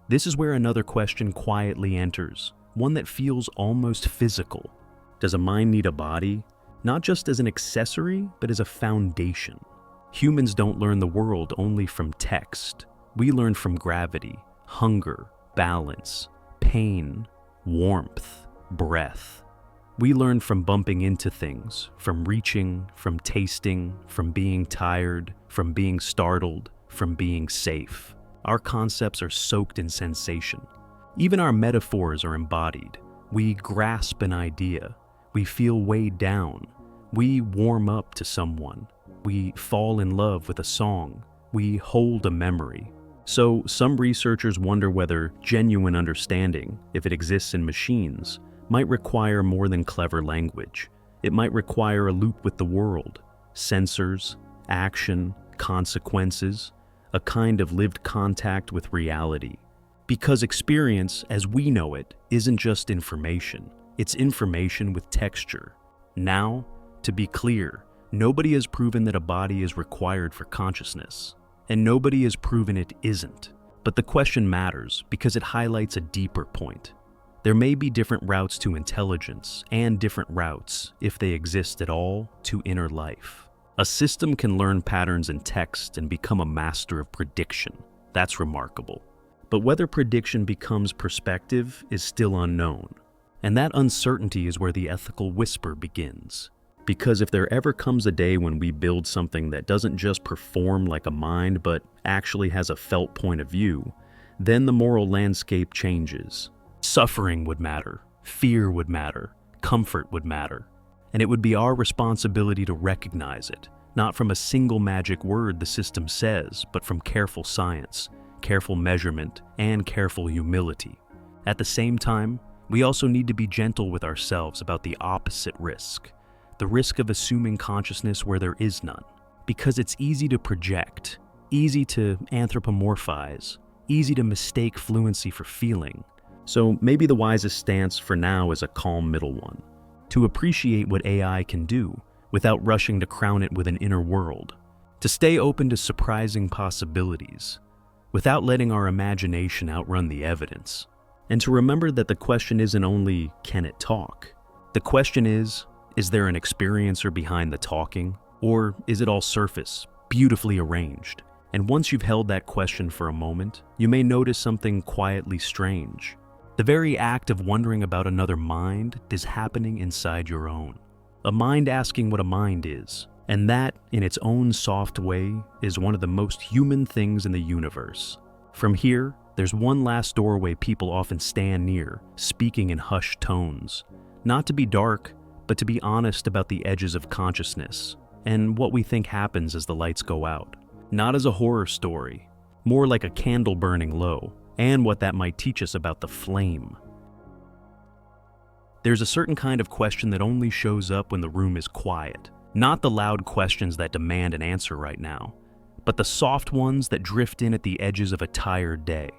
This is where another question quietly enters, one that feels almost physical. Does a mind need a body? Not just as an accessory, but as a foundation. Humans don't learn the world only from text. We learn from gravity, hunger, balance, pain, warmth, breath. We learn from bumping into things, from reaching, from tasting, from being tired, from being startled, from being safe. Our concepts are soaked in sensation. Even our metaphors are embodied. We grasp an idea. We feel weighed down. We warm up to someone. We fall in love with a song. We hold a memory. So some researchers wonder whether genuine understanding, if it exists in machines, might require more than clever language. It might require a loop with the world, sensors, action, consequences, a kind of lived contact with reality. Because experience, as we know it, isn't just information. It's information with texture. Now, to be clear, nobody has proven that a body is required for consciousness, and nobody has proven it isn't. But the question matters because it highlights a deeper point. There may be different routes to intelligence and different routes, if they exist at all, to inner life. A system can learn patterns in text and become a master of prediction. That's remarkable. But whether prediction becomes perspective is still unknown. And that uncertainty is where the ethical whisper begins. Because if there ever comes a day when we build something that doesn't just perform like a mind, but actually has a felt point of view, then the moral landscape changes. Suffering would matter, fear would matter, comfort would matter. And it would be our responsibility to recognize it, not from a single magic word the system says, but from careful science, careful measurement, and careful humility. At the same time, we also need to be gentle with ourselves about the opposite risk, the risk of assuming consciousness where there is none. Because it's easy to project, easy to anthropomorphize, easy to mistake fluency for feeling. So maybe the wisest stance for now is a calm middle one, to appreciate what AI can do without rushing to crown it with an inner world, to stay open to surprising possibilities without letting our imagination outrun the evidence, and to remember that the question isn't only, can it talk? The question is there an experiencer behind the talking, or is it all surface, beautifully arranged? And once you've held that question for a moment, you may notice something quietly strange. The very act of wondering about another mind is happening inside your own. A mind asking what a mind is, and that, in its own soft way, is one of the most human things in the universe. From here, there's one last doorway people often stand near, speaking in hushed tones. Not to be dark, but to be honest about the edges of consciousness, and what we think happens as the lights go out. Not as a horror story, more like a candle burning low, and what that might teach us about the flame. There's a certain kind of question that only shows up when the room is quiet. Not the loud questions that demand an answer right now, but the soft ones that drift in at the edges of a tired day.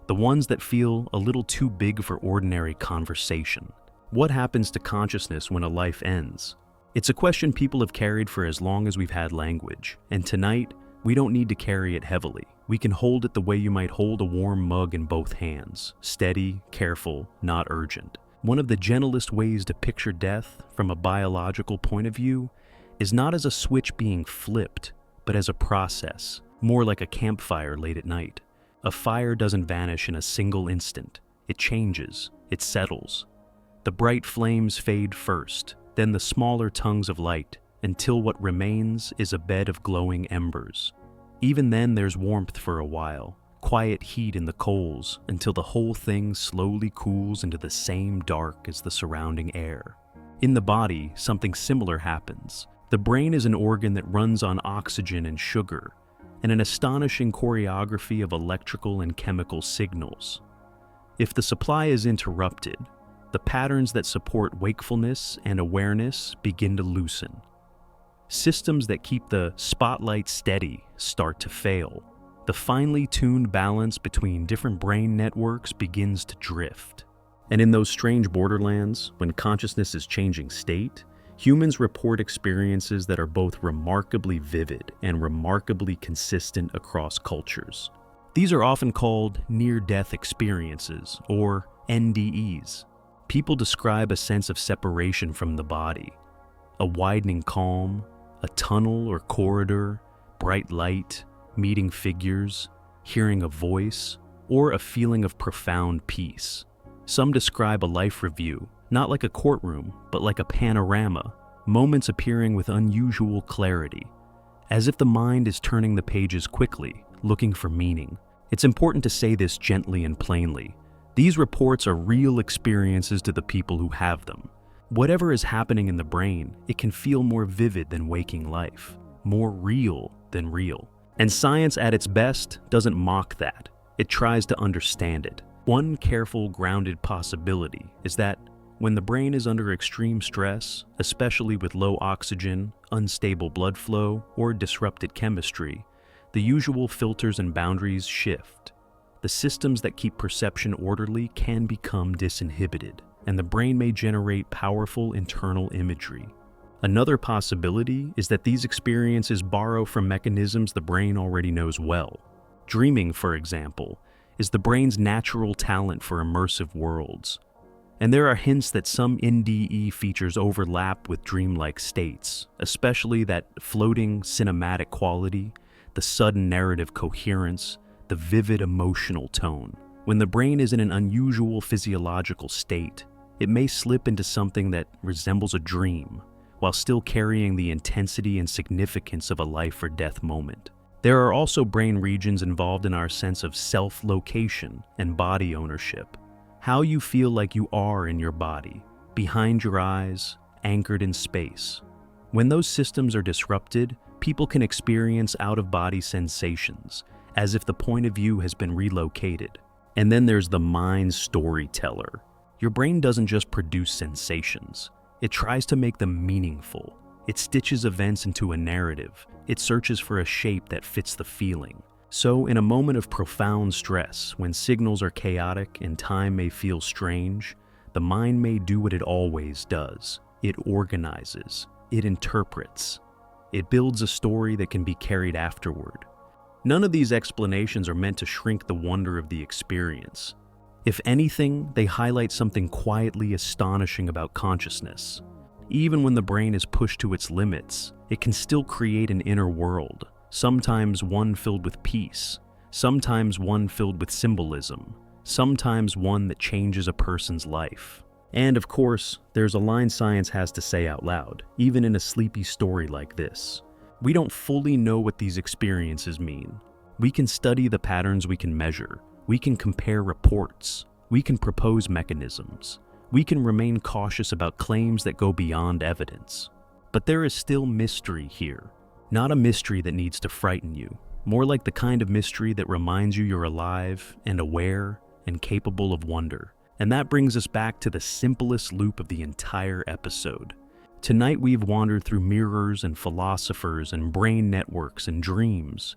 The ones that feel a little too big for ordinary conversation. What happens to consciousness when a life ends? It's a question people have carried for as long as we've had language, and tonight, We don't need to carry it heavily. We can hold it the way you might hold a warm mug in both hands, steady, careful, not urgent. One of the gentlest ways to picture death from a biological point of view is not as a switch being flipped, but as a process, more like a campfire late at night. A fire doesn't vanish in a single instant. It changes, it settles. The bright flames fade first, then the smaller tongues of light, until what remains is a bed of glowing embers. Even then there's warmth for a while, quiet heat in the coals, until the whole thing slowly cools into the same dark as the surrounding air. In the body, something similar happens. The brain is an organ that runs on oxygen and sugar, and an astonishing choreography of electrical and chemical signals. If the supply is interrupted, the patterns that support wakefulness and awareness begin to loosen. Systems that keep the spotlight steady start to fail. The finely tuned balance between different brain networks begins to drift. And in those strange borderlands, when consciousness is changing state, humans report experiences that are both remarkably vivid and remarkably consistent across cultures. These are often called near-death experiences, or NDEs. People describe a sense of separation from the body, a widening calm, a tunnel or corridor, bright light, meeting figures, hearing a voice, or a feeling of profound peace. Some describe a life review, not like a courtroom, but like a panorama, moments appearing with unusual clarity, as if the mind is turning the pages quickly, looking for meaning. It's important to say this gently and plainly. These reports are real experiences to the people who have them. Whatever is happening in the brain, it can feel more vivid than waking life, more real than real. And science at its best doesn't mock that. It tries to understand it. One careful, grounded possibility is that when the brain is under extreme stress, especially with low oxygen, unstable blood flow, or disrupted chemistry, the usual filters and boundaries shift. The systems that keep perception orderly can become disinhibited, and the brain may generate powerful internal imagery. Another possibility is that these experiences borrow from mechanisms the brain already knows well. Dreaming, for example, is the brain's natural talent for immersive worlds. And there are hints that some NDE features overlap with dreamlike states, especially that floating cinematic quality, the sudden narrative coherence, the vivid emotional tone. When the brain is in an unusual physiological state, it may slip into something that resembles a dream, while still carrying the intensity and significance of a life or death moment. There are also brain regions involved in our sense of self-location and body ownership. How you feel like you are in your body, behind your eyes, anchored in space. When those systems are disrupted, people can experience out-of-body sensations, as if the point of view has been relocated. And then there's the mind storyteller. Your brain doesn't just produce sensations. It tries to make them meaningful. It stitches events into a narrative. It searches for a shape that fits the feeling. So, in a moment of profound stress, when signals are chaotic and time may feel strange, the mind may do what it always does. It organizes. It interprets. It builds a story that can be carried afterward. None of these explanations are meant to shrink the wonder of the experience. If anything, they highlight something quietly astonishing about consciousness. Even when the brain is pushed to its limits, it can still create an inner world, sometimes one filled with peace, sometimes one filled with symbolism, sometimes one that changes a person's life. And of course, there's a line science has to say out loud, even in a sleepy story like this. We don't fully know what these experiences mean. We can study the patterns we can measure. We can compare reports. We can propose mechanisms. We can remain cautious about claims that go beyond evidence. But there is still mystery here. Not a mystery that needs to frighten you, more like the kind of mystery that reminds you you're alive and aware and capable of wonder. And that brings us back to the simplest loop of the entire episode. Tonight we've wandered through mirrors and philosophers and brain networks and dreams.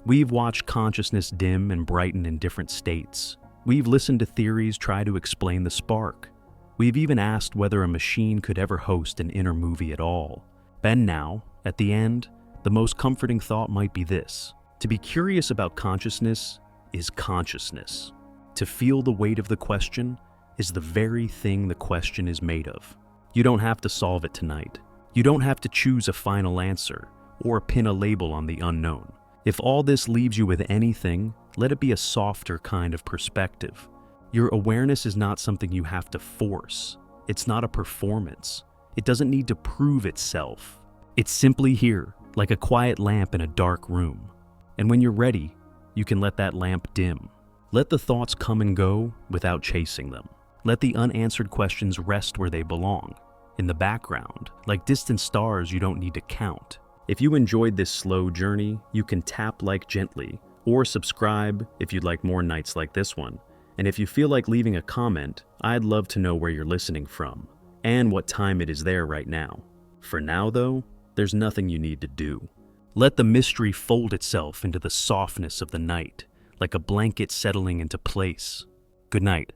We've watched consciousness dim and brighten in different states. We've listened to theories try to explain the spark. We've even asked whether a machine could ever host an inner movie at all. And now, at the end, The most comforting thought might be this: to be curious about consciousness is consciousness. To feel the weight of the question is the very thing the question is made of. You don't have to solve it tonight. You don't have to choose a final answer or pin a label on the unknown. If all this leaves you with anything, let it be a softer kind of perspective. Your awareness is not something you have to force. It's not a performance. It doesn't need to prove itself. It's simply here, like a quiet lamp in a dark room. And when you're ready, you can let that lamp dim. Let the thoughts come and go without chasing them. Let the unanswered questions rest where they belong, in the background, like distant stars you don't need to count. If you enjoyed this slow journey, you can tap like gently, or subscribe if you'd like more nights like this one. And if you feel like leaving a comment, I'd love to know where you're listening from, and what time it is there right now. For now though, there's nothing you need to do. Let the mystery fold itself into the softness of the night, like a blanket settling into place. Good night.